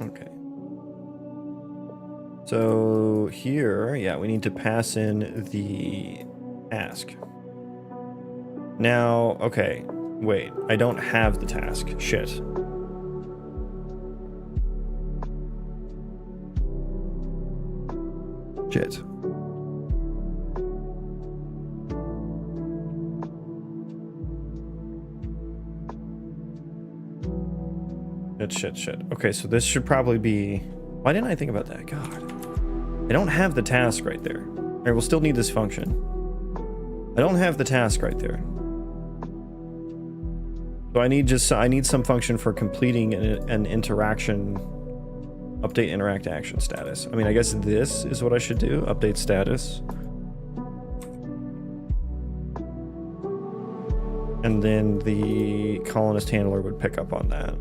Okay. So here, yeah, we need to pass in the task. Now, okay, wait, I don't have the task. Shit. Shit. Shit. Okay, so this should probably be... Why didn't I think about that? God. I don't have the task right there. I will still need this function. I don't have the task right there. So I need some function for completing an interaction, update interact action status. I mean, I guess this is what I should do, update status. And then the colonist handler would pick up on that.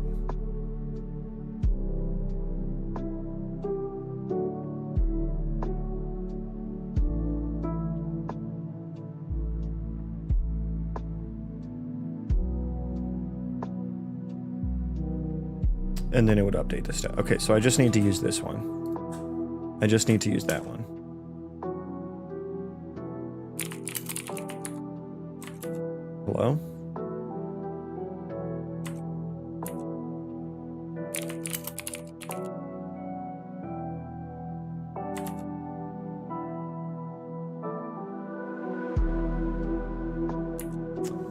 And then it would update the stat. Okay, so I just need to use this one. I just need to use that one. Hello?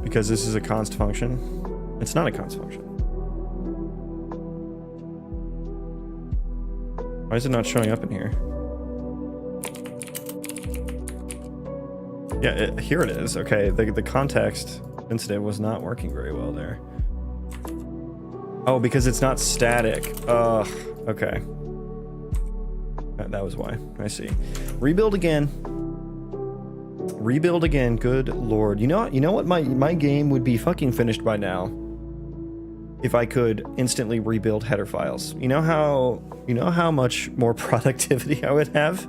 Because this is a const function. It's not a const function. Why is it not showing up in here? Yeah, here it is. Okay, the context sensitive was not working very well there. Oh, because it's not static. Ugh, okay. That was why. I see. Rebuild again. Rebuild again. Good lord. You know what? My game would be fucking finished by now if I could instantly rebuild header files. You know how much more productivity I would have?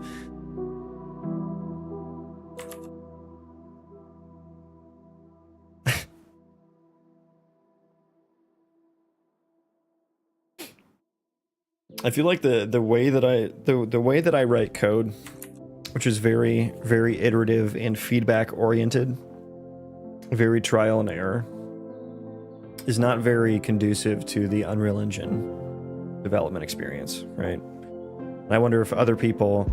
I feel like the way that I write code, which is very, very iterative and feedback oriented, very trial and error, is not very conducive to the Unreal Engine development experience, right? And I wonder if other people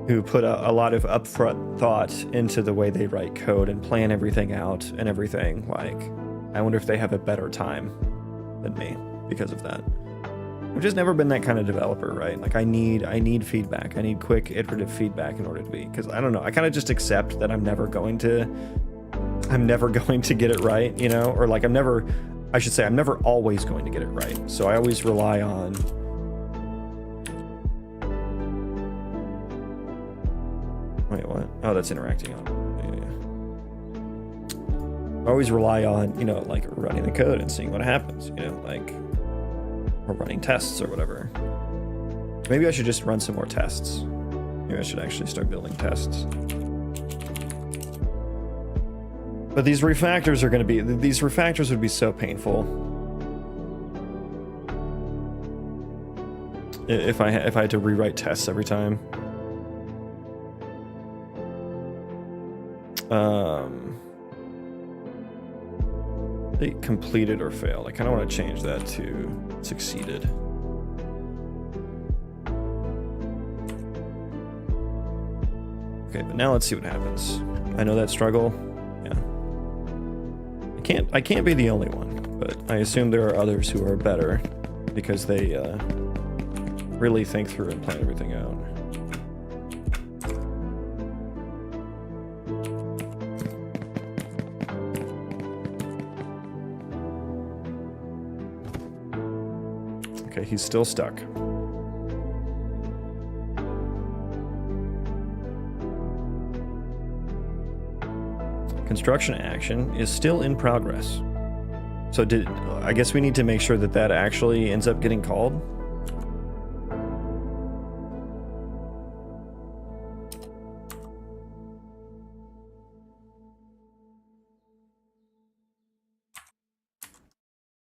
who put a lot of upfront thought into the way they write code and plan everything out and everything, like, I wonder if they have a better time than me because of that. I've just never been that kind of developer, right? Like, I need feedback. I need quick iterative feedback in order to be, because I don't know, I kind of just accept that I'm never going to get it right, you know? Or like I'm never always going to get it right. So I always rely on... Wait, what? Oh, that's interacting on. Yeah. I always rely on, you know, like running the code and seeing what happens, you know, like, or running tests or whatever. Maybe I should just run some more tests. Maybe I should actually start building tests. But these refactors are going to be... These refactors would be so painful. If I had to rewrite tests every time. They completed or failed. I kind of want to change that to succeeded. Okay, but now let's see what happens. I know that struggle. Yeah. I can't be the only one, but I assume there are others who are better because they really think through and plan everything out. Okay, he's still stuck. construction action is still in progress. So I guess we need to make sure that that actually ends up getting called.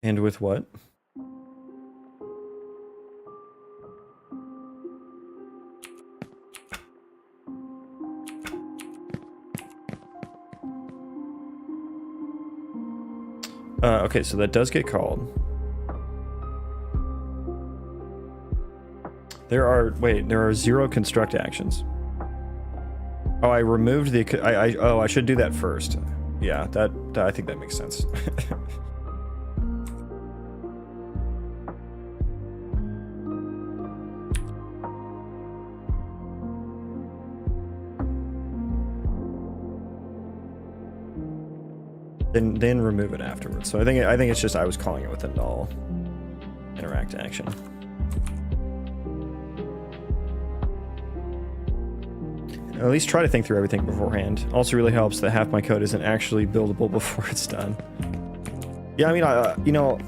And with what? Okay, so that does get called. There are 0 construct actions. Oh, I removed the, oh, I should do that first. Yeah, I think that makes sense. Then remove it afterwards. So I think it's just I was calling it with a null interact action. At least try to think through everything beforehand. Also really helps that half my code isn't actually buildable before it's done. Yeah, I mean, you know,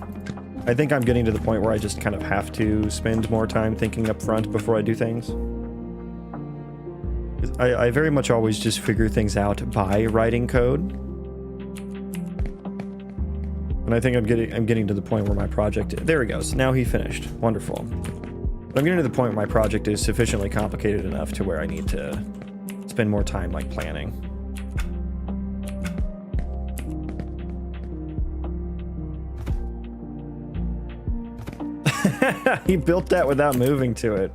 I think I'm getting to the point where I just kind of have to spend more time thinking up front before I do things. I very much always just figure things out by writing code. And I think I'm getting to the point where my project, there he goes. Now he finished. Wonderful. But I'm getting to the point where my project is sufficiently complicated enough to where I need to spend more time like planning. He built that without moving to it.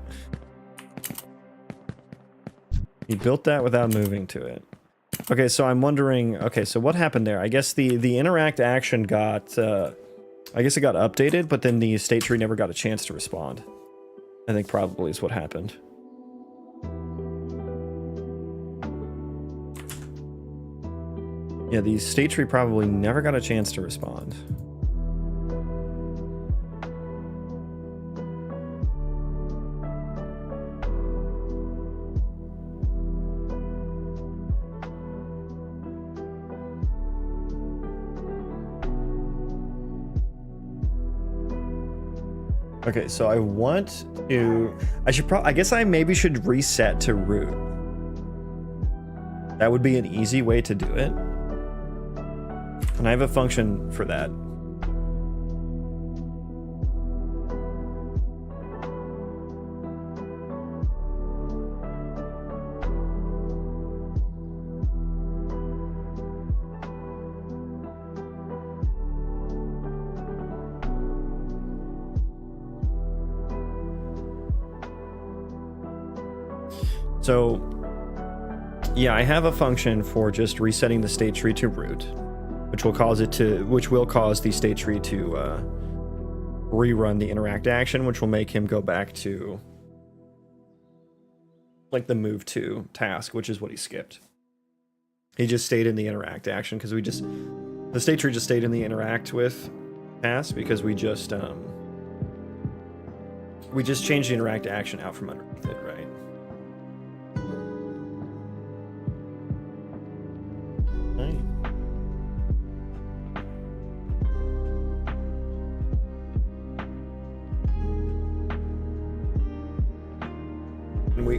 He built that without moving to it. Okay, so I'm wondering, okay, so what happened there? I guess the interact action got, I guess it got updated, but then the state tree never got a chance to respond. I think probably is what happened. Yeah, the state tree probably never got a chance to respond. Okay, so I want to, I guess I maybe should reset to root. That would be an easy way to do it. And I have a function for that. So, yeah, I have a function for just resetting the state tree to root, which will cause the state tree to rerun the interact action, which will make him go back to like the move to task, which is what he skipped. He just stayed in the interact action because the state tree just stayed in the interact with task because we just changed the interact action out from underneath it, right?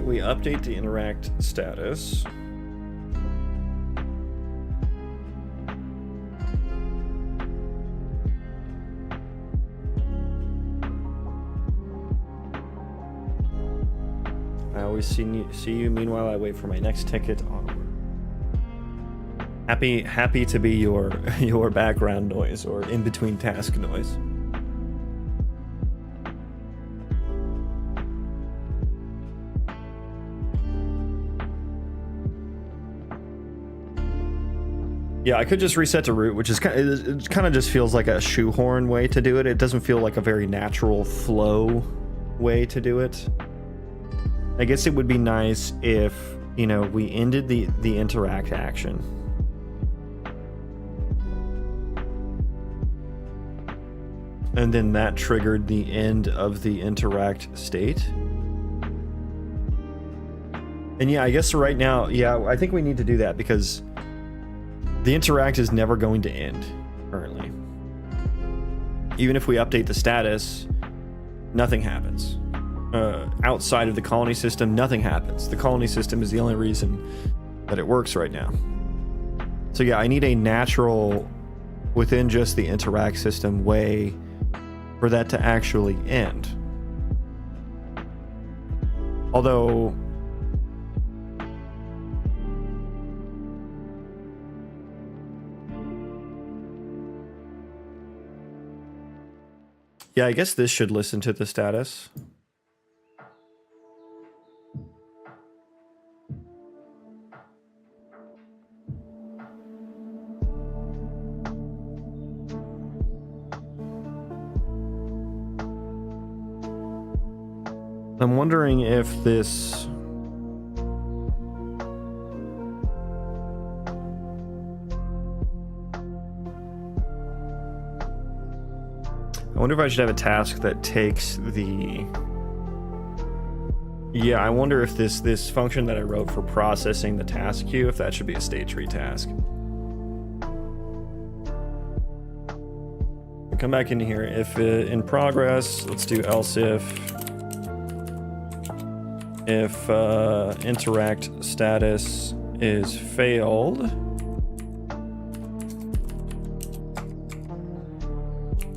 We update the interact status. I always see you. Meanwhile, I wait for my next ticket onward. Happy to be your background noise or in between task noise. Yeah, I could just reset to root, which is it kind of just feels like a shoehorn way to do it. It doesn't feel like a very natural flow way to do it. I guess it would be nice if, you know, we ended the interact action. And then that triggered the end of the interact state. And yeah, I guess right now, yeah, I think we need to do that because The interact is never going to end currently. Even if we update the status, nothing happens. Outside of the colony system, nothing happens. The colony system is the only reason that it works right now. So yeah, I need a natural, within just the interact system, way for that to actually end. Although, yeah, I guess this should listen to the status. I'm wondering if this... I wonder if I should have a task that takes the... Yeah, I wonder if this function that I wrote for processing the task queue, if that should be a state tree task. Come back in here. If in progress, let's do else if interact status is failed,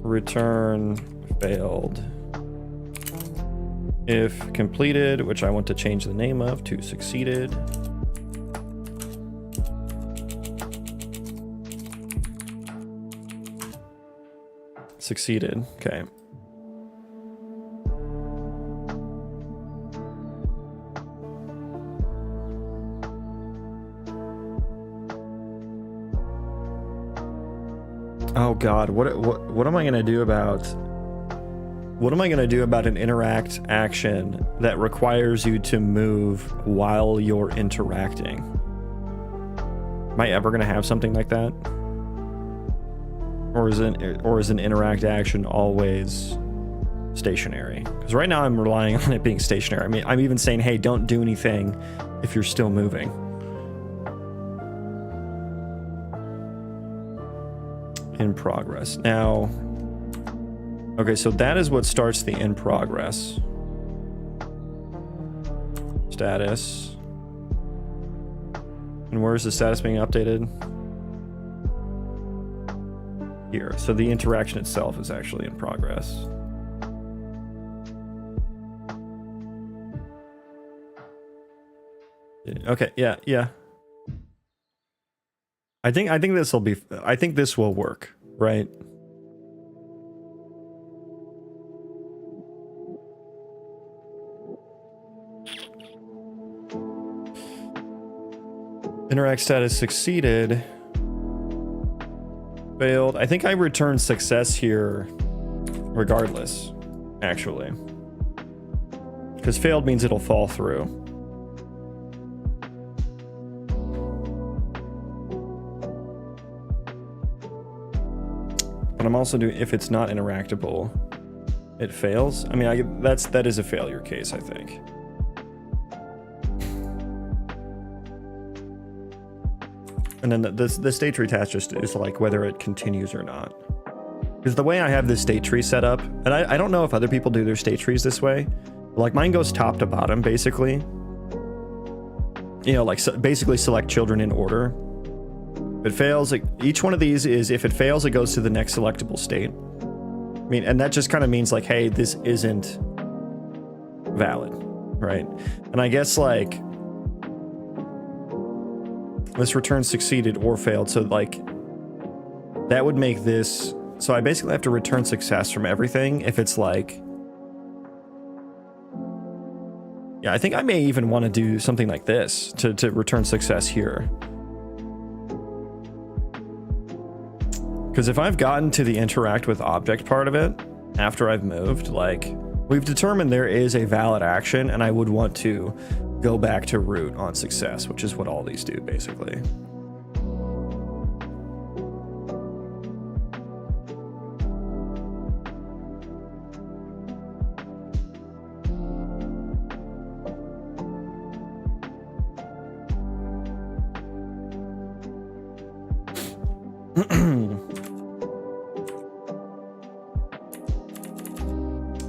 return failed. If completed, which I want to change the name of to succeeded. Succeeded, okay. Oh God, what am I gonna do about an interact action that requires you to move while you're interacting? Am I ever gonna have something like that? Or is an interact action always stationary? Because right now I'm relying on it being stationary. I mean, I'm even saying, hey, don't do anything if you're still moving. In progress. Now, okay, so that is what starts the in progress. Status. And where is the status being updated? Here. So the interaction itself is actually in progress. Okay, yeah. I think this will work, right? Interact status succeeded. Failed. I think I returned success here regardless, actually. Because failed means it'll fall through. But I'm also doing, if it's not interactable, it fails. I mean, that is a failure case, I think. And then the state tree task just is like whether it continues or not. Because the way I have this state tree set up, and I don't know if other people do their state trees this way, but like mine goes top to bottom, basically. You know, like basically select children in order. If it fails, like, each one of these is, if it fails, it goes to the next selectable state. I mean, and that just kind of means like, hey, this isn't valid, right? And I guess like, this return succeeded or failed. So like, that would make this, so I basically have to return success from everything if it's like, yeah, I think I may even want to do something like this to return success here. Because if I've gotten to the interact with object part of it after I've moved, like, we've determined there is a valid action, and I would want to go back to root on success, which is what all these do, basically.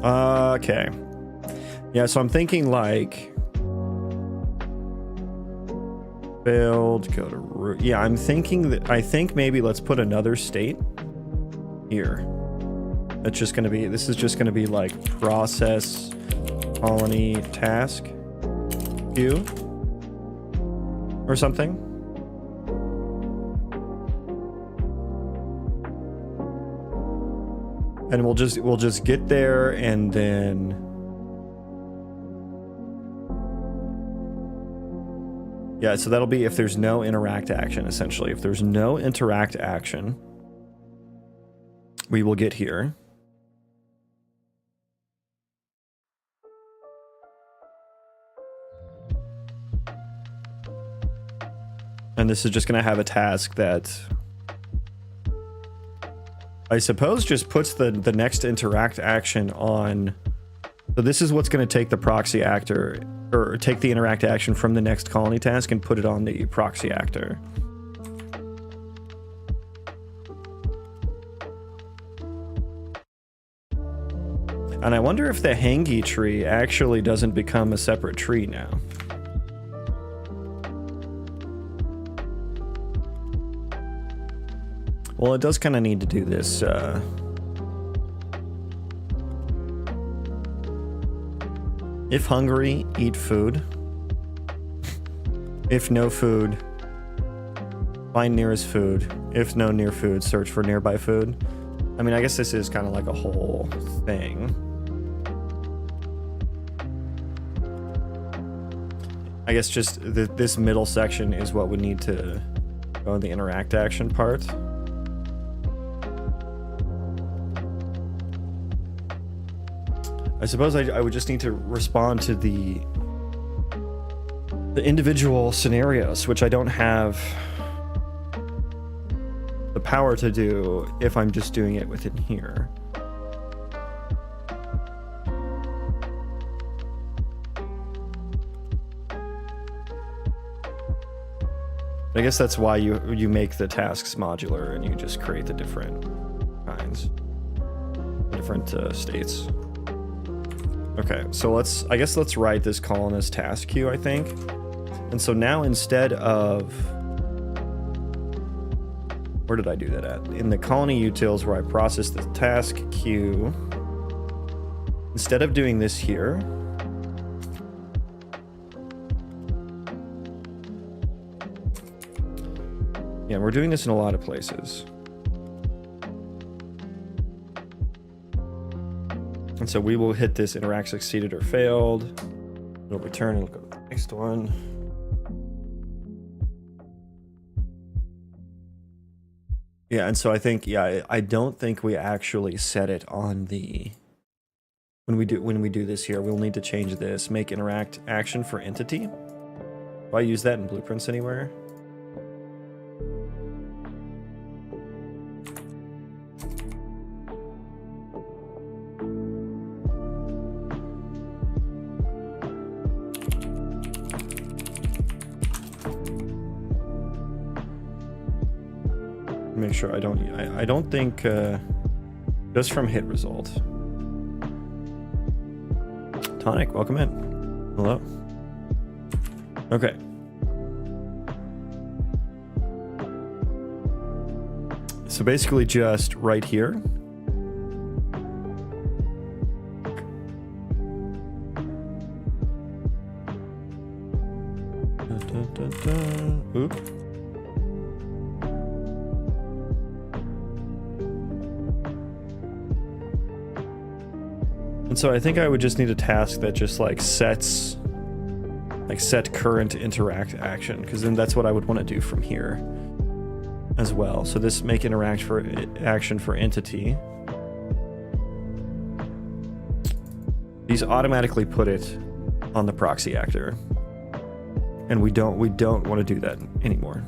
Okay. Yeah, so I'm thinking like failed, go to root. Yeah, I'm thinking that I think maybe let's put another state here. That's just gonna be, this is just gonna be like process colony task queue or something. And we'll just get there and then yeah, so that'll be if there's no interact action, essentially. If there's no interact action, we will get here. And this is just going to have a task that I suppose just puts the next interact action on. So this is what's going to take the proxy actor, or take the interact action from the next colony task and put it on the proxy actor. And I wonder if the Hangi tree actually doesn't become a separate tree now. Well, it does kind of need to do this. If hungry, eat food. If no food, find nearest food. If no near food, search for nearby food. I mean, I guess this is kind of like a whole thing. I guess just this middle section is what would need to go in the interact action part. I suppose I would just need to respond to the individual scenarios, which I don't have the power to do if I'm just doing it within here. I guess that's why you make the tasks modular and you just create the different kinds, different states. Okay, so I guess let's write this colonist task queue, I think. And so now instead of, where did I do that at? In the colony utils where I process the task queue, instead of doing this here, yeah, we're doing this in a lot of places. And so we will hit this interact succeeded or failed. It'll return and go to the next one. Yeah, and so I think, yeah, I don't think we actually set it on the, when we do this here, we'll need to change this, make interact action for entity. Do I use that in blueprints anywhere? Make sure I don't think just from hit result. Tonic, welcome in. Hello. Okay. So basically just right here. Oop. And so I think I would just need a task that just like set current interact action, because then that's what I would want to do from here as well. So this make interact for action for entity. These automatically put it on the proxy actor, and we don't want to do that anymore.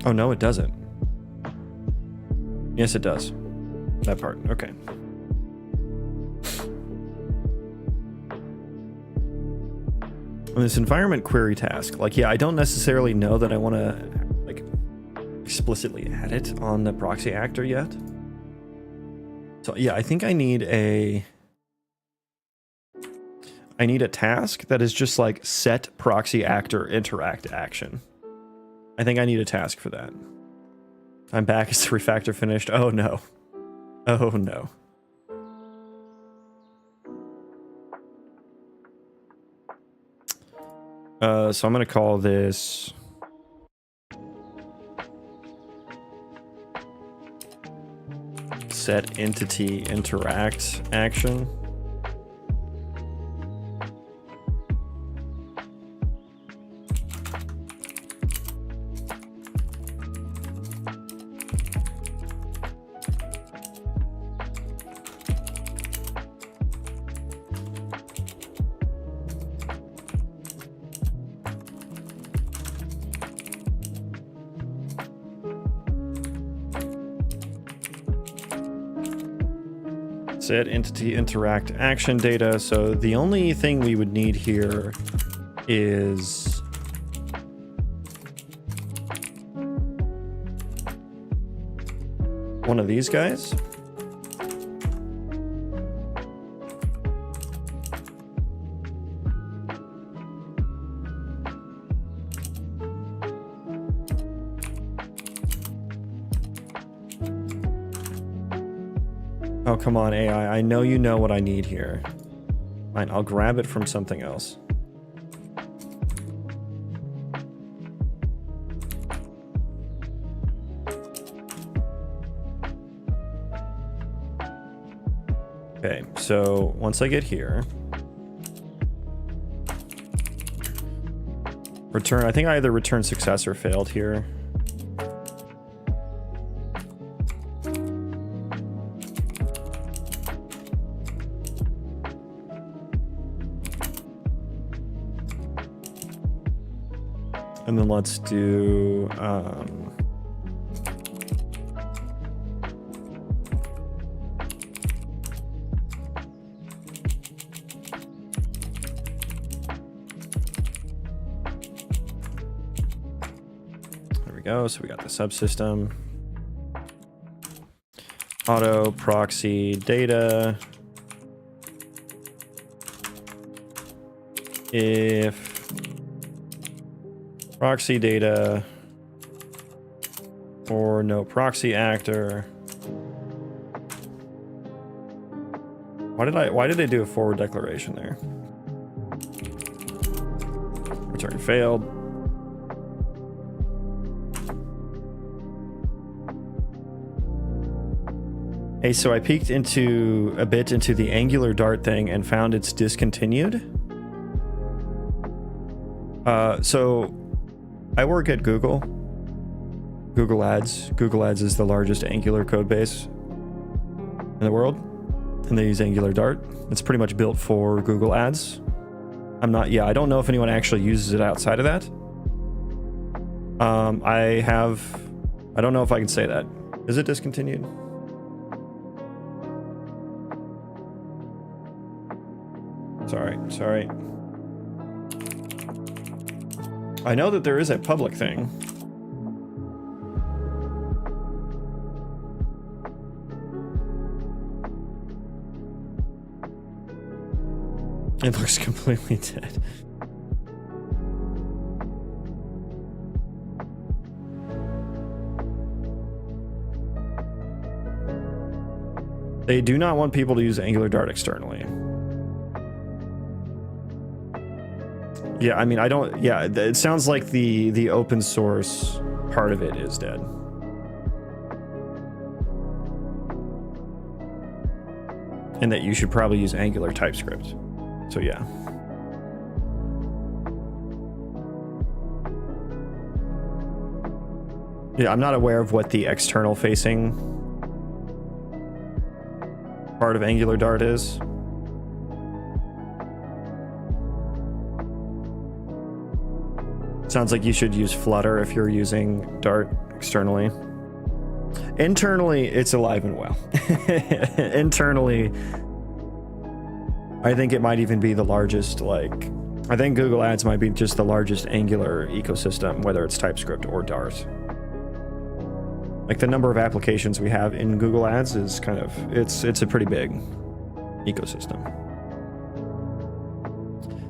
Oh, no, it doesn't. Yes, it does. That part. Okay. On this environment query task, like, yeah, I don't necessarily know that I want to like explicitly add it on the proxy actor yet. So yeah, I think I need a task that is just like set proxy actor interact action. I think I need a task for that. I'm back. Is the refactor finished? Oh no. Oh no. So I'm going to call this set entity interact action. Set entity interact action data. So the only thing we would need here is one of these guys. Oh, come on, AI. I know you know what I need here. Fine, I'll grab it from something else. Okay, so once I get here, return, I think I either return success or failed here. And then let's do there we go. So we got the subsystem, auto proxy data. If proxy data or no proxy actor. Why did I do a forward declaration there? Return failed. Hey, so I peeked into a bit into the Angular Dart thing and found it's discontinued. So I work at Google Ads. Google Ads is the largest Angular code base in the world, and they use Angular Dart. It's pretty much built for Google Ads. I don't know if anyone actually uses it outside of that. I don't know if I can say that. Is it discontinued? Sorry. I know that there is a public thing. It looks completely dead. They do not want people to use Angular Dart externally. Yeah, I mean, it sounds like the open source part of it is dead. And that you should probably use Angular TypeScript. So yeah. Yeah, I'm not aware of what the external facing part of Angular Dart is. Sounds like you should use Flutter if you're using Dart externally. Internally, it's alive and well. Internally, I think it might even be the largest I think Google Ads might be just the largest Angular ecosystem, whether it's TypeScript or Dart. Like the number of applications we have in Google Ads is kind of, it's a pretty big ecosystem.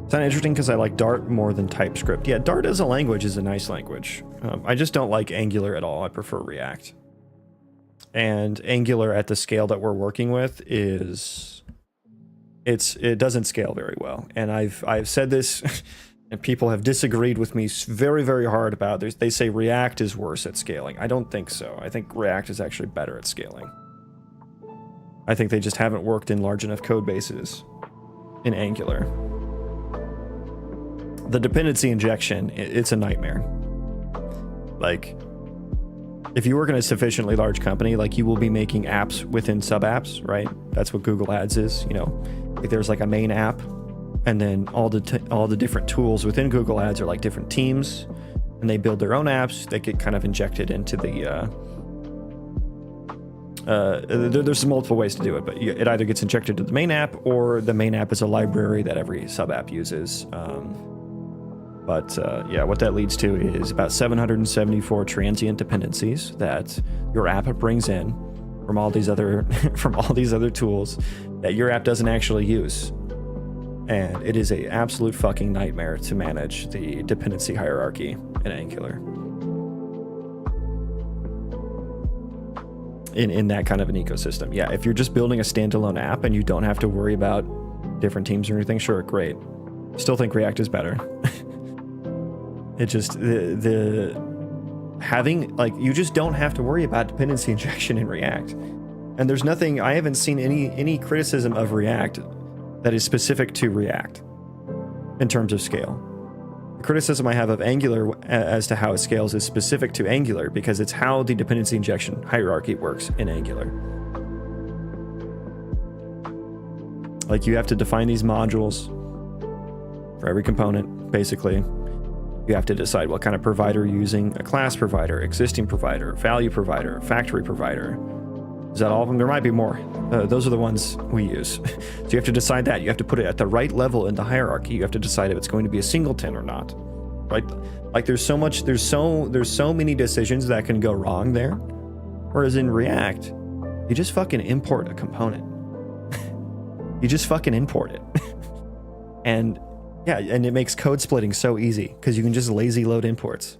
It's not interesting because I like Dart more than TypeScript. Yeah, Dart as a language is a nice language. I just don't like Angular at all. I prefer React. And Angular at the scale that we're working with is, it doesn't scale very well. And I've said this, and people have disagreed with me very, very hard about this. They say React is worse at scaling. I don't think so. I think React is actually better at scaling. I think they just haven't worked in large enough code bases in Angular. The dependency injection, it's a nightmare. Like, if you work in a sufficiently large company, like you will be making apps within sub-apps, right? That's what Google Ads is. You know, like there's like a main app, and then all the different tools within Google Ads are like different teams, and they build their own apps that get kind of injected into the. There's multiple ways to do it, but it either gets injected to the main app, or the main app is a library that every sub-app uses. Yeah, what that leads to is about 774 transient dependencies that your app brings in from all these other tools that your app doesn't actually use. And it is an absolute fucking nightmare to manage the dependency hierarchy in Angular. In that kind of an ecosystem. Yeah, if you're just building a standalone app and you don't have to worry about different teams or anything, sure, great. Still think React is better. It just, the having, like, you just don't have to worry about dependency injection in React. And there's nothing, I haven't seen any criticism of React that is specific to React in terms of scale. The criticism I have of Angular as to how it scales is specific to Angular because it's how the dependency injection hierarchy works in Angular. Like, you have to define these modules for every component, basically. You have to decide what kind of provider you're using, a class provider, existing provider, value provider, factory provider. Is that all of them? There might be more. Those are the ones we use. So you have to decide that. You have to put it at the right level in the hierarchy. You have to decide if it's going to be a singleton or not, right? Like there's so many decisions that can go wrong there. Whereas in React, you just fucking import a component. You just fucking import it. And yeah, and it makes code splitting so easy because you can just lazy load imports.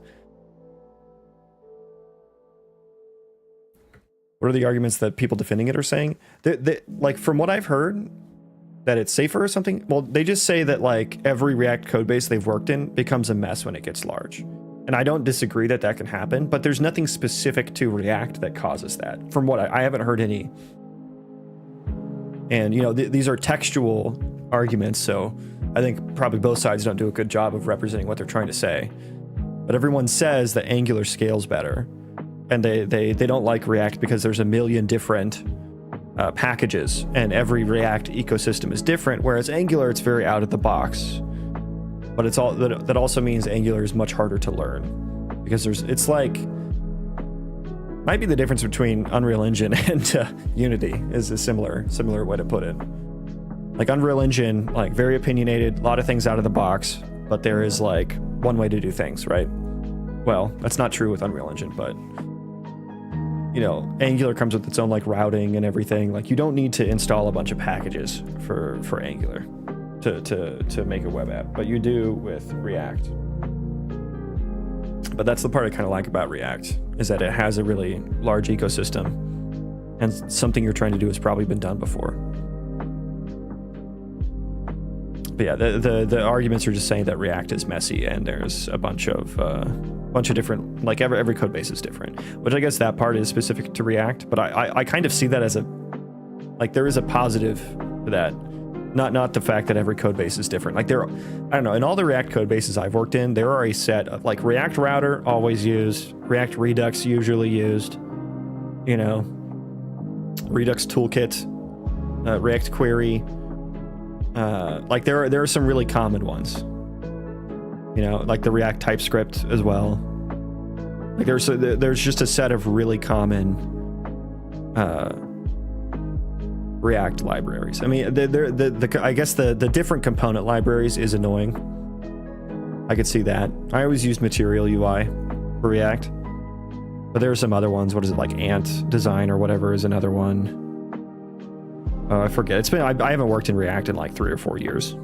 What are the arguments that people defending it are saying? Like, from what I've heard, that it's safer or something. Well, they just say that like every React code base they've worked in becomes a mess when it gets large. And I don't disagree that that can happen, but there's nothing specific to React that causes that. From what I haven't heard any. And, you know, these are textual arguments, so I think probably both sides don't do a good job of representing what they're trying to say. But everyone says that Angular scales better. And they don't like React because there's a million different packages, and every React ecosystem is different, whereas Angular, it's very out of the box. But it's all that also means Angular is much harder to learn because it's like, might be the difference between Unreal Engine and Unity is a similar way to put it. Like Unreal Engine, like very opinionated, a lot of things out of the box, but there is like one way to do things, right? Well, that's not true with Unreal Engine, but you know, Angular comes with its own like routing and everything. Like you don't need to install a bunch of packages for Angular to make a web app, but you do with React. But that's the part I kind of like about React, is that it has a really large ecosystem, and something you're trying to do has probably been done before. But yeah, the arguments are just saying that React is messy, and there's a bunch of different, like every code base is different, which I guess that part is specific to React, but I kind of see that as like there is a positive to that. Not the fact that every code base is different. Like I don't know, in all the React code bases I've worked in, there are a set of like React Router always used, React Redux usually used, you know, Redux Toolkit, React Query. Like there are some really common ones, you know, like the React TypeScript as well. Like there's just a set of really common React libraries. I mean, I guess the different component libraries is annoying I could see that. I always used Material UI for React. But there are some other ones. What is it, like Ant Design or whatever is another one. I forget. It's been, I haven't worked in React in like 3 or 4 years.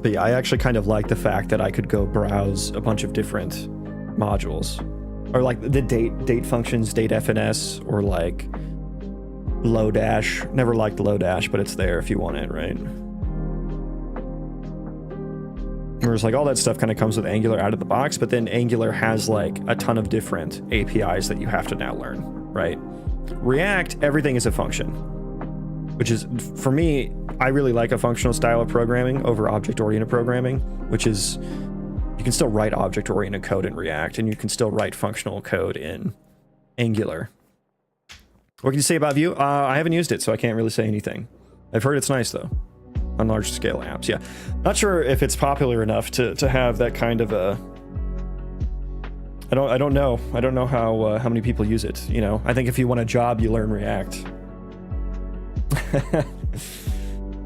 But yeah, I actually kind of like the fact that I could go browse a bunch of different modules. Or like the date functions, date FNS, or like Lodash. Never liked Lodash, but it's there if you want it, right? Whereas like all that stuff kind of comes with Angular out of the box, but then Angular has like a ton of different APIs that you have to now learn, right? React, everything is a function, which is, for me, I really like a functional style of programming over object-oriented programming, which is, you can still write object-oriented code in React, and you can still write functional code in Angular. What can you say about Vue? I haven't used it, so I can't really say anything. I've heard it's nice, though, on large-scale apps, yeah. Not sure if it's popular enough to have that kind of a... I don't know. I don't know how many people use it, you know? I think if you want a job, you learn React.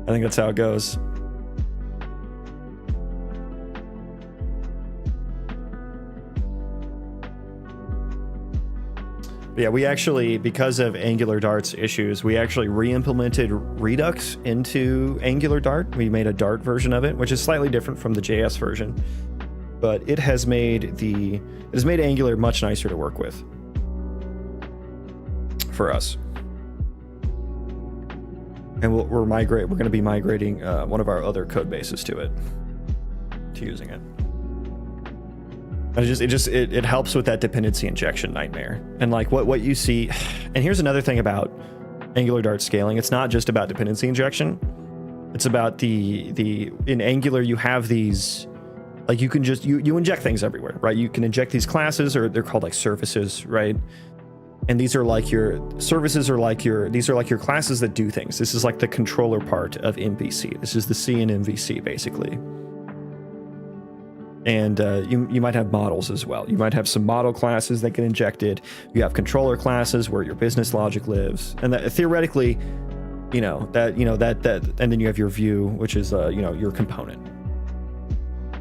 I think that's how it goes. But yeah, we actually, because of Angular Dart's issues, we actually re-implemented Redux into Angular Dart. We made a Dart version of it, which is slightly different from the JS version, but it has made Angular much nicer to work with for us. And we're going to be migrating one of our other code bases to using it. And it helps with that dependency injection nightmare. And like what you see, and here's another thing about Angular Dart scaling. It's not just about dependency injection. It's about in Angular you have these, like you can just you inject things everywhere, right? You can inject these classes, or they're called like services, right? And these are like your services, these are like your classes that do things. This is like the controller part of MVC. This is the C in MVC, basically. And you might have models as well. You might have some model classes that get injected. You have controller classes where your business logic lives. And that theoretically, that, and then you have your view, which is, your component.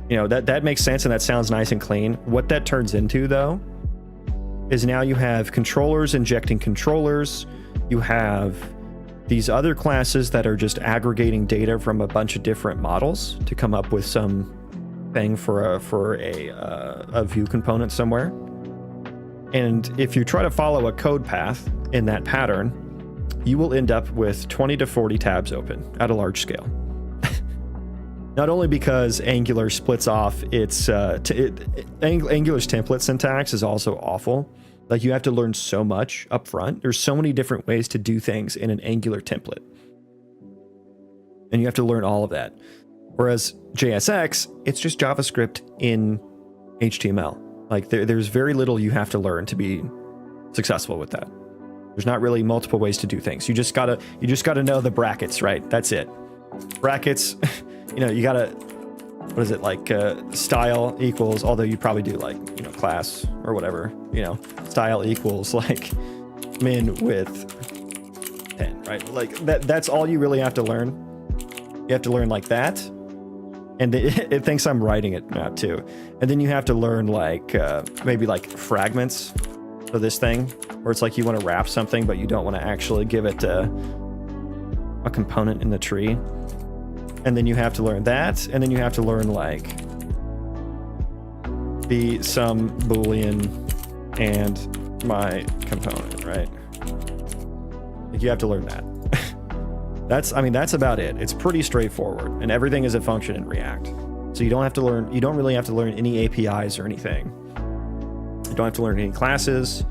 That makes sense, and that sounds nice and clean. What that turns into, though, is now you have controllers injecting controllers. You have these other classes that are just aggregating data from a bunch of different models to come up with some thing for a view component somewhere. And if you try to follow a code path in that pattern, you will end up with 20 to 40 tabs open at a large scale. Not only because Angular splits off its Angular's template syntax is also awful. Like, you have to learn so much up front. There's so many different ways to do things in an Angular template, and you have to learn all of that. Whereas JSX, it's just JavaScript in HTML. Like, there's very little you have to learn to be successful with that. There's not really multiple ways to do things. You just gotta know the brackets, right? That's it. Brackets. You gotta, what is it, like style equals, although you probably do like, class or whatever, style equals like min width 10, right? Like that's all you really have to learn. You have to learn like that. And it thinks I'm writing it now too. And then you have to learn like maybe like fragments for this thing, where it's like you want to wrap something, but you don't want to actually give it a component in the tree. And then you have to learn that, and then you have to learn like some Boolean and my component, right? Like, you have to learn that. That's about it. It's pretty straightforward, and everything is a function in React. So you don't really have to learn any APIs or anything. You don't have to learn any classes.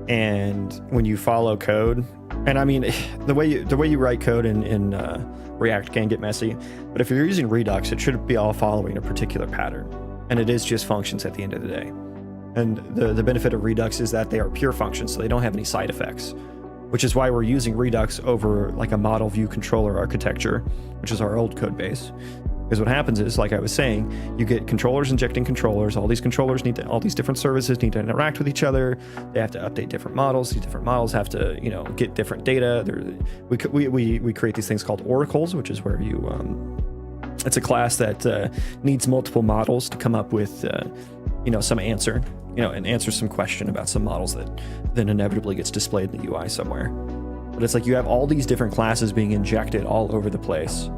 And when you follow code, and I mean, the way you write code in React can get messy, but if you're using Redux, it should be all following a particular pattern, and it is just functions at the end of the day. And the benefit of Redux is that they are pure functions, so they don't have any side effects, which is why we're using Redux over like a model view controller architecture, which is our old code base. Because what happens is, like I was saying, you get controllers injecting controllers. All these controllers all these different services need to interact with each other. They have to update different models. These different models have to, get different data. We create these things called oracles, which is where you, it's a class that needs multiple models to come up with, some answer, and answer some question about some models that then inevitably gets displayed in the UI somewhere. But it's like you have all these different classes being injected all over the place.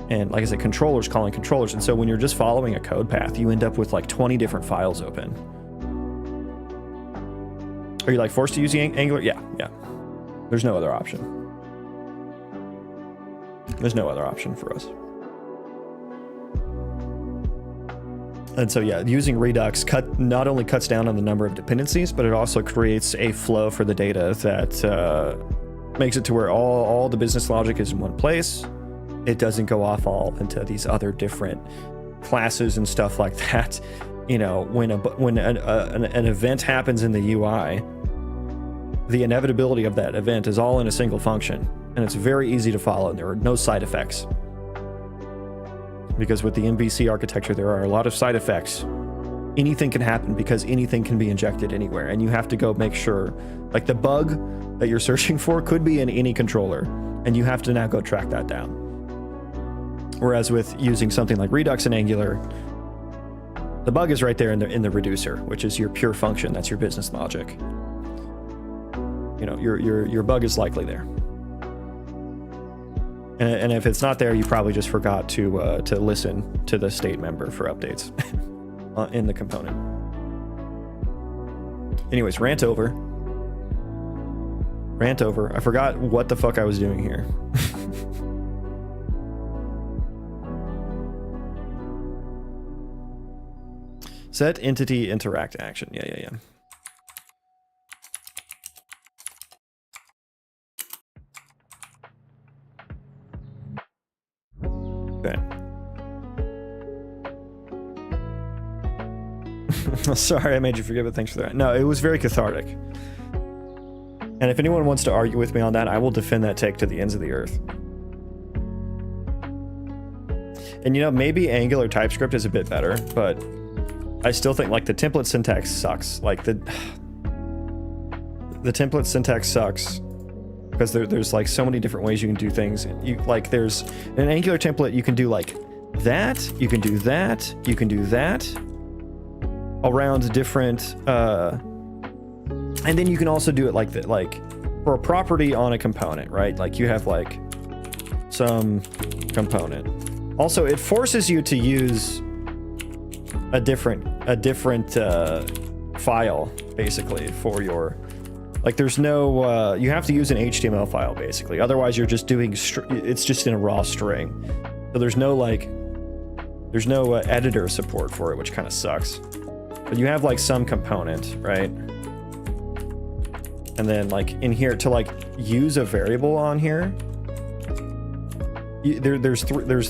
And like I said, controllers calling controllers. And so when you're just following a code path, you end up with like 20 different files open. Are you like forced to use the Angular? Yeah. There's no other option. There's no other option for us. And so, yeah, using Redux not only cuts down on the number of dependencies, but it also creates a flow for the data that makes it to where all the business logic is in one place. It doesn't go off all into these other different classes and stuff like that. When an event happens in the UI, the inevitability of that event is all in a single function, and it's very easy to follow. There are no side effects. Because with the MVC architecture, there are a lot of side effects. Anything can happen because anything can be injected anywhere, and you have to go make sure, like the bug that you're searching for could be in any controller, and you have to now go track that down. Whereas with using something like Redux and Angular, the bug is right there in the reducer, which is your pure function. That's your business logic. Your bug is likely there. And if it's not there, you probably just forgot to listen to the state member for updates in the component. Anyways, rant over. I forgot what the fuck I was doing here. Set entity interact action. Yeah. Okay. Sorry I made you forget, but thanks for that. No, it was very cathartic. And if anyone wants to argue with me on that, I will defend that take to the ends of the earth. And maybe Angular TypeScript is a bit better, but I still think like the template syntax sucks. Like the template syntax sucks because there's like so many different ways you can do things. There's an Angular template, you can do like that, you can do that, you can do that around different, and then you can also do it like that, like for a property on a component, right? Like you have like some component. Also, it forces you to use a different file basically for your, like there's no you have to use an HTML file basically, otherwise you're just doing it's just in a raw string. So there's no editor support for it, which kind of sucks. But you have like some component, right? And then like in here to like use a variable on here, there's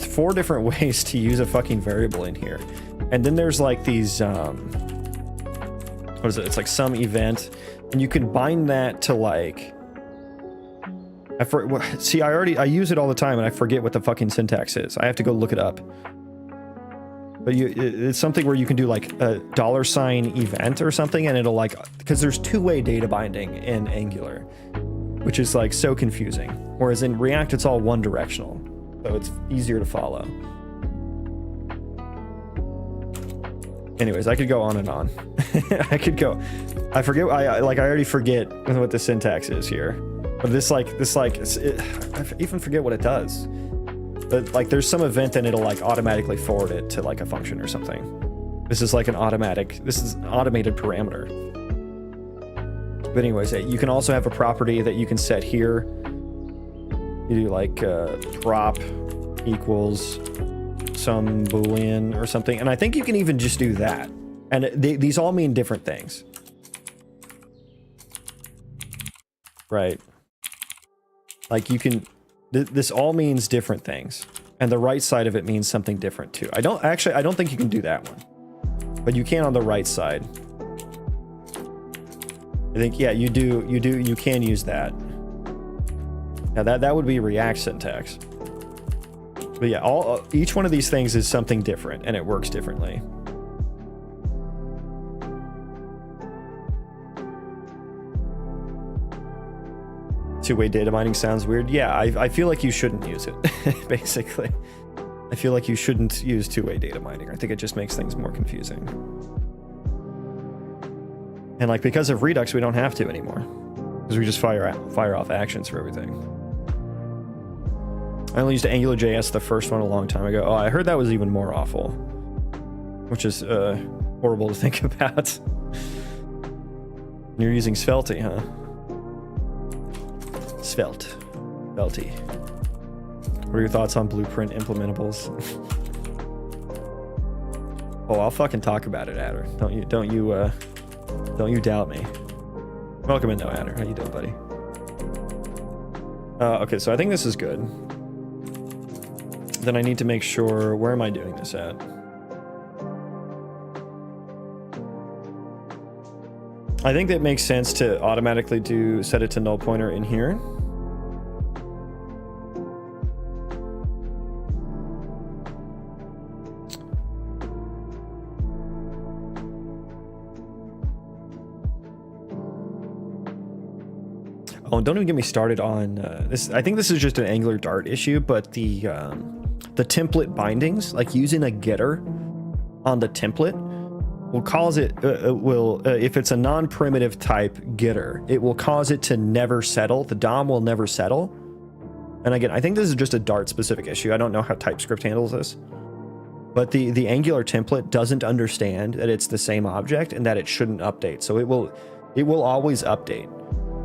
4 different ways to use a fucking variable in here. And then there's like these, what is it? It's like some event, and you can bind that to like, I use it all the time and I forget what the fucking syntax is. I have to go look it up. But it's something where you can do like a $ event or something, and it'll like, because there's 2-way data binding in Angular, which is like so confusing. Whereas in React, it's all one directional, so it's easier to follow. Anyways, I could go on and on. I already forget what the syntax is here. But I even forget what it does. But like there's some event and it'll like automatically forward it to like a function or something. This is an automated parameter. But anyways, you can also have a property that you can set here. You do like prop equals some boolean or something, and I think you can even just do that, and these all mean different things, right? Like you can this all means different things, and the right side of it means something different too. I don't think you can do that one, but you can on the right side. I think, yeah, you can use that. Now that would be React syntax. But yeah, each one of these things is something different, and it works differently. Two-way data mining sounds weird. Yeah, I feel like you shouldn't use it, basically. I feel like you shouldn't use two-way data mining. I think it just makes things more confusing. And like, because of Redux, we don't have to anymore. Because we just fire off actions for everything. I only used AngularJS, the first one, a long time ago. Oh, I heard that was even more awful. Which is horrible to think about. You're using Svelte, huh? Svelte. What are your thoughts on blueprint implementables? Oh, I'll fucking talk about it, Adder. Don't you doubt me. Welcome in, though, Adder. How you doing, buddy? Okay, so I think this is good. Then I need to make sure, where am I doing this at? I think that makes sense to automatically set it to null pointer in here. Oh, and don't even get me started on this. I think this is just an Angular Dart issue, but the template bindings, like using a getter on the template, will cause it. If it's a non-primitive type getter, it will cause it to never settle. The DOM will never settle. And again, I think this is just a Dart specific issue. I don't know how TypeScript handles this, but the Angular template doesn't understand that it's the same object and that it shouldn't update. So it will always update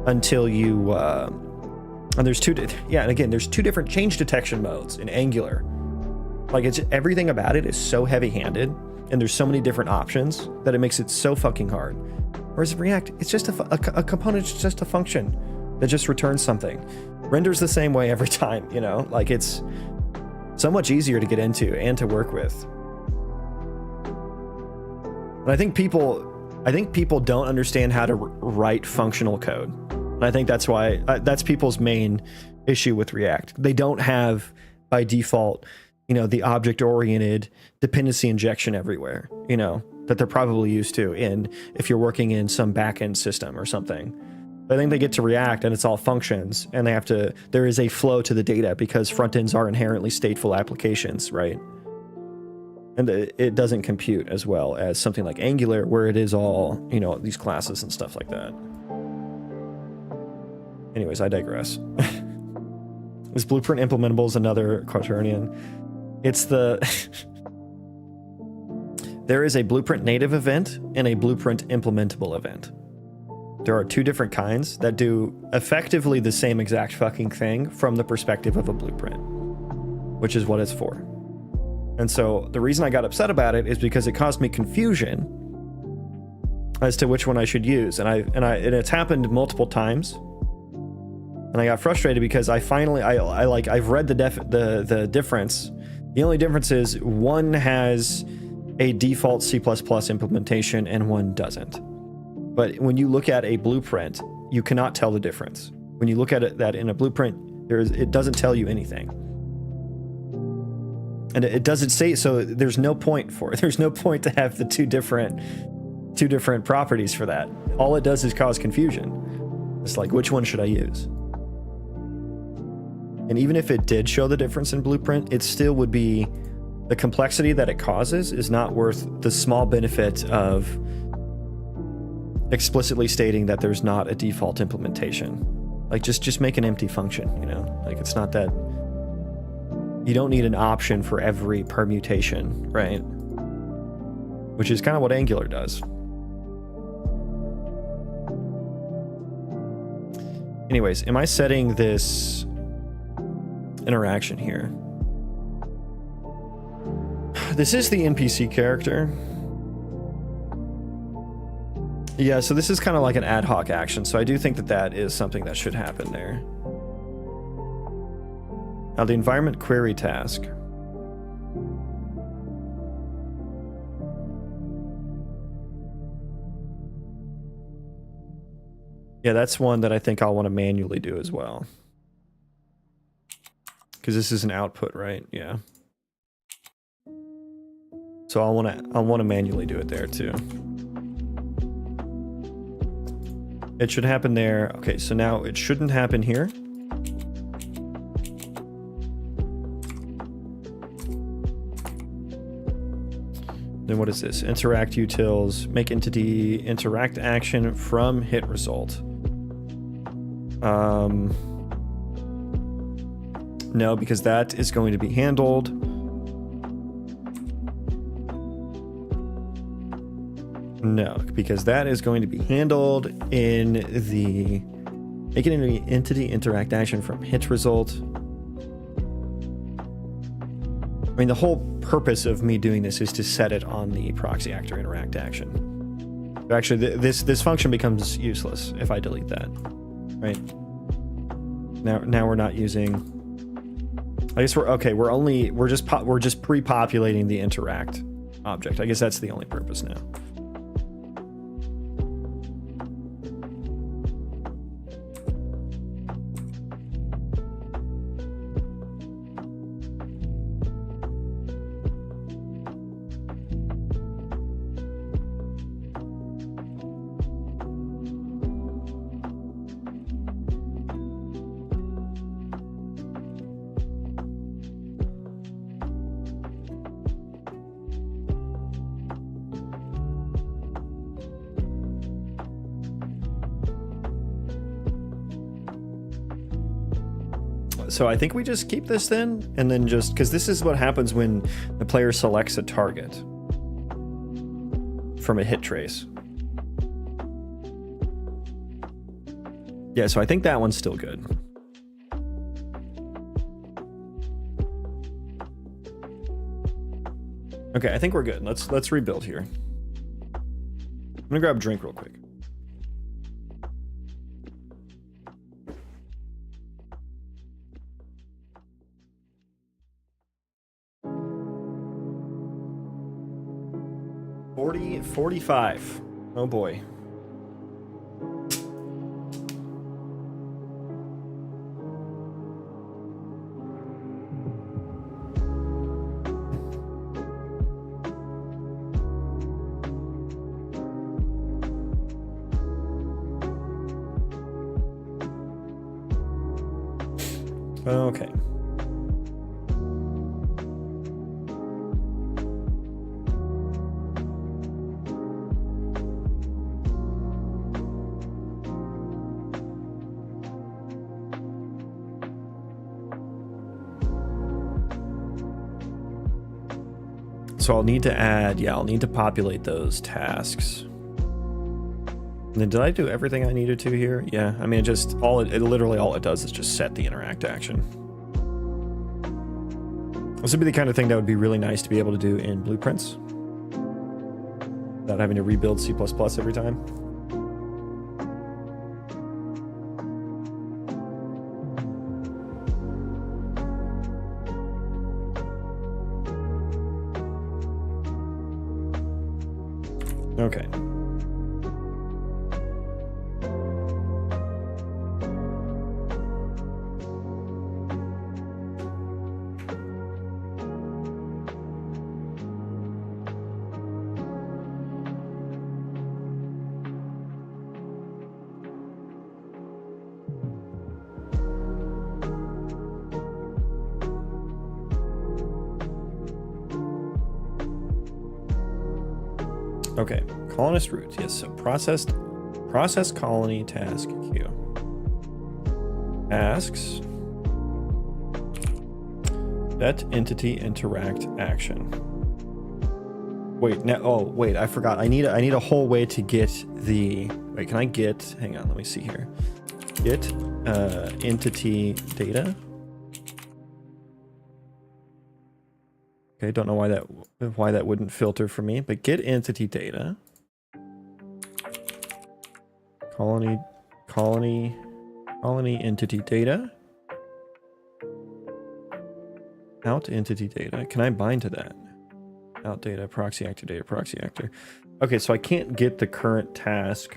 until you and there's and again, there's two different change detection modes in Angular. Like, it's everything about it is so heavy-handed, and there's so many different options that it makes it so fucking hard. Whereas React, it's just a component, it's just a function that just returns something, renders the same way every time. You know, like, it's so much easier to get into and to work with. And I think people don't understand how to write functional code. And I think that's why that's people's main issue with React. They don't have, by default, the object-oriented dependency injection everywhere, that they're probably used to if you're working in some back-end system or something. I think they get to React and it's all functions, and there is a flow to the data because front ends are inherently stateful applications, right? And it doesn't compute as well as something like Angular, where it is all, these classes and stuff like that. Anyways, I digress. Is blueprint implementable another quaternion? It's there is a blueprint native event and a blueprint implementable event. There are two different kinds that do effectively the same exact fucking thing from the perspective of a blueprint, which is what it's for. And so the reason I got upset about it is because it caused me confusion as to which one I should use. And it's happened multiple times. And I got frustrated because I've read the difference. The only difference is one has a default C++ implementation and one doesn't. But when you look at a blueprint, you cannot tell the difference. When you look at that in a blueprint, it doesn't tell you anything. And it doesn't say, so there's no point for it. There's no point to have the two different properties for that. All it does is cause confusion. It's like, which one should I use? And even if it did show the difference in blueprint, it still would be, the complexity that it causes is not worth the small benefit of explicitly stating that there's not a default implementation. Like, just make an empty function, like, it's not that, you don't need an option for every permutation, right? Which is kind of what Angular does. Anyways, am I setting this interaction here? This is the NPC character. Yeah, so this is kind of like an ad hoc action, so I do think that is something that should happen there. Now the environment query task. Yeah, that's one that I think I'll want to manually do as well. Because this is an output, right? Yeah. So I'll want to manually do it there too. It should happen there. Okay, so now it shouldn't happen here. Then what is this? Interact utils, make entity interact action from hit result. No, because that is going to be handled. No, because that is going to be handled in the make it into the entity interact action from hit result. I mean, the whole purpose of me doing this is to set it on the proxy actor interact action. Actually, this function becomes useless if I delete that, right? Now we're not using. I guess we're just pre-populating the interact object. I guess that's the only purpose now. So I think we just keep this then, and then just, because this is what happens when the player selects a target from a hit trace. Yeah, so I think that one's still good. Okay, I think we're good. Let's rebuild here. I'm gonna grab a drink real quick. $45. Oh boy. Okay. So I'll need to add, I'll need to populate those tasks. And then did I do everything I needed to here? Yeah, I mean, literally all it does is just set the interact action. This would be the kind of thing that would be really nice to be able to do in blueprints without having to rebuild C++ every time. Okay. Okay, colonist root. Yes, so process colony task queue. Tasks. Set entity interact action. Wait, wait, I forgot. I need a whole way to get the. Wait, can I get? Hang on, let me see here. Get entity data. Okay, don't know why that wouldn't filter for me, but get entity data. Colony entity data. Out entity data. Can I bind to that? Out data, proxy actor data, proxy actor. Okay, so I can't get the current task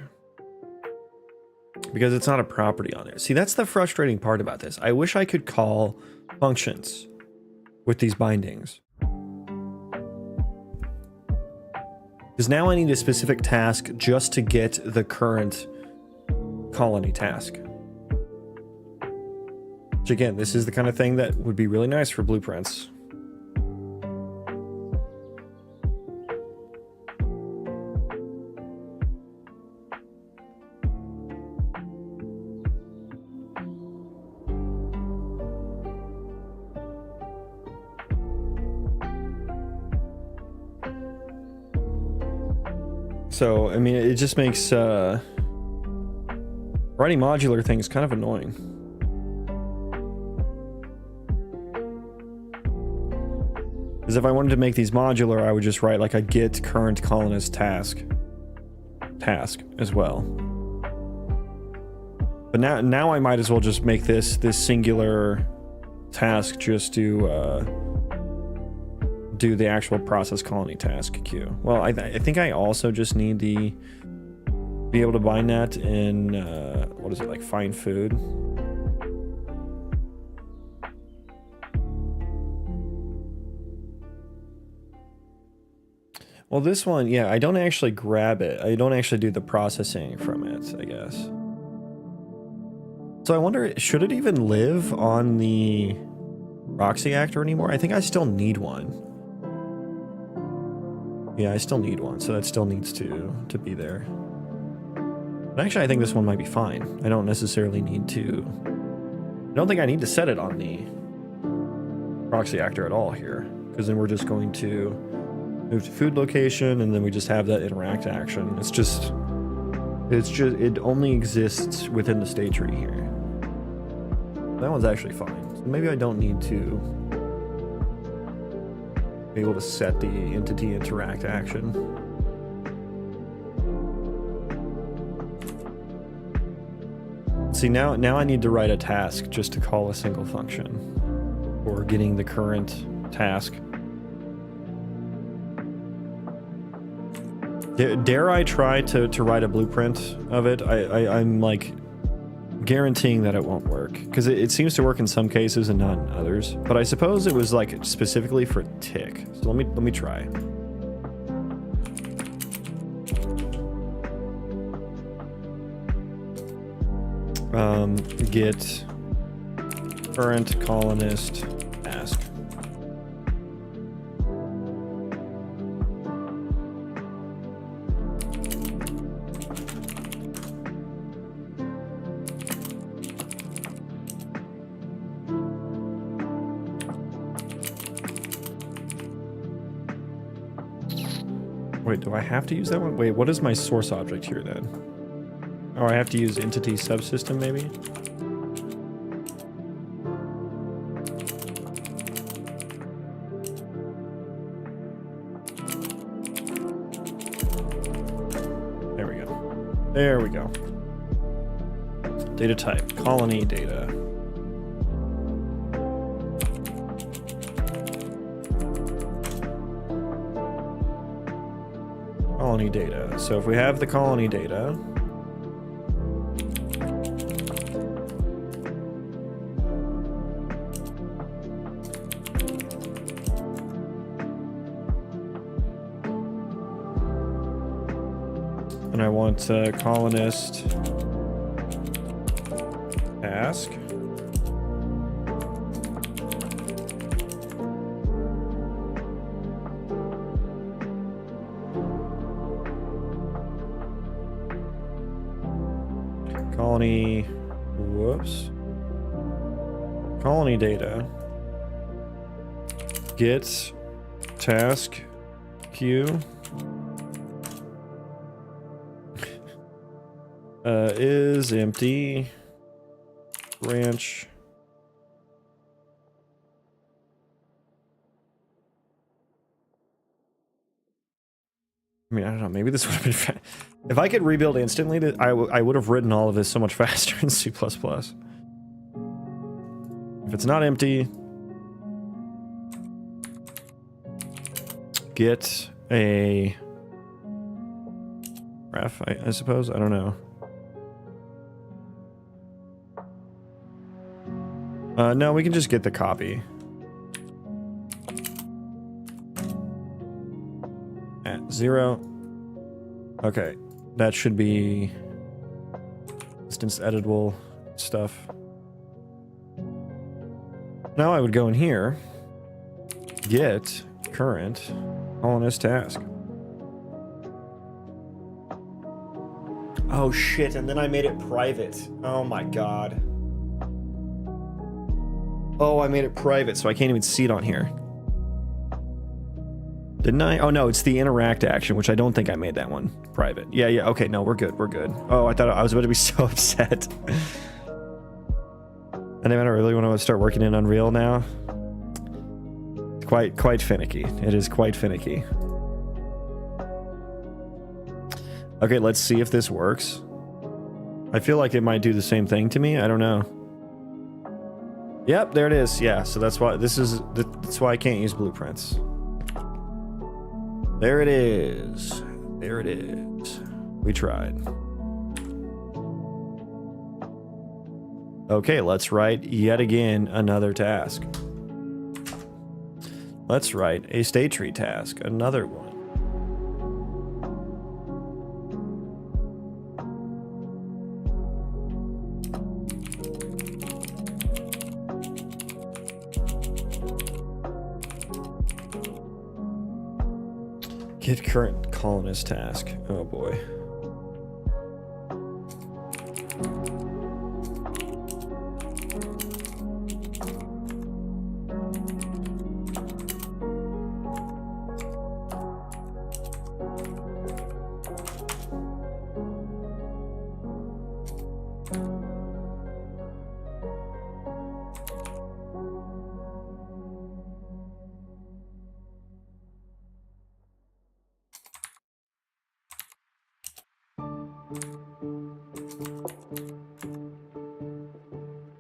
because it's not a property on there. See, that's the frustrating part about this. I wish I could call functions with these bindings. Because now I need a specific task just to get the current colony task. Which again, this is the kind of thing that would be really nice for blueprints. So, I mean, it just makes writing modular things kind of annoying. Because if I wanted to make these modular, I would just write like a get current colonist task as well. But now I might as well just make this singular task just to do the actual process colony task queue. Well, I think I also just need the be able to bind that in what is it, like find food. Well, this one, yeah, I don't actually grab it. I don't actually do the processing from it, I guess. So I wonder, should it even live on the proxy actor anymore? I think I still need one. Yeah, I still need one, so that still needs to be there. But actually, I think this one might be fine. I don't necessarily need to... I don't think I need to set it on the proxy actor at all here, because then we're just going to move to food location, and then we just have that interact action. It only exists within the state tree here. That one's actually fine. So maybe I don't need to be able to set the entity interact action. See, now I need to write a task just to call a single function for getting the current task. Dare I try to write a blueprint of it? I'm like guaranteeing that it won't work, because it seems to work in some cases and not in others. But I suppose it was like specifically for tick. So let me try. Get current colonist task. Wait, do I have to use that one? Wait, what is my source object here then? Oh, I have to use entity subsystem maybe? There we go. There we go. Data type, colony data. Colony data. So if we have the colony data, and I want colonist task. Colony, whoops. Colony data. Get task queue. Is empty. Branch. I mean, I don't know. Maybe this would have been if I could rebuild instantly, I would have written all of this so much faster in C++. If it's not empty, get a ref, I suppose. I don't know. No, we can just get the copy. At 0. Okay, that should be instance editable stuff. Now I would go in here, get current colonist task. Oh shit, and then I made it private. Oh my god. Oh, I made it private, so I can't even see it on here. Didn't I? Oh no, it's the interact action, which I don't think I made that one private. Yeah, okay, no, we're good, we're good. Oh, I thought I was about to be so upset. And then I really want to start working in Unreal now. It's quite finicky. It is quite finicky. Okay, let's see if this works. I feel like it might do the same thing to me. I don't know. Yep, there it is. Yeah, so that's why that's why I can't use blueprints. There it is. There it is. We tried. Okay, let's write yet again another task. Let's write a state tree task, another one. Get current colonist task. Oh boy.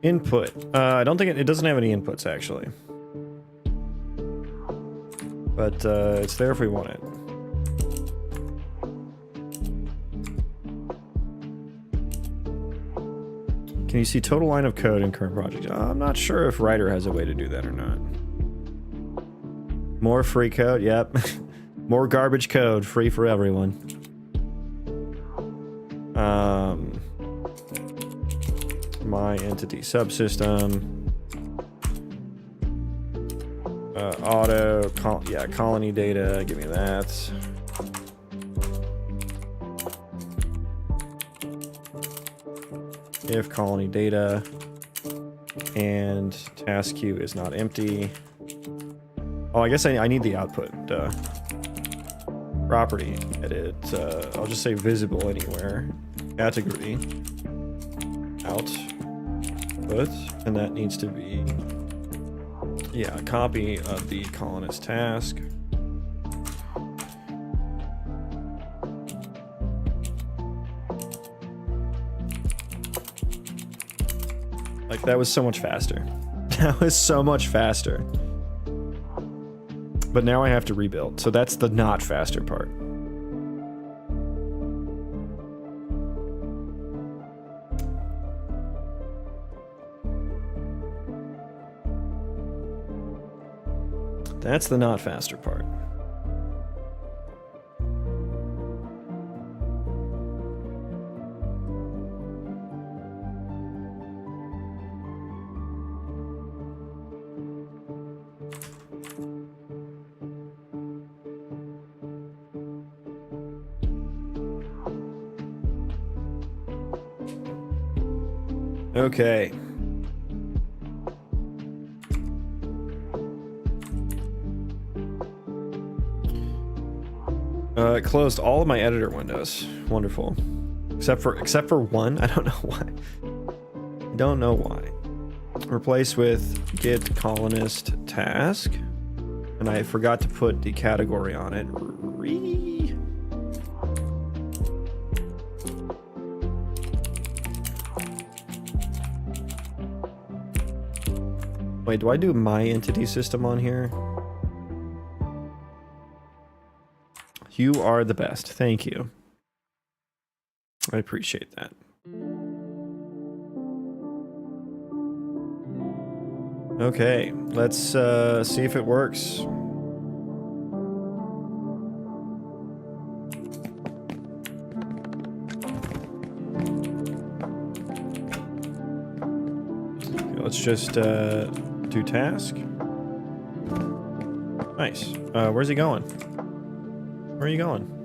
Input. I don't think it doesn't have any inputs actually. But it's there if we want it. Can you see total line of code in current project? I'm not sure if Writer has a way to do that or not. More free code, yep. More garbage code, free for everyone. My entity subsystem. Colony data, give me that. If colony data and task queue is not empty. Oh, I guess I need the output. Property edit. I'll just say visible anywhere. Category. Output. And that needs to be, yeah, a copy of the colonist task. Like, that was so much faster. That was so much faster. But now I have to rebuild, so that's the not faster part. That's the not faster part. Okay. It closed all of my editor windows. Wonderful. Except for one. I don't know why. I don't know why. Replace with get colonist task. And I forgot to put the category on it. Wait, do I do my entity system on here? You are the best. Thank you. I appreciate that. Okay, let's see if it works. Okay, let's just do task. Nice. Where's he going? Where are you going?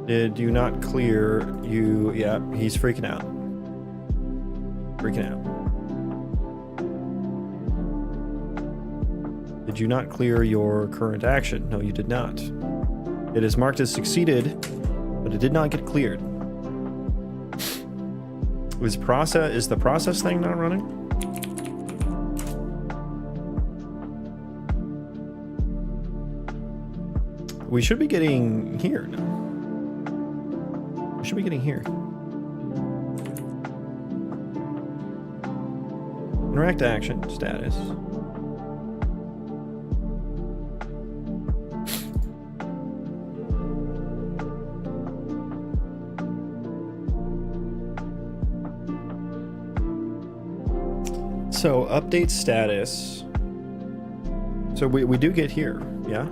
Did you not clear you? Yeah, he's freaking out. Freaking out. Did you not clear your current action? No, you did not. It is marked as succeeded, but it did not get cleared. Is the process thing not running? We should be getting here now. We should be getting here. Interact action status. So update status. So we do get here, yeah?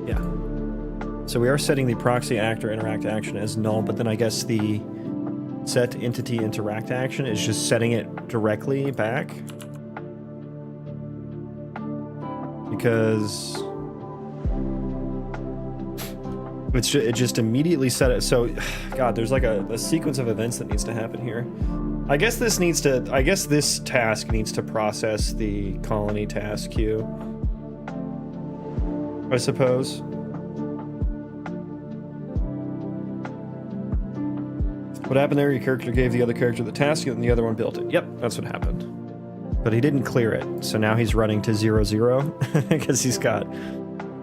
Yeah. So we are setting the proxy actor interact action as null, but then I guess the set entity interact action is just setting it directly back. Because it just immediately set it. So, God, there's like a sequence of events that needs to happen here. I guess this task needs to process the colony task queue, I suppose. What happened there? Your character gave the other character the task and the other one built it. Yep, that's what happened. But he didn't clear it, so now he's running to 0-0 because he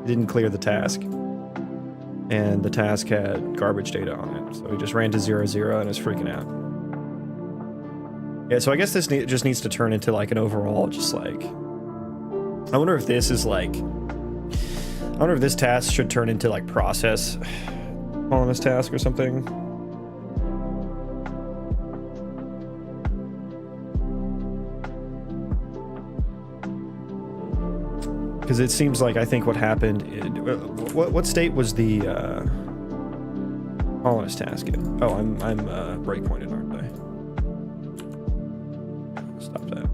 didn't clear the task. And the task had garbage data on it, so he just ran to 0-0 and is freaking out. Yeah, so I guess this just needs to turn into like an overall, just like... I wonder if this is like... I wonder if this task should turn into like process on this task or something. Because it seems like I think what happened... what state was the colonist task in? Oh, I'm breakpointed, aren't I? Stop that.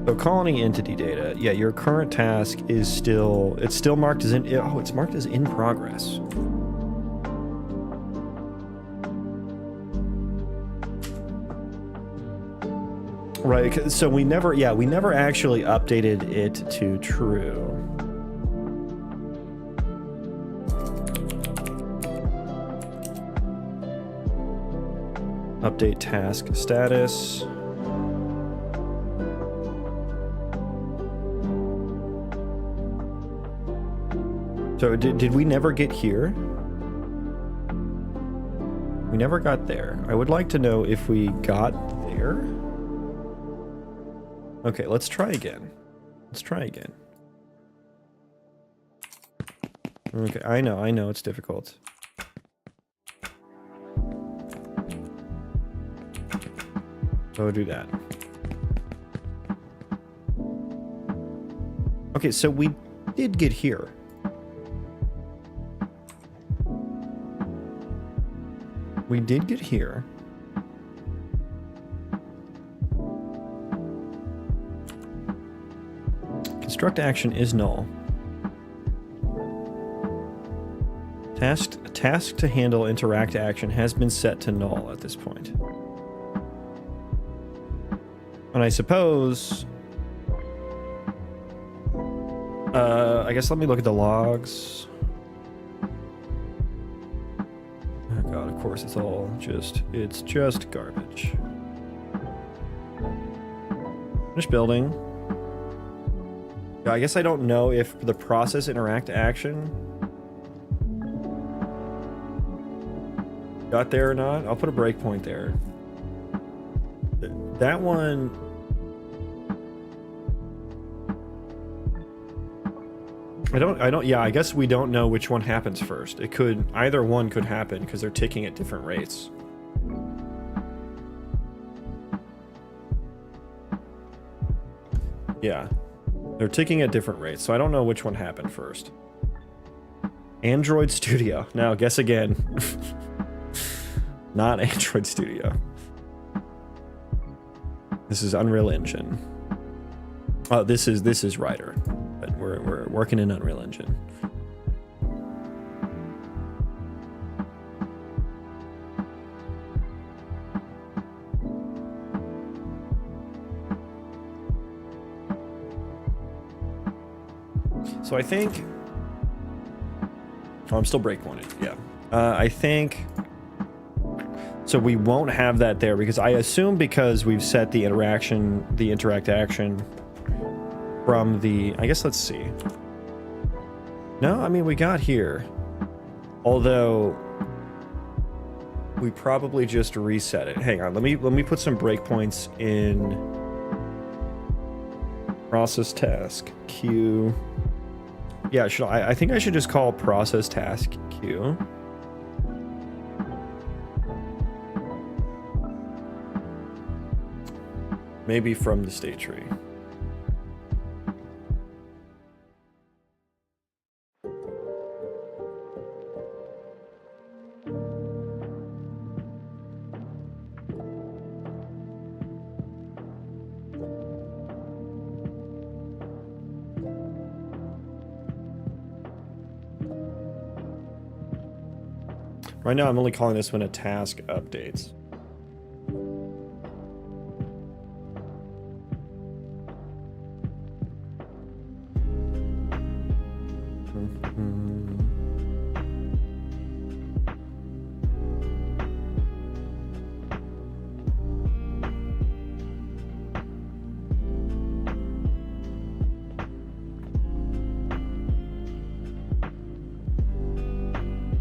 So colony entity data. Yeah, your current task is still... It's still marked as in... Oh, it's marked as in progress. Right, so we never actually updated it to true. Update task status. So did we never get here? We never got there. I would like to know if we got there. Okay, let's try again. Okay, I know it's difficult. So do that. Okay, so we did get here. We did get here. Construct action is null. Task to handle interact action has been set to null at this point. And I suppose... I guess let me look at the logs. Oh god, of course it's just garbage. Finish building. I guess I don't know if the process interact action got there or not. I'll put a breakpoint there. That one... yeah, I guess we don't know which one happens first. Either one could happen because they're ticking at different rates. Yeah. They're ticking at different rates, so I don't know which one happened first. Android Studio. Now, guess again. Not Android Studio. This is Unreal Engine. Oh, this is Writer, but we're working in Unreal Engine. So I think... Oh, I'm still breakpointed, yeah. I think... So we won't have that there, because I assume because we've set the interaction, the interact action from the... I guess let's see. No, I mean, we got here. Although... we probably just reset it. Hang on, let me put some breakpoints in... Process task queue. Yeah, I think I should just call process task queue. Maybe from the state tree. Right now, I'm only calling this when a task updates.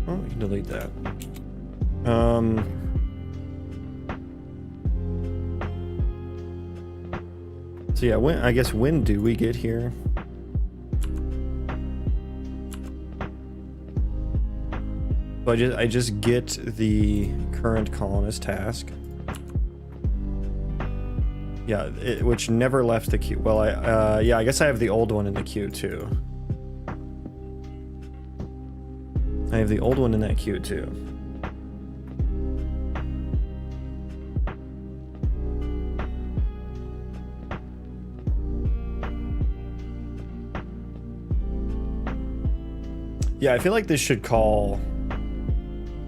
Oh, we can delete that. So yeah, I guess when do we get here? So I just get the current colonist task. Yeah, which never left the queue. Well, yeah, I guess I have the old one in the queue too. I have the old one in that queue too. Yeah, I feel like this should call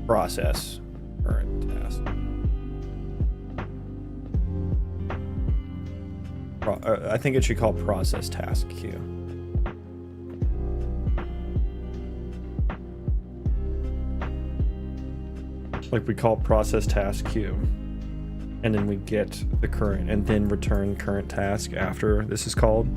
process current task. I think it should call process task queue. Like we call process task queue, and then we get the current, and then return current task after this is called.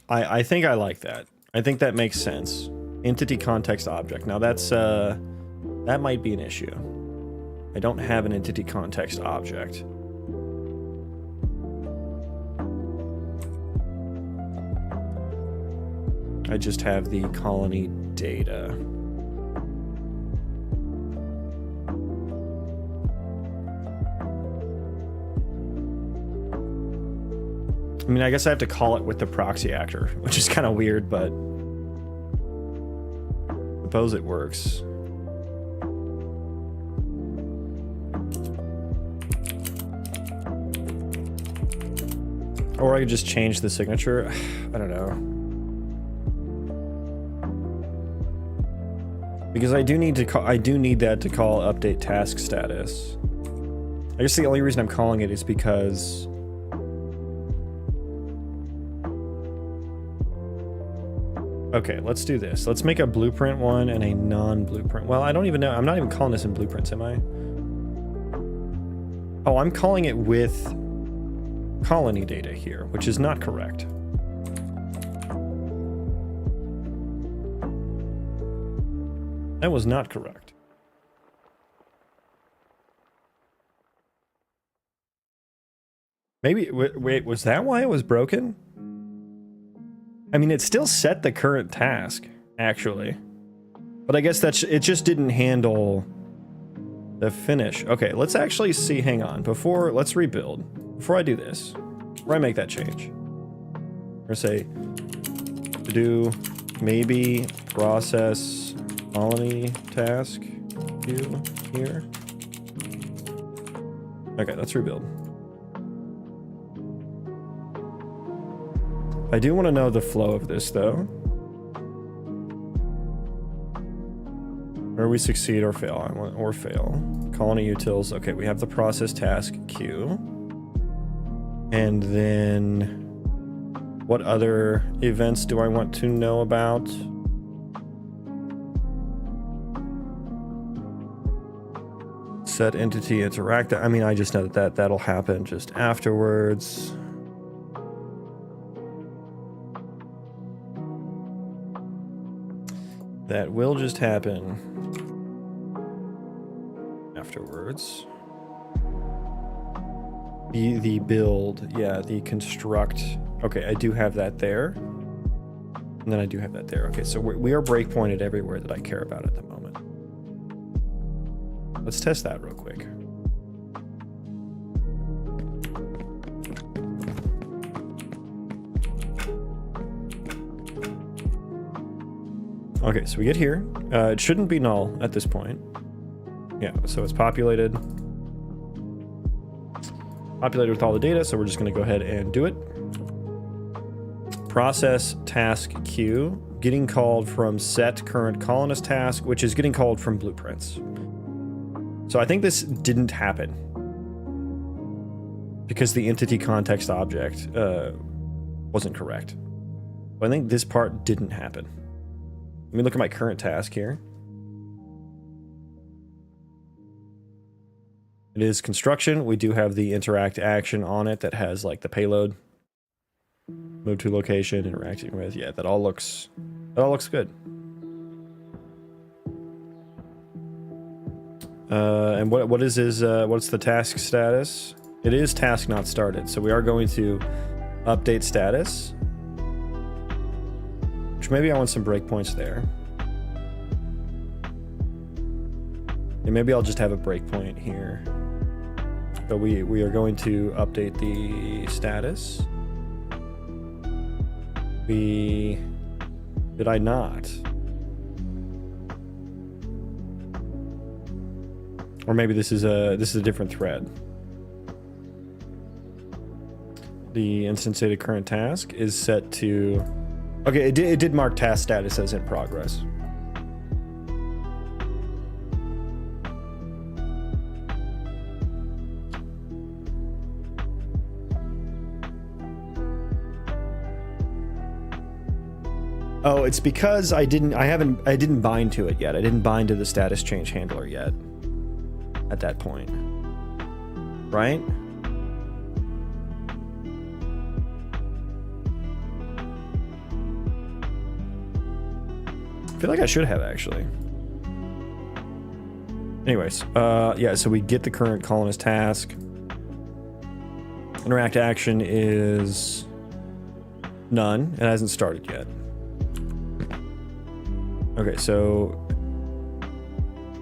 I think I like that. I think that makes sense. Entity context object. Now that's that might be an issue. I don't have an entity context object. I just have the colony data. I mean, I guess I have to call it with the proxy actor, which is kind of weird, but suppose it works. Or I could just change the signature. I don't know. Because I do need to call, I do need that to call update task status. I guess the only reason I'm calling it is because okay, let's do this. Let's make a blueprint one and a non-blueprint. Well, I don't even know. I'm not even calling this in blueprints, am I? Oh, I'm calling it with colony data here, which is not correct. That was not correct. Maybe, wait, was that why it was broken? I mean, it still set the current task, actually. But I guess that's, it just didn't handle the finish. Okay, let's actually see, hang on, let's rebuild. Before I do this, before I make that change, we're gonna say to do maybe process colony task queue here. Okay, let's rebuild. I do want to know the flow of this though. Where we succeed or fail. I want or fail. Colony utils. Okay, we have the process task queue. And then what other events do I want to know about? Set entity interact. I mean, I just know that that'll happen just afterwards. That will just happen afterwards. The build, yeah, the construct. Okay, I do have that there. And then I do have that there. Okay, so we are breakpointed everywhere that I care about at the moment. Let's test that real quick. Okay, so we get here. It shouldn't be null at this point. Yeah, so it's populated. Populated with all the data, so we're just going to go ahead and do it. Process task queue, getting called from set current colonist task, which is getting called from blueprints. So I think this didn't happen because the entity context object wasn't correct. But I think this part didn't happen. Let me look at my current task here. It is construction. We do have the interact action on it that has like the payload. Move to location, interacting with. Yeah, that all looks good. And what is his what's the task status? It is task not started. So we are going to update status. Which maybe I want some breakpoints there. And maybe I'll just have a breakpoint here. But we are going to update the status. Did I not? Or maybe this is a different thread. The instantiated current task is set to. Okay, it did mark task status as in progress. Oh, it's because I didn't bind to it yet. I didn't bind to the status change handler yet. At that point. Right? I feel like I should have actually. Anyways, yeah, so we get the current colonist task. Interact action is none. It hasn't started yet. Okay, so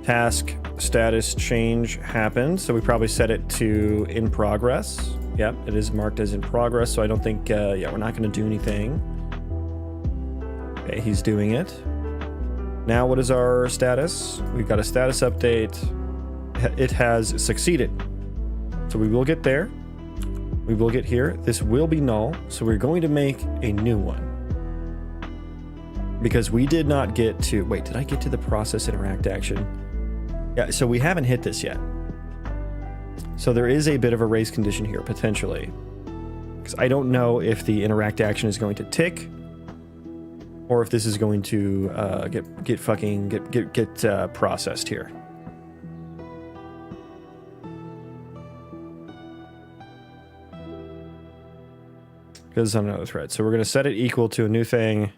task status change happened, so we probably set it to in progress. Yep, it is marked as in progress, so I don't think, yeah, we're not going to do anything. Okay, he's doing it. Now what is our status? We've got a status update. It has succeeded. So we will get there. We will get here. This will be null, so we're going to make a new one. Because we did not get to... Wait, did I get to the process interact action? Yeah, so we haven't hit this yet. So there is a bit of a race condition here, potentially. Because I don't know if the interact action is going to tick, or if this is going to get processed here. Because it's on another thread. So we're going to set it equal to a new thing.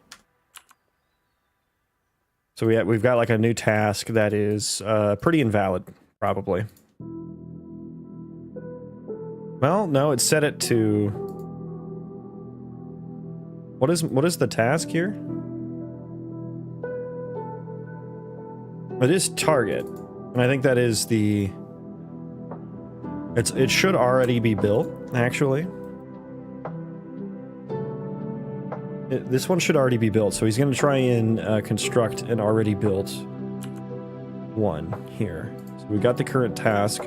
So we've got like a new task that is pretty invalid, probably. Well, no, it's set it to... What is the task here? It is target, and I think that is the... It should already be built, actually. This one should already be built, so he's going to try and construct an already built one here. So we got the current task.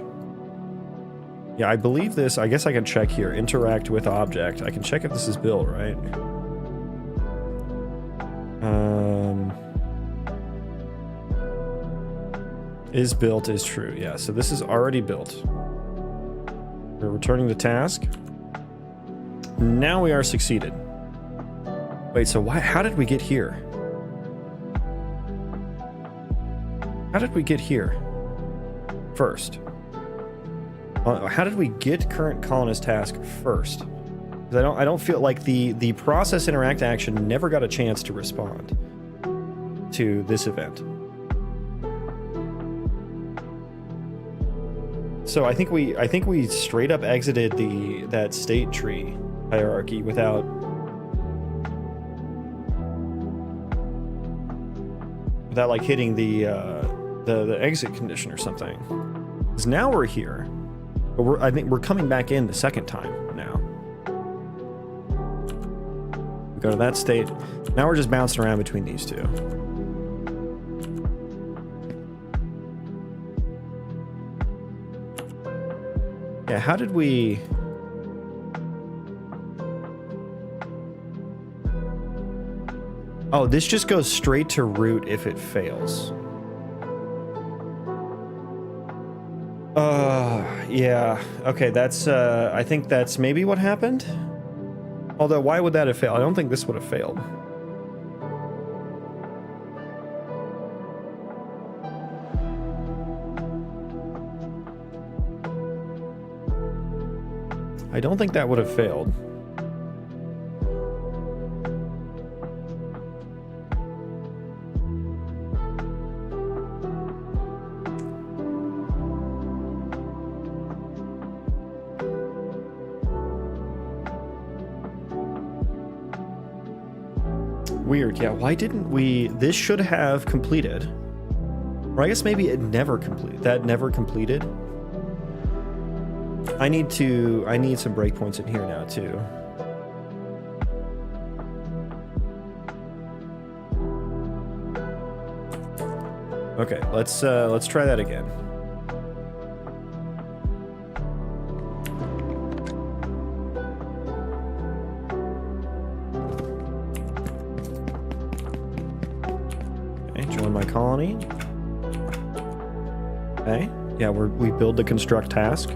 Yeah, I believe this. I guess I can check here. Interact with object. I can check if this is built, right? Is built is true. Yeah, so this is already built. We're returning the task. Now we are succeeded. Wait, so why? How did we get here? How did we get here first? How did we get current colonist task first? Because I don't feel like the process interact action never got a chance to respond to this event. So I think we straight up exited that state tree hierarchy without like hitting the exit condition or something. Because now we're here, but I think we're coming back in the second time now. We go to that state. Now we're just bouncing around between these two. Yeah, how did we... Oh, this just goes straight to root if it fails. Yeah. Okay, that's, I think that's maybe what happened. Although, why would that have failed? I don't think this would have failed. I don't think that would have failed. Weird, yeah. Why didn't we... This should have completed. Or I guess maybe it never completed. That never completed. I need some breakpoints in here now too. Okay, let's try that again. Okay, join my colony. Okay, yeah, we build the construct task.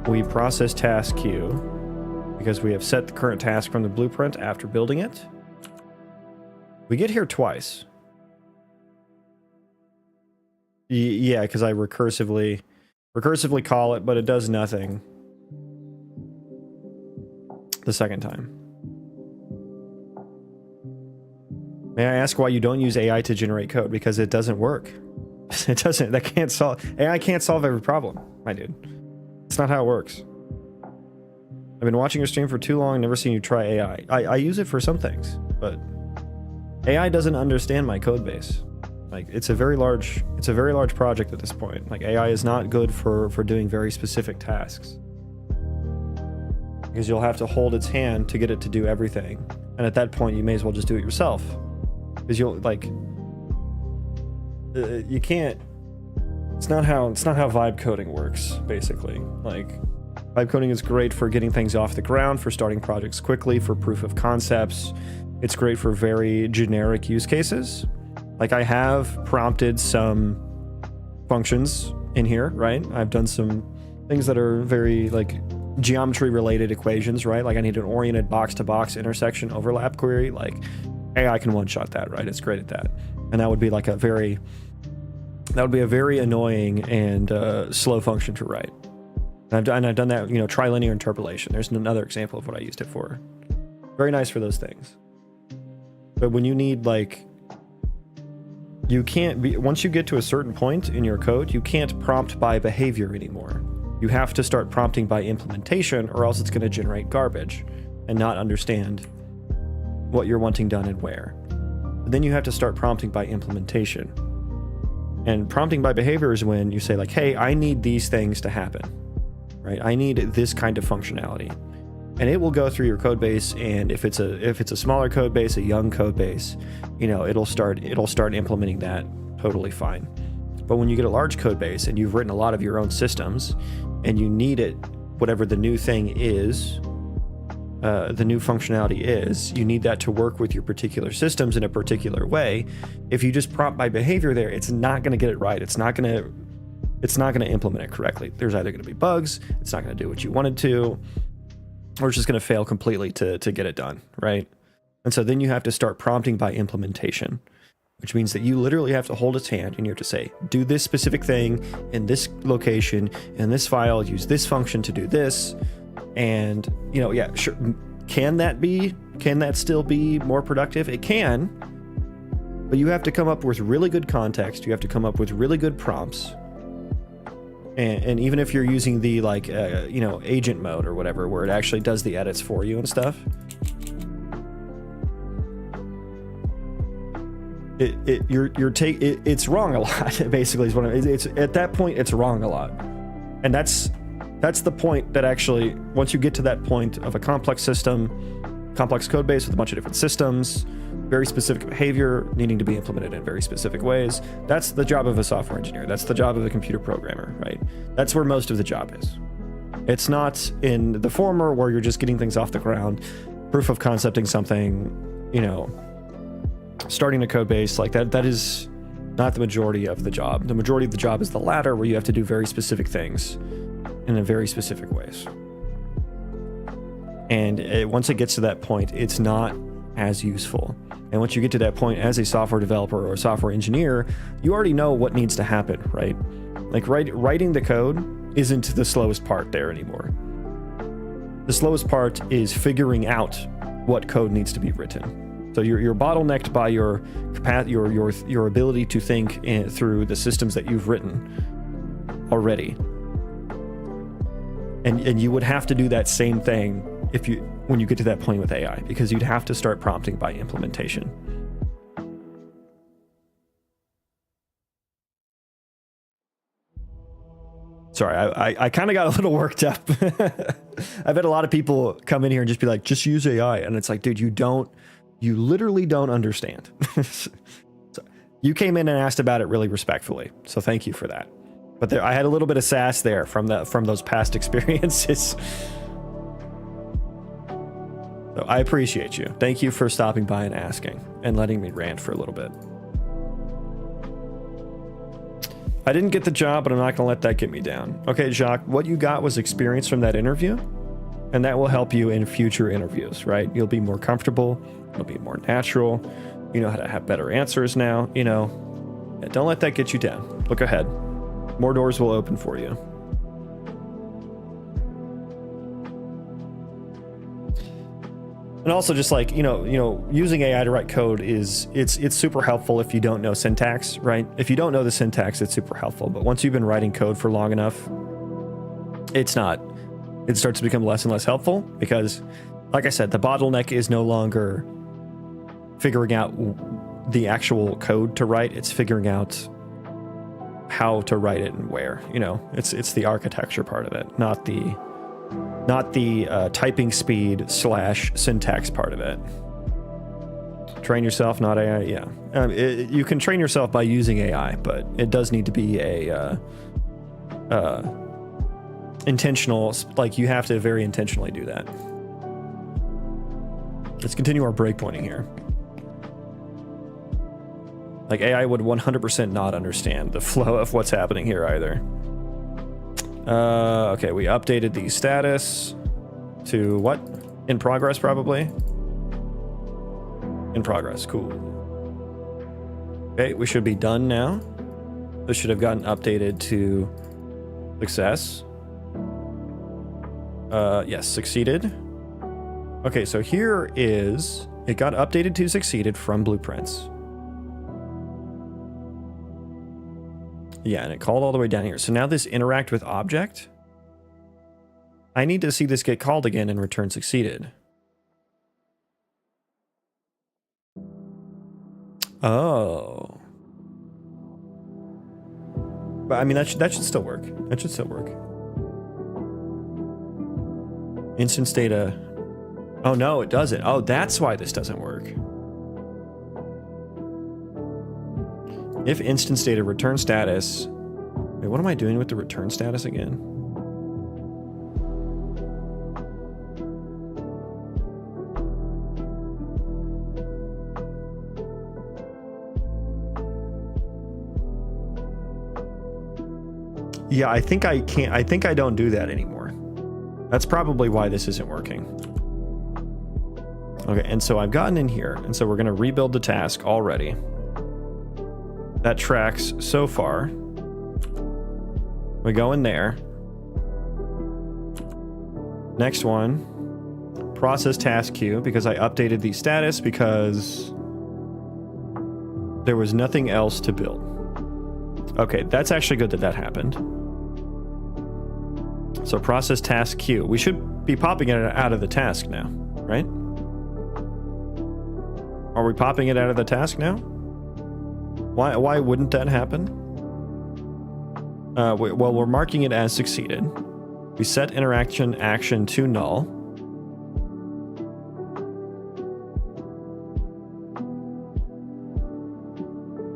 We process task queue because we have set the current task from the blueprint after building it. We get here twice. Yeah, because I recursively call it, but it does nothing the second time. May I ask why you don't use AI to generate code? Because it doesn't work. It doesn't. That can't solve. AI can't solve every problem, my dude. It's not how it works. I've been watching your stream for too long, never seen you try AI. I use it for some things, but AI doesn't understand my code base. Like, it's a very large project at this point. Like, AI is not good for doing very specific tasks. Because you'll have to hold its hand to get it to do everything. And at that point, you may as well just do it yourself. Because you'll, like... you can't... It's not how vibe coding works, basically. Like, vibe coding is great for getting things off the ground, for starting projects quickly, for proof of concepts. It's great for very generic use cases. Like, I have prompted some functions in here, right? I've done some things that are very, like, geometry-related equations, right? Like, I need an oriented box-to-box intersection overlap query. Like, AI can one-shot that, right? It's great at that. And that would be like a very annoying and slow function to write. And I've done that, you know, trilinear interpolation. There's another example of what I used it for. Very nice for those things. But when you need, like, you can't be, once you get to a certain point in your code, you can't prompt by behavior anymore. You have to start prompting by implementation, or else it's going to generate garbage and not understand what you're wanting done and where. But then you have to start prompting by implementation. And prompting by behavior is when you say like, hey, I need these things to happen, right? I need this kind of functionality. And it will go through your code base, and if it's a smaller code base, a young code base, you know, it'll start implementing that totally fine. But when you get a large code base and you've written a lot of your own systems and you need it, whatever the new thing is, the new functionality is, you need that to work with your particular systems in a particular way. If you just prompt by behavior there, it's not going to get it right. It's not going to implement it correctly. There's either going to be bugs, it's not going to do what you wanted to, or it's just going to fail completely to get it done, right? And so then you have to start prompting by implementation, which means that you literally have to hold its hand and you have to say, do this specific thing in this location, in this file, use this function to do this. And, you know, yeah, sure. Can that still be more productive? It can, but you have to come up with really good context. You have to come up with really good prompts. And even if you're using the like, you know, agent mode or whatever, where it actually does the edits for you and stuff, it's wrong a lot. Basically, is what it's at that point. It's wrong a lot, and that's the point that actually, once you get to that point of a complex system, complex code base with a bunch of different systems, very specific behavior needing to be implemented in very specific ways, that's the job of a software engineer. That's the job of a computer programmer, right? That's where most of the job is. It's not in the former where you're just getting things off the ground, proof of concepting something, you know, starting a code base like that. That is not the majority of the job. The majority of the job is the latter, where you have to do very specific things in a very specific ways. And once it gets to that point, it's not as useful. And once you get to that point as a software developer or a software engineer, you already know what needs to happen, right? Like writing the code isn't the slowest part there anymore. The slowest part is figuring out what code needs to be written. So you're bottlenecked by your ability to think through the systems that you've written already. And you would have to do that same thing when you get to that point with AI, because you'd have to start prompting by implementation. Sorry, I kind of got a little worked up. I've had a lot of people come in here and just be like, just use AI. And it's like, dude, you literally don't understand. So you came in and asked about it really respectfully. So thank you for that. But I had a little bit of sass there from those past experiences. So I appreciate you. Thank you for stopping by and asking and letting me rant for a little bit. I didn't get the job, but I'm not going to let that get me down. Okay, Jacques, what you got was experience from that interview, and that will help you in future interviews, right? You'll be more comfortable. It'll be more natural. You know how to have better answers now, you know. Yeah, don't let that get you down. Look ahead. More doors will open for you. And also, just like, you know, using AI to write code it's super helpful if you don't know syntax, right? If you don't know the syntax, it's super helpful. But once you've been writing code for long enough, it's not. It starts to become less and less helpful because, like I said, the bottleneck is no longer figuring out the actual code to write. It's figuring out how to write it and where. You know, it's the architecture part of it, not the typing speed / syntax part of it. Train yourself, not AI. Yeah, you can train yourself by using AI, but it does need to be a intentional. Like, you have to very intentionally do that. Let's continue our breakpointing here. Like, AI would 100% not understand the flow of what's happening here either. Okay, we updated the status to what? In progress, probably. In progress, cool. Okay, we should be done now. This should have gotten updated to success. Yes, succeeded. Okay, so here is, it got updated to succeeded from blueprints. Yeah, and it called all the way down here. So now this interact with object, I need to see this get called again and return succeeded. Oh. But I mean, that should still work. That should still work. Instance data. Oh no, it doesn't. Oh, that's why this doesn't work. If instance data return status. Wait, what am I doing with the return status again? Yeah, I think I can't. I think I don't do that anymore. That's probably why this isn't working. Okay, and so I've gotten in here, and so we're going to rebuild the task already. That tracks so far. We go in there. Next one, process task queue, because I updated the status because there was nothing else to build. Okay, that's actually good that that happened. So process task queue. We should be popping it out of the task now, right? Are we popping it out of the task now? Why wouldn't that happen? Well, we're marking it as succeeded. We set interaction action to null.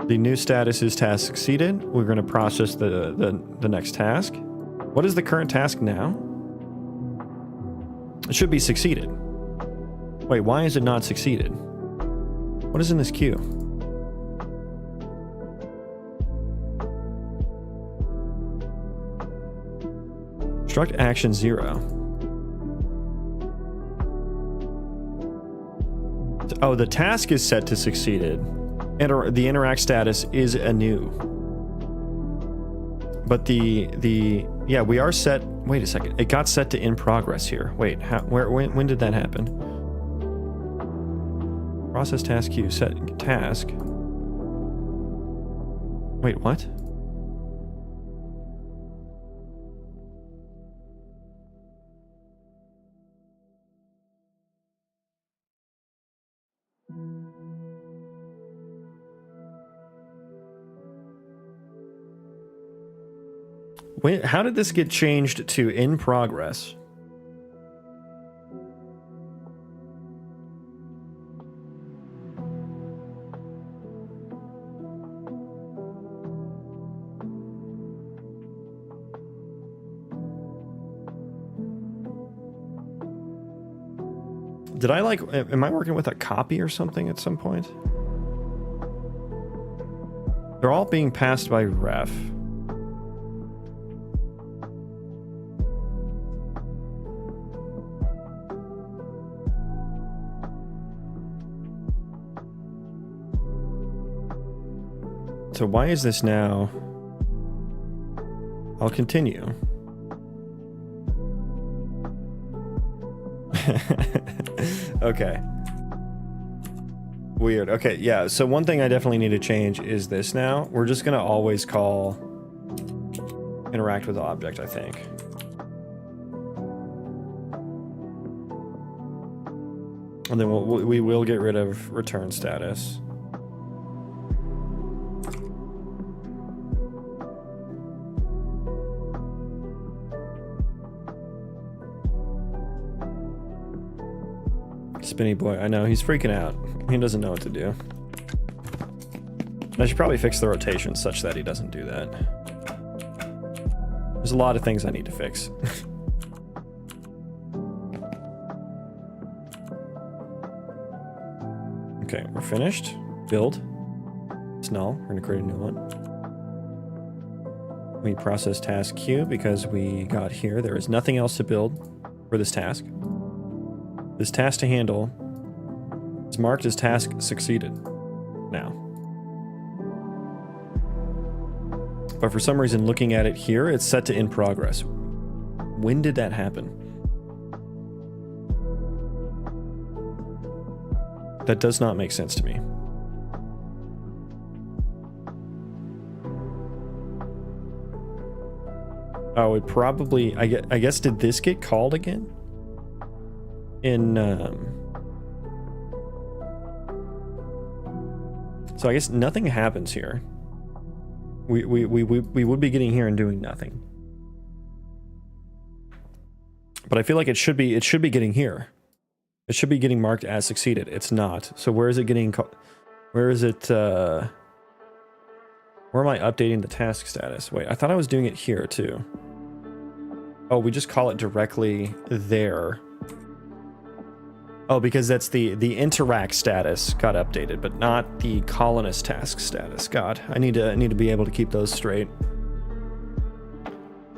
The new status is task succeeded. We're going to process the next task. What is the current task now? It should be succeeded. Wait, why is it not succeeded? What is in this queue? Struct action 0. Oh, the task is set to succeeded. And the interact status is anew. But yeah, we are set. Wait a second. It got set to in progress here. Wait, when did that happen? Process task queue, set task. Wait, what? How did this get changed to in progress? Did I am I working with a copy or something at some point? They're all being passed by ref. So why is this now? I'll continue. Okay. Weird. Okay, yeah. So one thing I definitely need to change is this now. We're just going to always call interact with object, I think. And then we will get rid of return status. Spinny boy, I know, he's freaking out. He doesn't know what to do. I should probably fix the rotation such that he doesn't do that. There's a lot of things I need to fix. Okay, we're finished. Build. It's null. We're gonna create a new one. We process task queue because we got here. There is nothing else to build for this task. This task to handle is marked as task succeeded now. But for some reason, looking at it here, it's set to in progress. When did that happen? That does not make sense to me. Oh, it probably, I guess, did this get called again? So I guess nothing happens here. we would be getting here and doing nothing. But I feel like it should be getting here. It should be getting marked as succeeded. It's not. So where is it getting? Where is it? Where am I updating the task status? Wait, I thought I was doing it here too. Oh, we just call it directly there. Oh, because that's the interact status got updated, but not the colonist task status. God, I need to be able to keep those straight.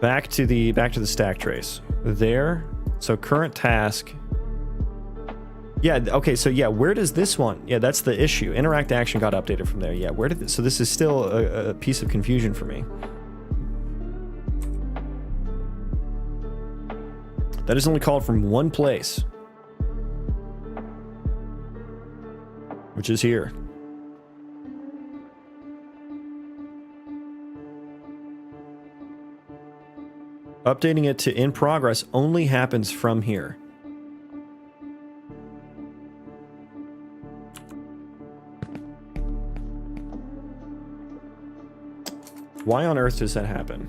Back to the stack trace. There. So current task. Yeah, okay, so yeah, where does this one? Yeah, that's the issue. Interact action got updated from there. Yeah, where did this? So this is still a piece of confusion for me. That is only called from one place, which is here. Updating it to in progress only happens from here. Why on earth does that happen?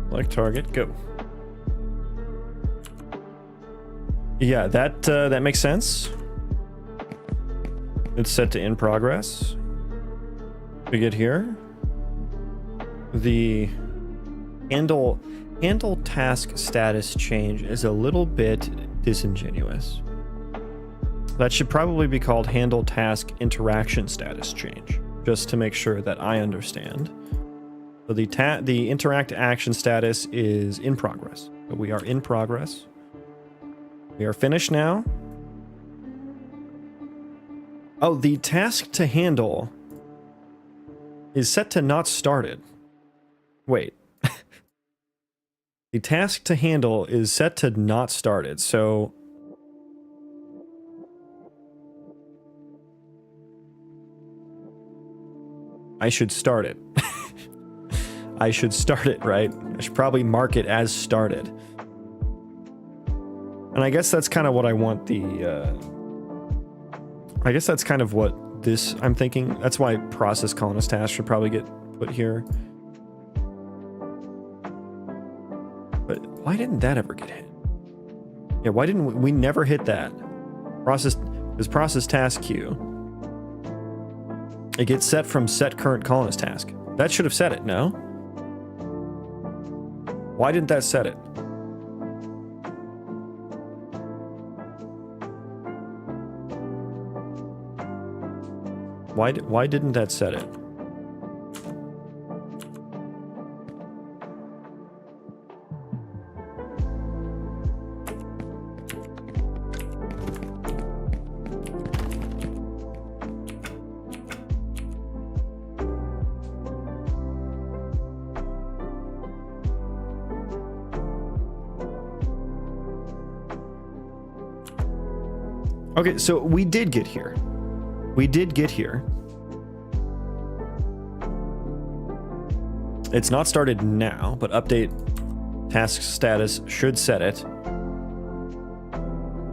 Select target, go. Yeah, that makes sense. It's set to in progress. We get here. The handle task status change is a little bit disingenuous. That should probably be called handle task interaction status change, just to make sure that I understand. So the interact action status is in progress. So we are in progress. We are finished now. Oh, the task to handle is set to not started. Wait. The task to handle is set to not started, so I should start it. I should start it, right? I should probably mark it as started. And I guess that's kind of what I want I guess that's kind of what this I'm thinking. That's why process colonist task should probably get put here. But why didn't that ever get hit? Yeah, why didn't we never hit that? Process task queue. It gets set from set current colonist task. That should have set it, no? Why didn't that set it? Why didn't that set it? Okay, so we did get here. We did get here. It's not started now, but update task status should set it.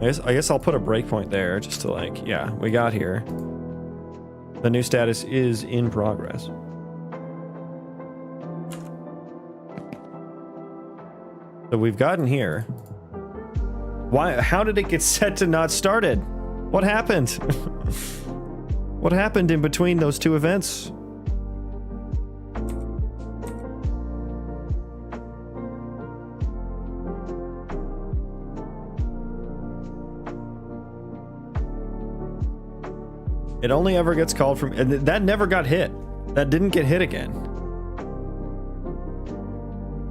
I guess I'll put a breakpoint there just to like, yeah, we got here. The new status is in progress. So we've gotten here. Why? How did it get set to not started? What happened? What happened in between those two events? It only ever gets called from, and that never got hit. That didn't get hit again.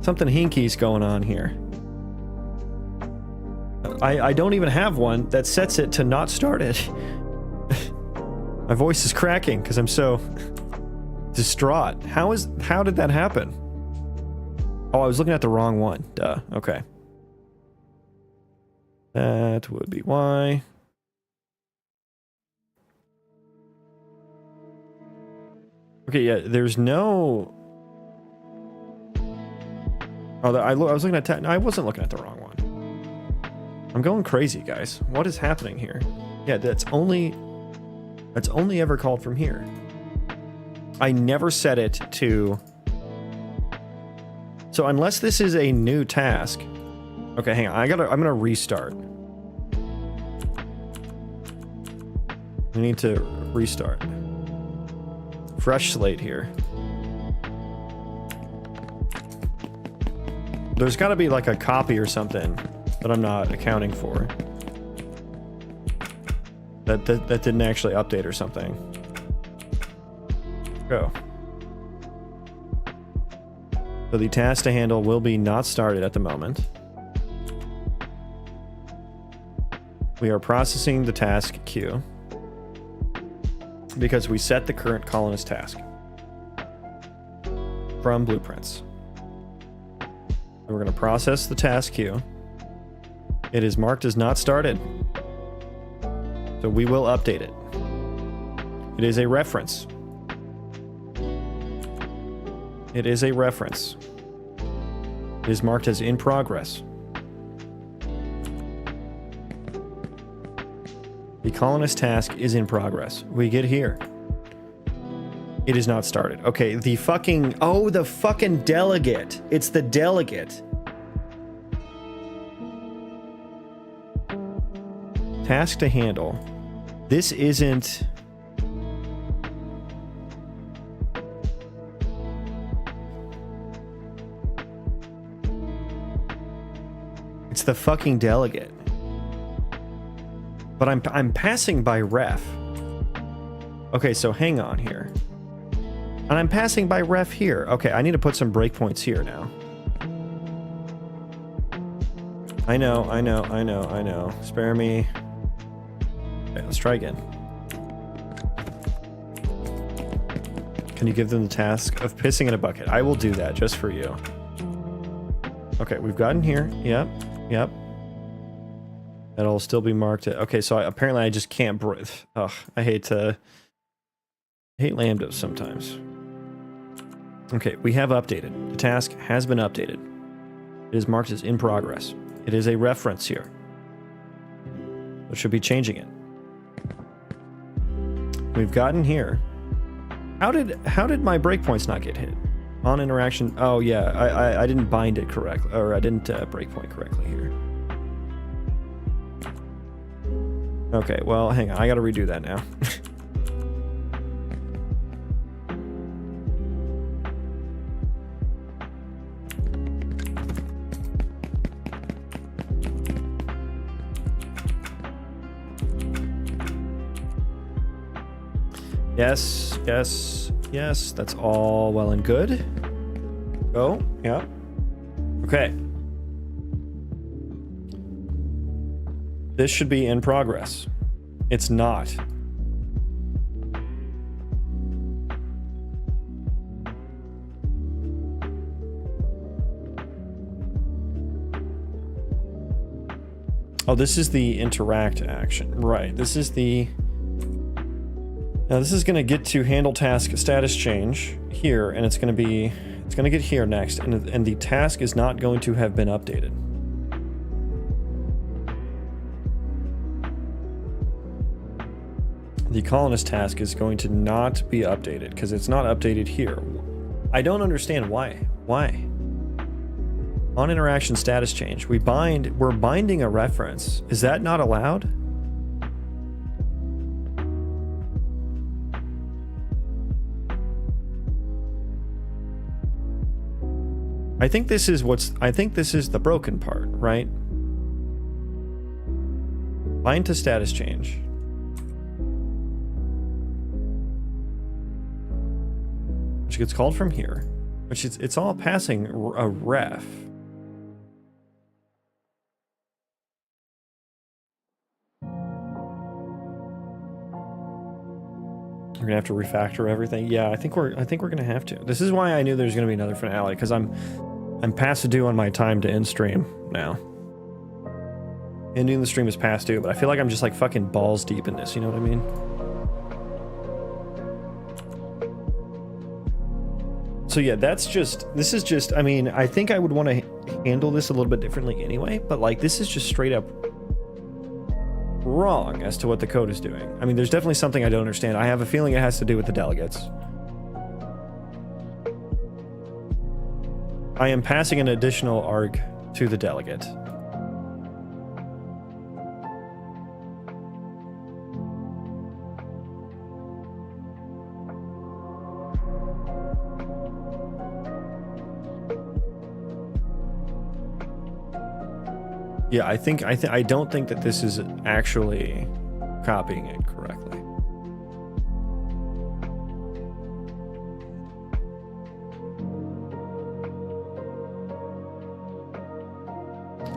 Something hinky's going on here. I don't even have one that sets it to not started. My voice is cracking because I'm so distraught. How did that happen? Oh, I was looking at the wrong one. Duh. Okay. That would be why. Okay, yeah, there's no... Oh, I was looking at I wasn't looking at the wrong one. I'm going crazy, guys. What is happening here? Yeah, that's only ever called from here. I never set it to... So unless this is a new task... Okay, hang on. I'm gonna restart. We need to restart. Fresh slate here. There's got to be like a copy or something that I'm not accounting for. That didn't actually update or something. Go. So the task to handle will be not started at the moment. We are processing the task queue because we set the current colonist task from blueprints. We're going to process the task queue. It is marked as not started. So we will update it. It is a reference. It is a reference. It is marked as in progress. The colonist task is in progress. We get here. It is not started. Okay, the fucking... Oh, the fucking delegate. It's the delegate. Task to handle. This isn't... It's the fucking delegate. But I'm passing by ref. Okay, so hang on here. And I'm passing by ref here. Okay, I need to put some breakpoints here now. I know. Spare me. Okay, let's try again. Can you give them the task of pissing in a bucket? I will do that just for you. Okay, we've gotten here. Yep. That'll still be marked. Okay, so apparently I just can't breathe. Ugh, I hate lambdas sometimes. Okay, we have updated. The task has been updated. It is marked as in progress. It is a reference here. We should be changing it. We've gotten here. How did my breakpoints not get hit? On interaction. Oh yeah, I didn't bind it correctly, or I didn't breakpoint correctly here. Okay, well, hang on. I gotta redo that now. Yes, that's all well and good. Go, yeah. Okay. This should be in progress. It's not. Oh, this is the interact action. Right, this is the... Now this is going to get to handle task status change here, and it's going to get here next, and the task is not going to have been updated. The colonist task is going to not be updated because it's not updated here. I don't understand why. Why? On interaction status change, we're binding a reference. Is that not allowed? I think this is the broken part, right? Bind to status change. Which gets called from here, which it's all passing a ref. We're gonna have to refactor everything. Yeah, I think we're gonna have to. This is why I knew there's gonna be another finale, because I'm past due on my time to end stream now. Ending the stream is past due, but I feel like I'm just like fucking balls deep in this, you know what I mean? So yeah, this is just, I mean, I think I would want to handle this a little bit differently anyway, but like this is just straight up wrong as to what the code is doing. I mean, there's definitely something I don't understand. I have a feeling it has to do with the delegates. I am passing an additional arg to the delegate. Yeah, I don't think that this is actually copying it correctly.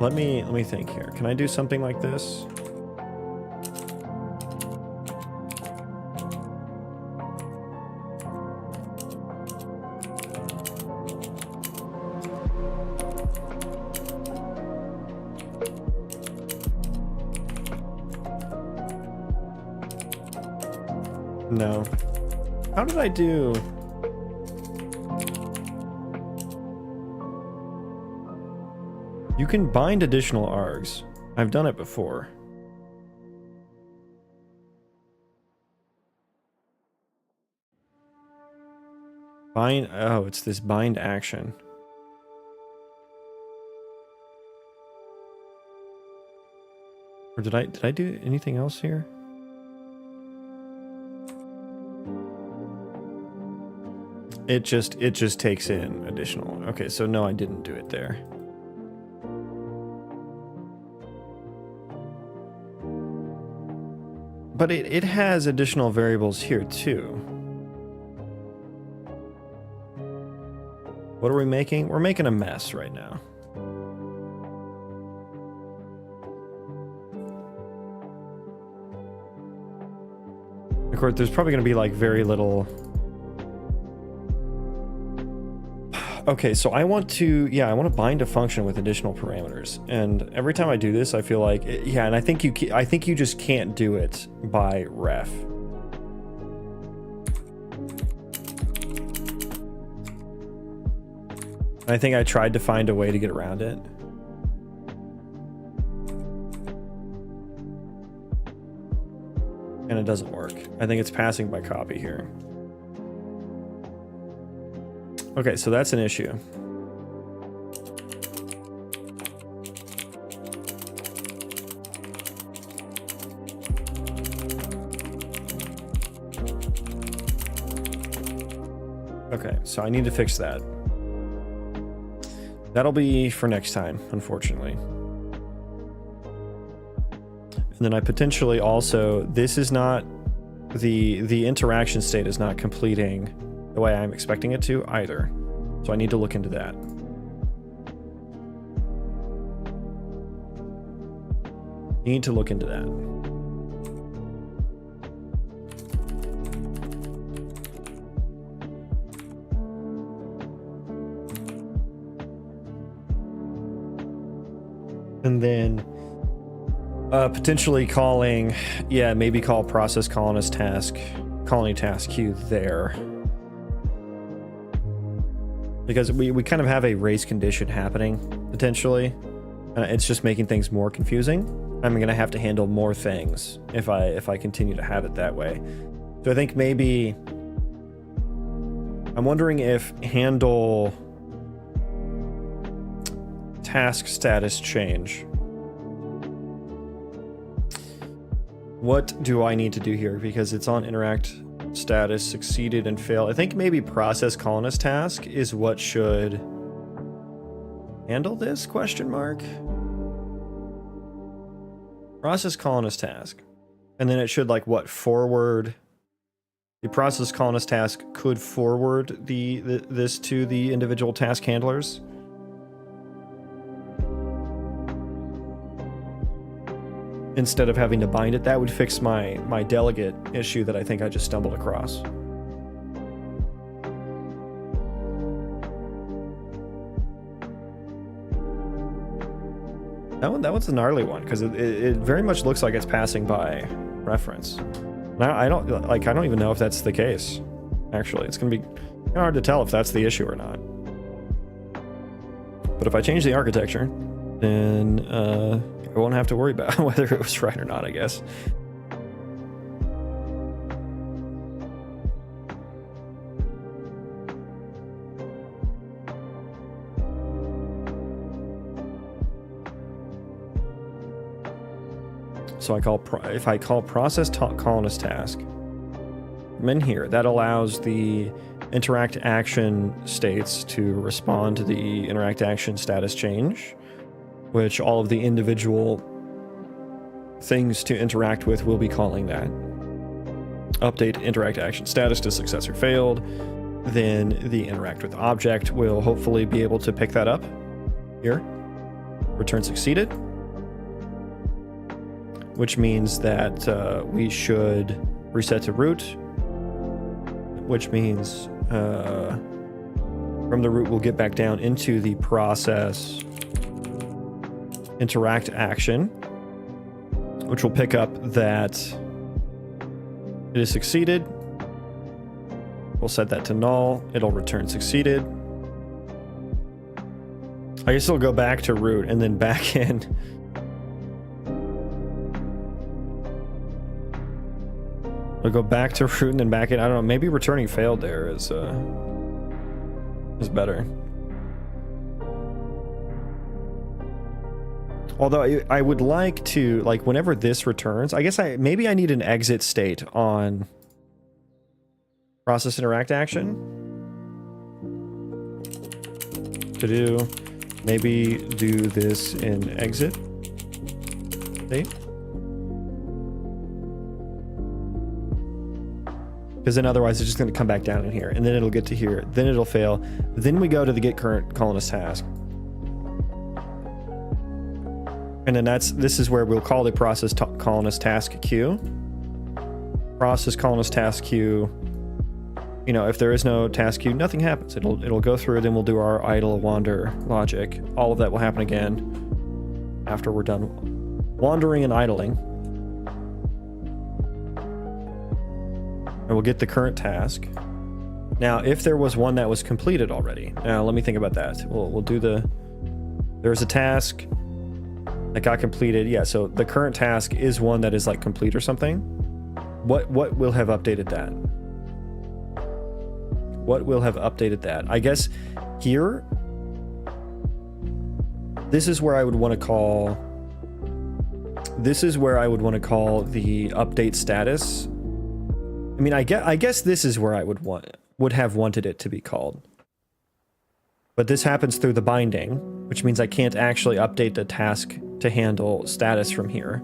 Let me think here. Can I do something like this? No. How did I do? You can bind additional args. I've done it before. Bind, oh, it's this bind action. Or did I do anything else here? It just takes in additional. Okay, so no, I didn't do it there. But it has additional variables here too. What are we making? We're making a mess right now. Of course, there's probably going to be like very little. Okay, so I want to bind a function with additional parameters, and every time I do this, I feel like, yeah, and I think you just can't do it by ref. I think I tried to find a way to get around it. And it doesn't work. I think it's passing by copy here. Okay, so that's an issue. Okay, so I need to fix that. That'll be for next time, unfortunately. And then I potentially also, this is not, the interaction state is not completing the way I'm expecting it to either. So I need to look into that. Need to look into that. And then potentially calling, yeah, maybe call process colonist task, colony task queue there. Because we kind of have a race condition happening, potentially. It's just making things more confusing. I'm going to have to handle more things if I continue to have it that way. So I think maybe... I'm wondering if handle task status change. What do I need to do here? Because it's on interact status, succeeded and failed. I think maybe process colonist task is what should handle this, question mark. Process colonist task. And then it should like what, forward. The process colonist task could forward this to the individual task handlers. Instead of having to bind it. That would fix my delegate issue that I think I just stumbled across. That one's a gnarly one because it very much looks like it's passing by reference. Now I don't even know if that's the case. Actually, it's going to be kind of hard to tell if that's the issue or not. But if I change the architecture, then I won't have to worry about whether it was right or not, I guess. So if I call process colonist task from in here, that allows the interact action states to respond to the interact action status change, which all of the individual things to interact with will be calling that. Update interact action status to success or failed. Then the interact with object will hopefully be able to pick that up here. Return succeeded. Which means that we should reset to root, which means from the root we'll get back down into the process interact action, which will pick up that it has succeeded. We'll set that to null. It'll return succeeded. I guess it'll go back to root and then back in. We'll go back to root and then back in. I don't know. Maybe returning failed there is better. Although I would like to, like, whenever this returns, I guess maybe I need an exit state on process interact action to do. Maybe do this in exit state. Because then otherwise it's just going to come back down in here, and then it'll get to here, then it'll fail, then we go to the get current colonist task, and then this is where we'll call the process colonist task queue. Process colonist task queue. You know, if there is no task queue, nothing happens. It'll go through, then we'll do our idle wander logic. All of that will happen again after we're done wandering and idling. And we'll get the current task. Now, if there was one that was completed already, now let me think about that. We'll do there's a task that got completed. Yeah, so the current task is one that is like complete or something. What will have updated that? What will have updated that? I guess here, this is where I would want to call the update status. I mean, I guess this is where I would have wanted it to be called. But this happens through the binding, which means I can't actually update the task to handle status from here.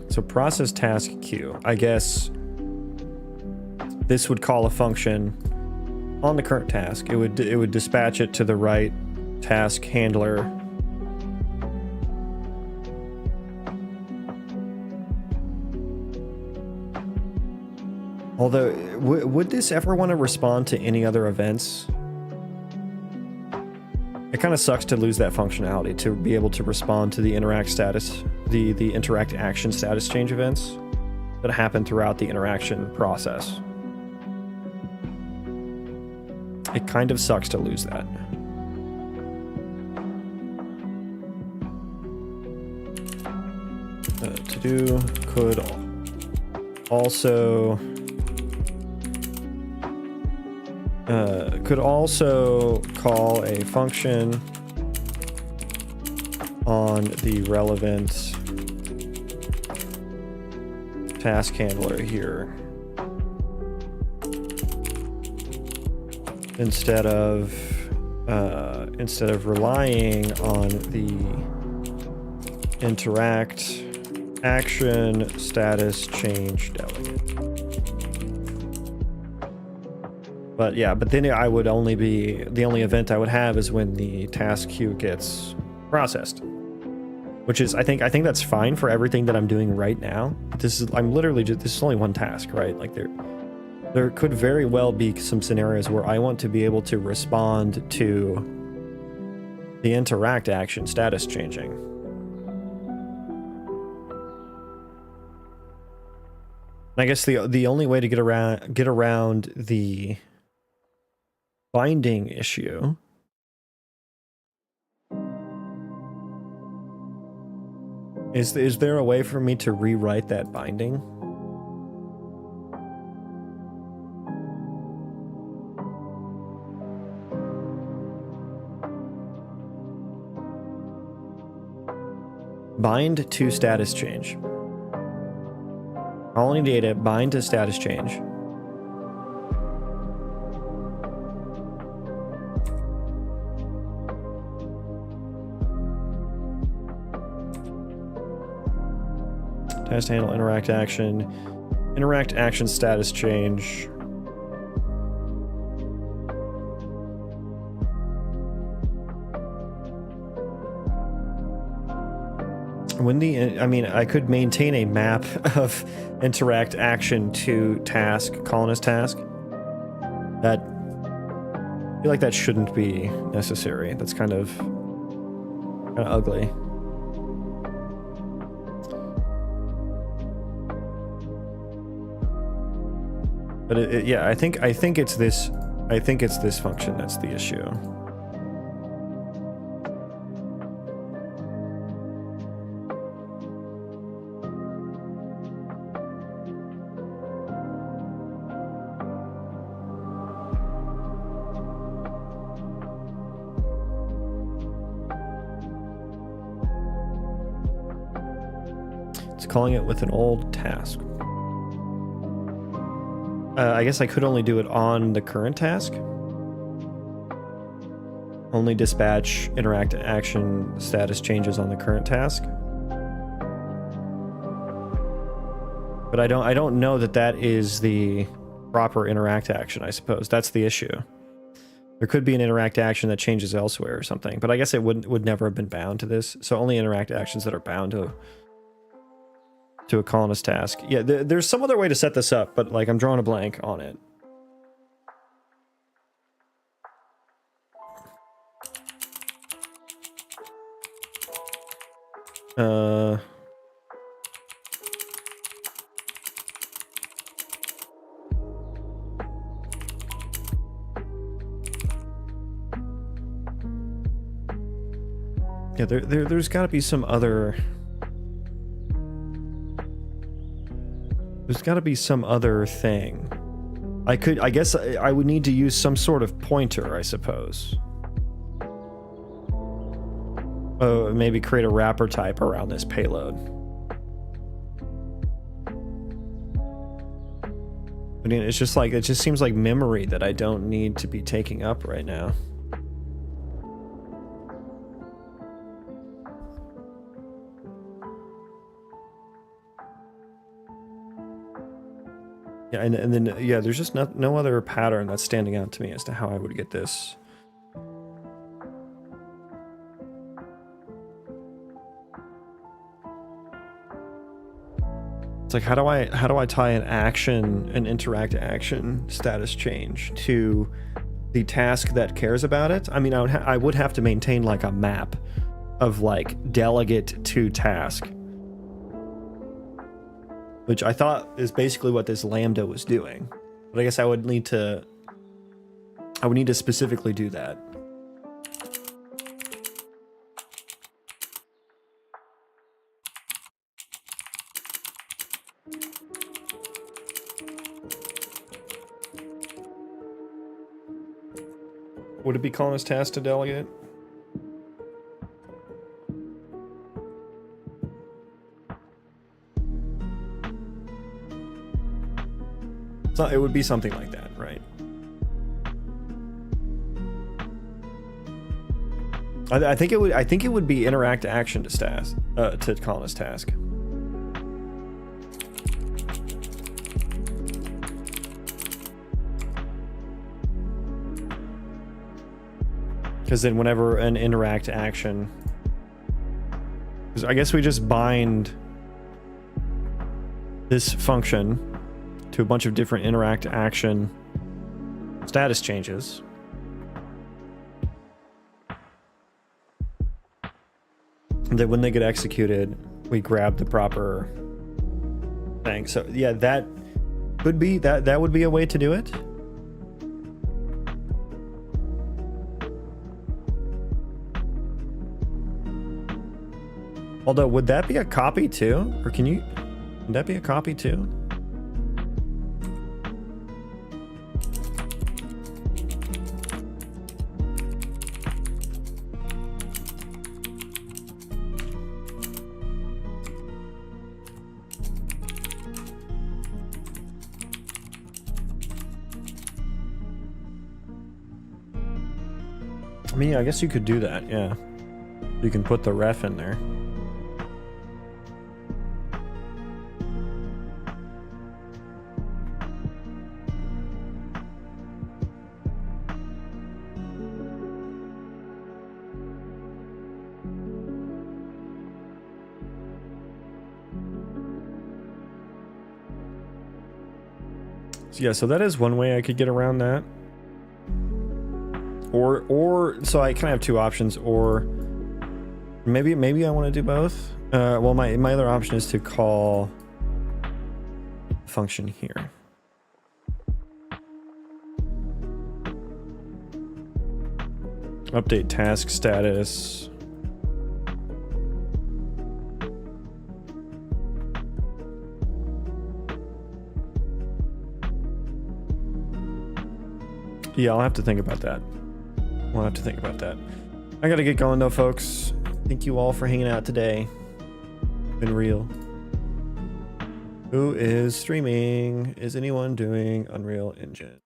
So process task queue, I guess this would call a function on the current task. It would dispatch it to the right task handler. Although, would this ever want to respond to any other events? It kind of sucks to lose that functionality, to be able to respond to the interact status, the interact action status change events that happen throughout the interaction process. It kind of sucks to lose that. To do could also call a function on the relevant task handler here. Instead of relying on the interact action status change delegate. But yeah, but then I would only be, the only event I would have is when the task queue gets processed, which is, I think that's fine for everything that I'm doing right now. I'm literally just, this is only one task, right? Like There could very well be some scenarios where I want to be able to respond to the interact action status changing. And I guess the only way to get around the binding issue is there a way for me to rewrite that binding? Bind to status change. Colony data, bind to status change. Test handle interact action status change. When I mean, I could maintain a map of interact action to task, colonist task. That, I feel like that shouldn't be necessary. That's kind of ugly. But yeah, I think it's this. I think it's this function that's the issue. Calling it with an old task. I guess I could only do it on the current task. Only dispatch interact action status changes on the current task. But I don't know that is the proper interact action, I suppose. That's the issue. There could be an interact action that changes elsewhere or something, but I guess it would never have been bound to this. So only interact actions that are bound to a colonist task. Yeah, there's some other way to set this up, but like I'm drawing a blank on it. Yeah, there's got to be some other. There's got to be some other thing. I guess I would need to use some sort of pointer, I suppose. Oh, maybe create a wrapper type around this payload. I mean, it's just like, it just seems like memory that I don't need to be taking up right now. Yeah, and then, yeah, there's just no other pattern that's standing out to me as to how I would get this. It's like, how do I tie an interact action status change to the task that cares about it? I mean, I would have to maintain like a map of like delegate to task, which I thought is basically what this lambda was doing. But I guess I would need to specifically do that. Would it be colonist task to delegate? So it would be something like that, right? I think it would be interact action to task to colonist task. Because then whenever an interact action, I guess we just bind this function to a bunch of different interact action status changes. And then when they get executed, we grab the proper thing. So yeah, that could be that would be a way to do it. Although, would that be a copy too? Or would that be a copy too? I mean, I guess you could do that, yeah. You can put the ref in there. So yeah, so that is one way I could get around that. Or so I kind of have two options, or maybe I want to do both. Well, my other option is to call a function here. Update task status. Yeah, I'll have to think about that. We'll have to think about that. I gotta get going though, folks. Thank you all for hanging out today. Been real. Who is streaming? Is anyone doing Unreal Engine?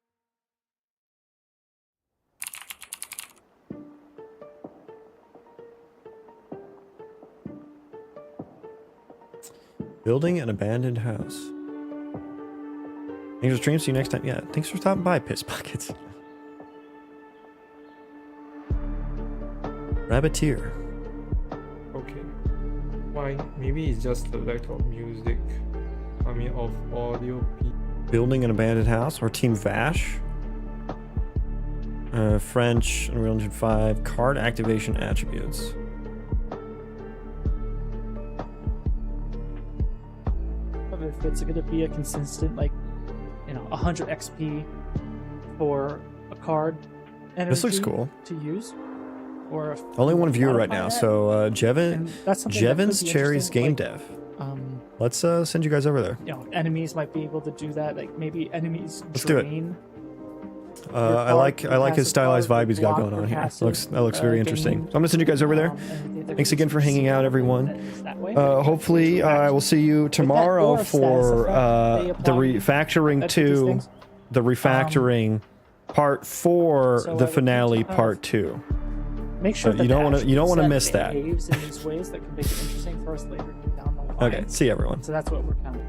Building an abandoned house. Thanks for stream. See you next time. Yeah, thanks for stopping by, Piss Buckets. Rabbiteer.
Okay. Why? Maybe it's just the lack of music. I mean, of audio.
Building an abandoned house or Team Vash. French, Unreal Engine 5, card activation attributes.
If it's going to be a consistent, like, 100 XP for a card.
This looks cool
to use. Or
only one viewer right now, so Jevon's Cherry's Game Dev. Let's send you guys over there.
Enemies might be able to do that. Like maybe enemies.
Let's do it. I like his stylized vibe he's got going on here. That looks very interesting. So I'm gonna send you guys over there. Thanks again for hanging out, everyone. Hopefully, I will see you tomorrow for the Refactoring 2, the Refactoring Part 4, the finale Part 2.
Make sure
you don't want to miss that.
In these ways that can make it interesting for us later down the line.
Okay, see you, everyone.
So that's what we're kind of